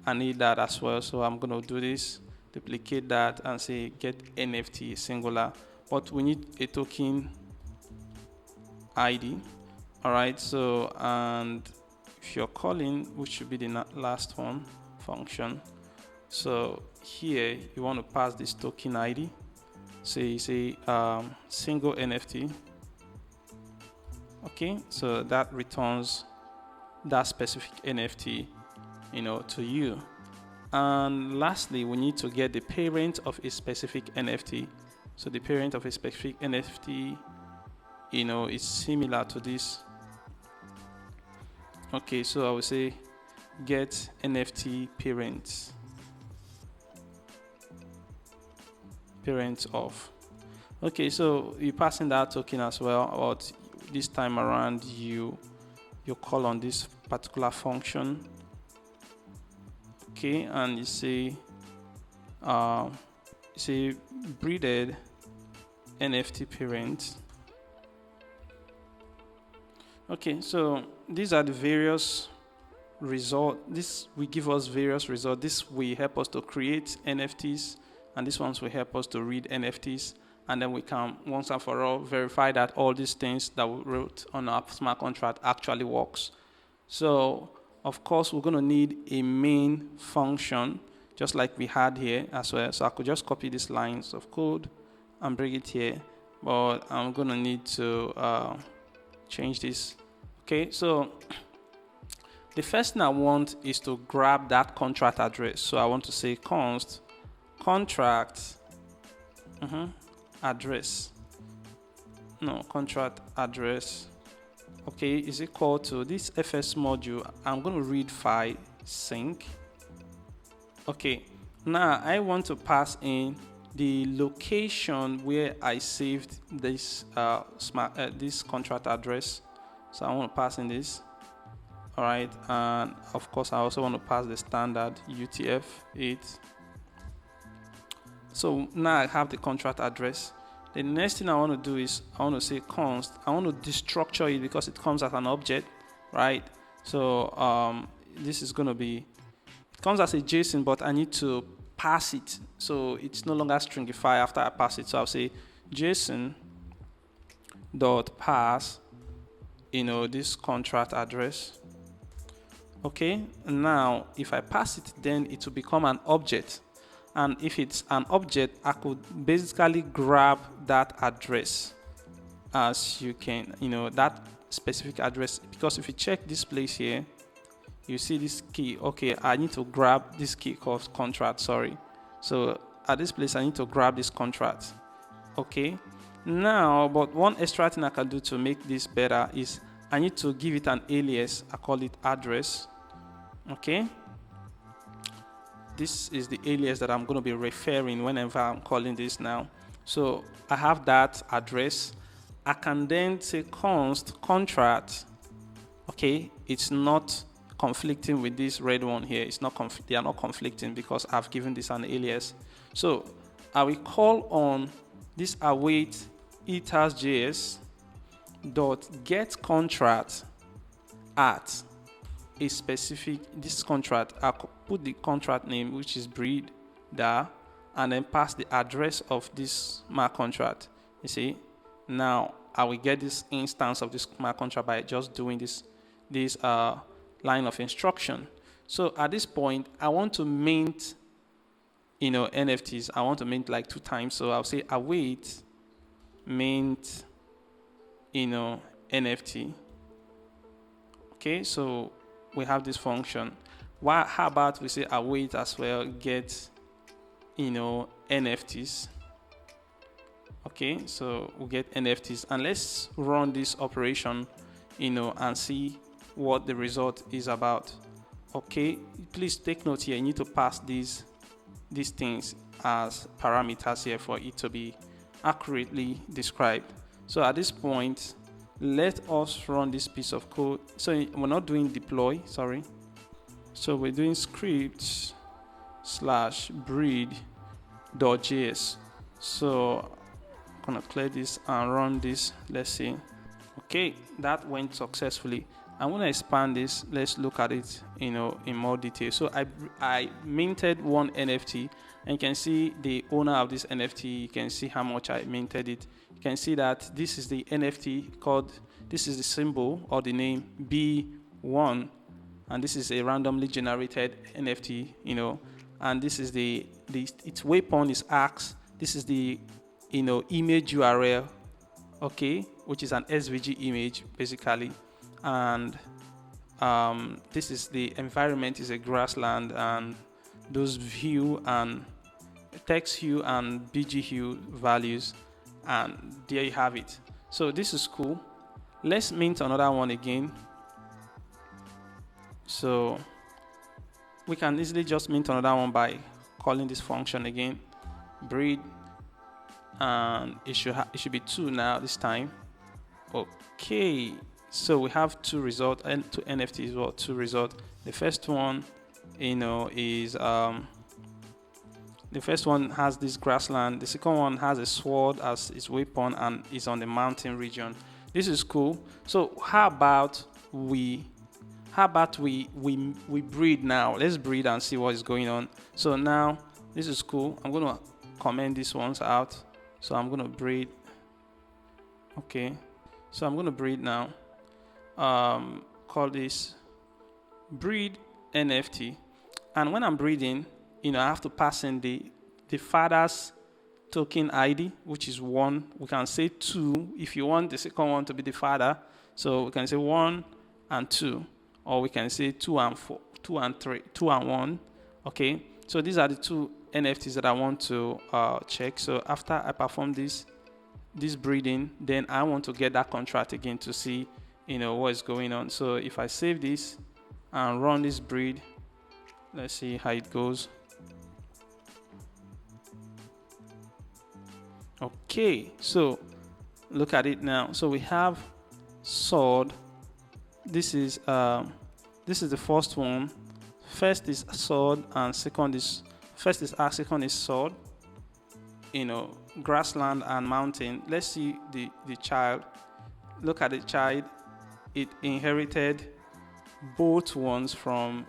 I need that as well. So I'm going to do this, duplicate that and say get NFT singular, but we need a token ID. All right, so and if you're calling, which should be the last one, function, so here you want to pass this token ID. So you say single NFT. Okay, so that returns that specific NFT, to you. And lastly, we need to get the parent of a specific NFT. So the parent of a specific NFT, is similar to this. Okay, so I will say get NFT parent of. Okay, so you passing that token as well, but this time around you call on this particular function. Okay, and you say breeded NFT parent. Okay, so these are the various results. This will give us various results. This will help us to create NFTs, and these ones will help us to read NFTs. and then we can once and for all verify that all these things that we wrote on our smart contract actually works. So of course we're going to need a main function just like we had here as well. So I could just copy these lines of code and bring it here, but I'm going to need to change this. Okay, so the first thing I want is to grab that contract address. So I want to say const contract address. No, contract address. Okay, is equal to this fs module. I'm going to read file sync. Okay, now I want to pass in the location where I saved this this contract address. So I want to pass in this. All right, and of course I also want to pass the standard UTF-8. So now I have the contract address. The next thing I want to do is I want to say const. I want to destructure it because it comes as an object, right? So this is going to be, it comes as a JSON, but I need to pass it. So it's no longer stringify after I pass it. So I'll say JSON dot pass, this contract address. Okay, now if I pass it, then it will become an object. And if it's an object, I could basically grab that address, as you can, that specific address. Because if you check this place here, you see this key. Okay, I need to grab this key called contract, sorry. So at this place, I need to grab this contract. Okay, now, but one extra thing I can do to make this better is I need to give it an alias. I call it address. Okay, this is the alias that I'm going to be referring whenever I'm calling this now. So I have that address. I can then say const contract. Okay, it's not conflicting with this red one here. It's not they are not conflicting because I've given this an alias. So I will call on this await ethers.js dot get contract at a specific this contract. I could put the contract name, which is breed there, and then pass the address of this smart contract. You see, now I will get this instance of this smart contract by just doing this line of instruction. So at this point, I want to mint NFTs. I want to mint like 2 times. So I'll say await mint NFT. Okay, so we have this function. How about we say await as well get NFTs. Okay, so we'll get NFTs, and let's run this operation and see what the result is about. Okay, please take note here, you need to pass these things as parameters here for it to be accurately described. So at this point, let us run this piece of code. So we're not doing deploy, sorry. So we're doing script /breed.js. So I'm gonna clear this and run this. Let's see. Okay, that went successfully. I'm gonna expand this. Let's look at it, in more detail. So I minted one NFT, and you can see the owner of this NFT. You can see how much I minted it. You can see that this is the NFT called. This is the symbol or the name B1, and this is a randomly generated NFT. And this is its weapon is axe. This is the image URL, okay, which is an SVG image basically. And this is the environment is a grassland, and those hue and text hue and BG hue values, and there you have it. So this is cool. Let's mint another one again. So we can easily just mint another one by calling this function again, breed, and it should be 2 now this time. Okay, so we have 2 results and 2 NFTs. Well, 2 results. The first one, is the first one has this grassland. The second one has a sword as its weapon and is on the mountain region. This is cool. So how about we breed now? Let's breed and see what is going on. So now this is cool. I'm going to comment these ones out. So I'm going to breed. Okay, so I'm going to breed now. Call this breed NFT. And when I'm breeding, I have to pass in the father's token ID, which is 1. We can say 2 if you want the second one to be the father. So we can say 1 and 2, or we can say 2 and 4, 2 and 3, 2 and 1. Okay, so these are the 2 NFTs that I want to check. So after I perform this breeding, then I want to get that contract again to see what is going on. So if I save this and run this breed, let's see how it goes. Okay, so look at it now. So we have sword. This is the first one. First is sword, and second is axe, second is sword. Grassland and mountain. Let's see the child. Look at the child. It inherited both ones from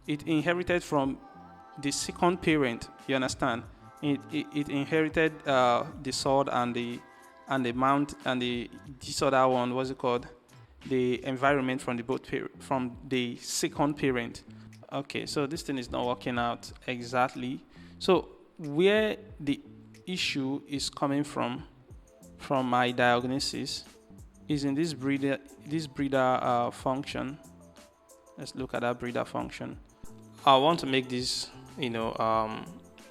the second parent. You understand? It inherited the sword and the mount and this other one. What's it called? The environment from the second parent. Okay, so this thing is not working out exactly. So where the issue is coming from my diagnosis is in this breeder function. Let's look at that breeder function. I want to make this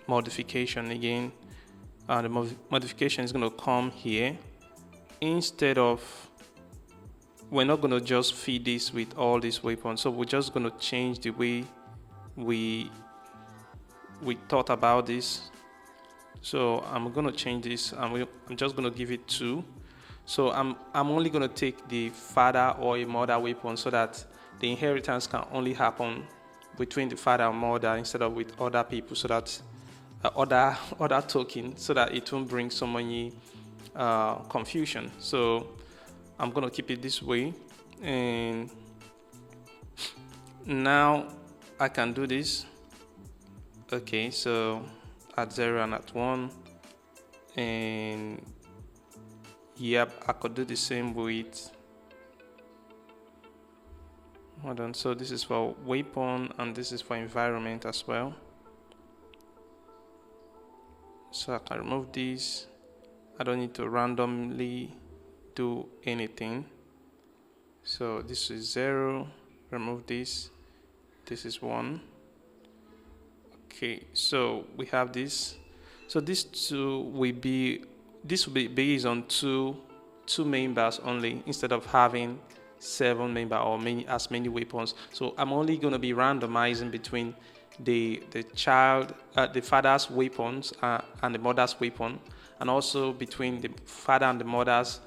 modification again. The modification is going to come here. Instead of, we're not going to just feed this with all these weapons, so we're just going to change the way we thought about this. So I'm going to change this. I'm just going to give it 2. So I'm only going to take the father or a mother weapon, so that the inheritance can only happen between the father and mother instead of with other people, so that other token, so that it won't bring so many confusion. So I'm going to keep it this way, and now I can do this. Okay, so at 0 and at 1, and yep, I could do the same with, hold on, so this is for weapon and this is for environment as well. So I can remove this. I don't need to randomly do anything. So this is 0, remove this. This is 1. Okay, so we have this. So this will be based on two members only, instead of having 7 members or as many weapons. So I'm only going to be randomizing between the father's weapons and the mother's weapon, and also between the father and the mother's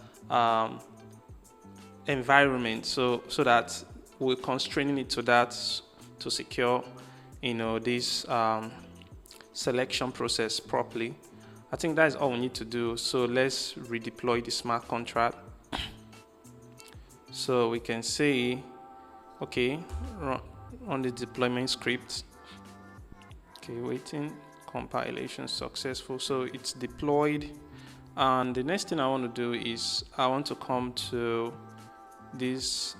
environment, so that we're constraining it to that to secure this selection process properly. I think that is all we need to do. So let's redeploy the smart contract. So we can say, okay, run the deployment script. Okay, waiting, compilation successful. So it's deployed, and the next thing I want to do is I want to come to this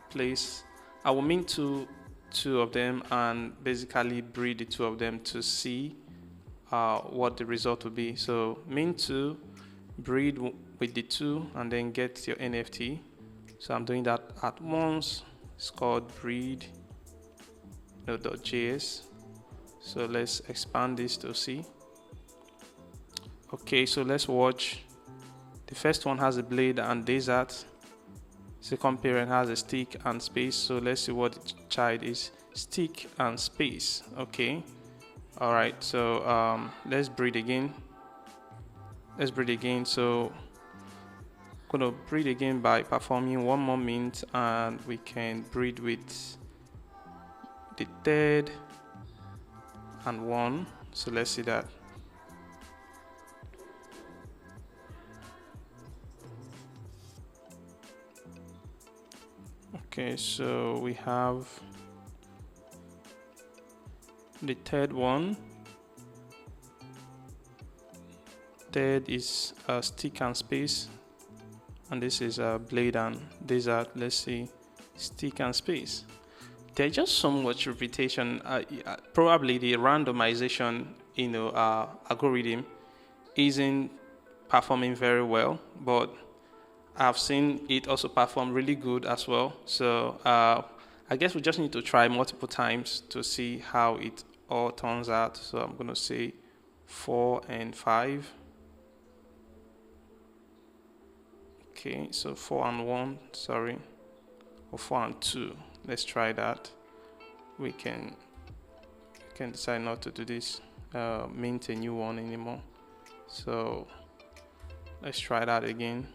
place. I will mint two of them and basically breed the 2 of them to see what the result will be. So mint 2, breed with the 2, and then get your NFT. So I'm doing that at once. It's called breed.js. So let's expand this to see. Okay, so let's watch. The first one has a blade and desert. Second parent has a stick and space. So let's see what the child is. Stick and space. Okay. All right. So let's breed again. So I'm gonna breed again by performing 1 more mint, and we can breed with the 3rd and 1. So let's see that. Okay, so we have the 3rd one, third is stick and space, and this is blade and desert. Let's see, stick and space. There's just so much repetition. Probably the randomization, algorithm isn't performing very well, but I've seen it also perform really good as well. So I guess we just need to try multiple times to see how it all turns out. So I'm going to say 4 and 5. Okay, so 4 and 1, sorry, or 4 and 2. Let's try that. We can decide not to do this, mint a new one anymore. So let's try that again.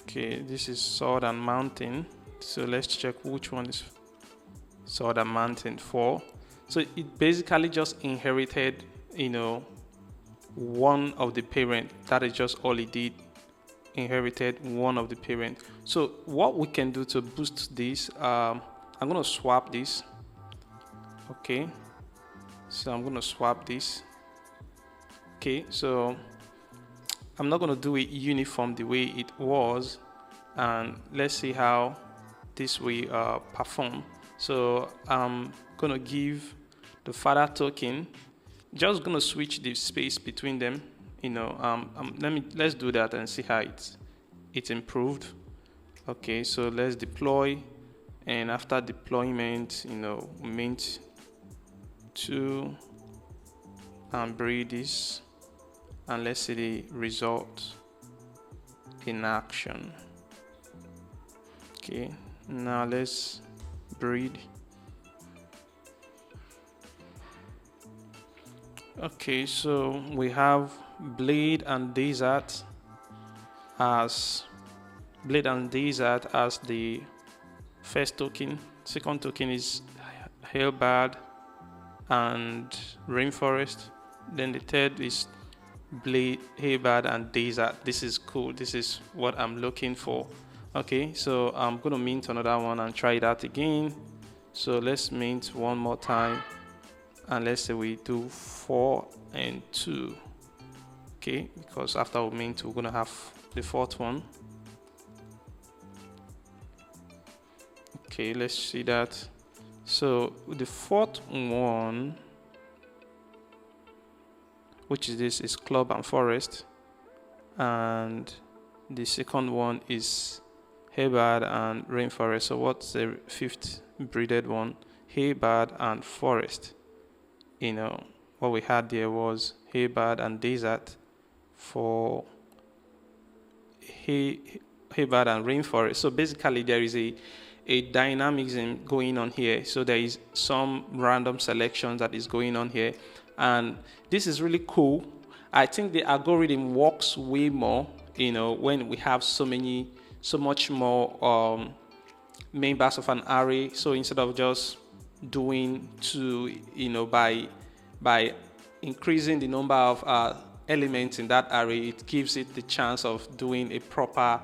Okay, this is sword and mountain. So let's check which one is sword and mountain 4. So it basically just inherited, one of the parent. That is just all it did. Inherited one of the parent. So what we can do to boost this, I'm going to swap this. Okay, so I'm going to swap this. Okay, so I'm not going to do it uniform the way it was, and let's see how this will perform. So I'm going to give the father token, just going to switch the space between them. Let's do that and see how it's improved. Okay, so let's deploy, and after deployment, mint 2 and breed this, and let's see the result in action. Okay, now let's breed. Okay, so we have blade and desert as the first token. Second token is halberd and rainforest. Then the third is blade, halberd, and desert. This is cool. This is what I'm looking for. Okay, so I'm gonna mint another one and try that again. So let's mint one more time, and let's say we do 4 and 2. Okay, because after we mint, we're gonna have the fourth one. Okay, let's see that. So the fourth one, which is this, is club and forest, and the second one is halberd and rainforest. So what's the fifth breeded one? Halberd and forest. What we had there was halberd and desert for halberd and rainforest. So basically there is a dynamism going on here. So there is some random selection that is going on here, and this is really cool. I think the algorithm works way more, when we have so much more members of an array. So instead of just doing 2, by increasing the number of elements in that array, it gives it the chance of doing a proper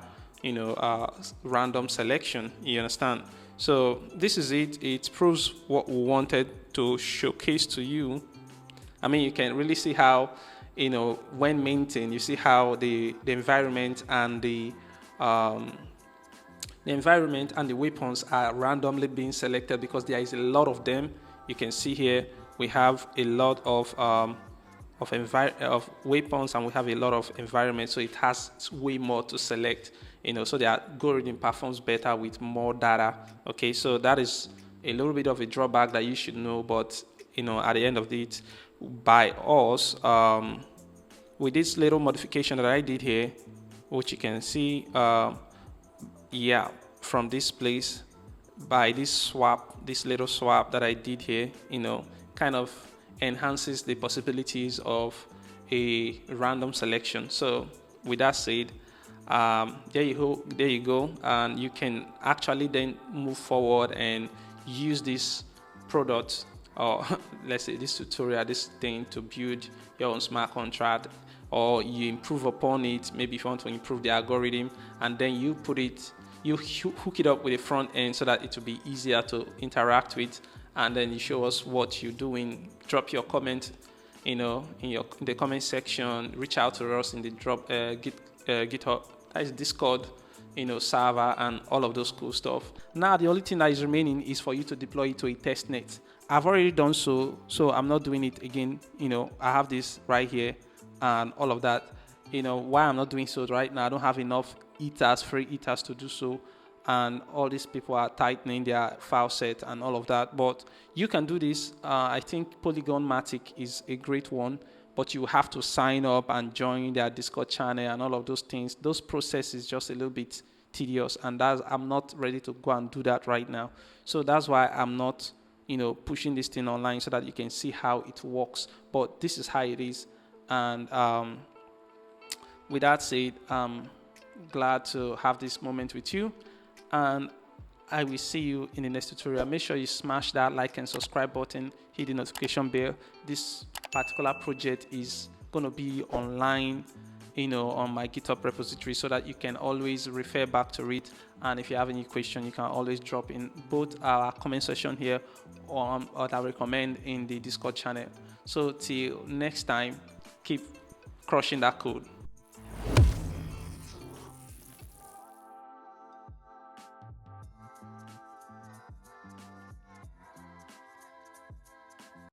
random selection. You understand? So this is it. It proves what we wanted to showcase to you. I mean, you can really see how, when minting, you see how the environment and the environment and the weapons are randomly being selected because there is a lot of them. You can see here we have a lot of weapons, and we have a lot of environment, so it has way more to select. So the algorithm performs better with more data. Okay, so that is a little bit of a drawback that you should know, but at the end of it, by us, with this little modification that I did here, which you can see, from this place, by this little swap that I did here, kind of enhances the possibilities of a random selection. So with that said, there you go, and you can actually then move forward and use this product, or let's say this tutorial, this thing, to build your own smart contract, or you improve upon it. Maybe if you want to improve the algorithm, and then you hook it up with the front end so that it will be easier to interact with, and then you show us what you're doing. Drop your comment, in the comment section. Reach out to us in the GitHub, that is Discord, server, and all of those cool stuff. Now the only thing that is remaining is for you to deploy it to a test net. I've already done so I'm not doing it again. I have this right here and all of that. Why I'm not doing so right now, I don't have enough free ethers to do so, and all these people are tightening their file set and all of that. But you can do this. I think Polygon-Matic is a great one, but you have to sign up and join their Discord channel and all of those things. Those processes just a little bit tedious, and I'm not ready to go and do that right now. So that's why I'm not pushing this thing online, so that you can see how it works. But this is how it is. And with that said, I'm glad to have this moment with you, and I will see you in the next tutorial. Make sure you smash that like and subscribe button, hit the notification bell. This particular project is going to be online, on my GitHub repository, so that you can always refer back to it. And if you have any question, you can always drop in both our comment section here, or I recommend in the Discord channel. So till next time, keep crushing that code.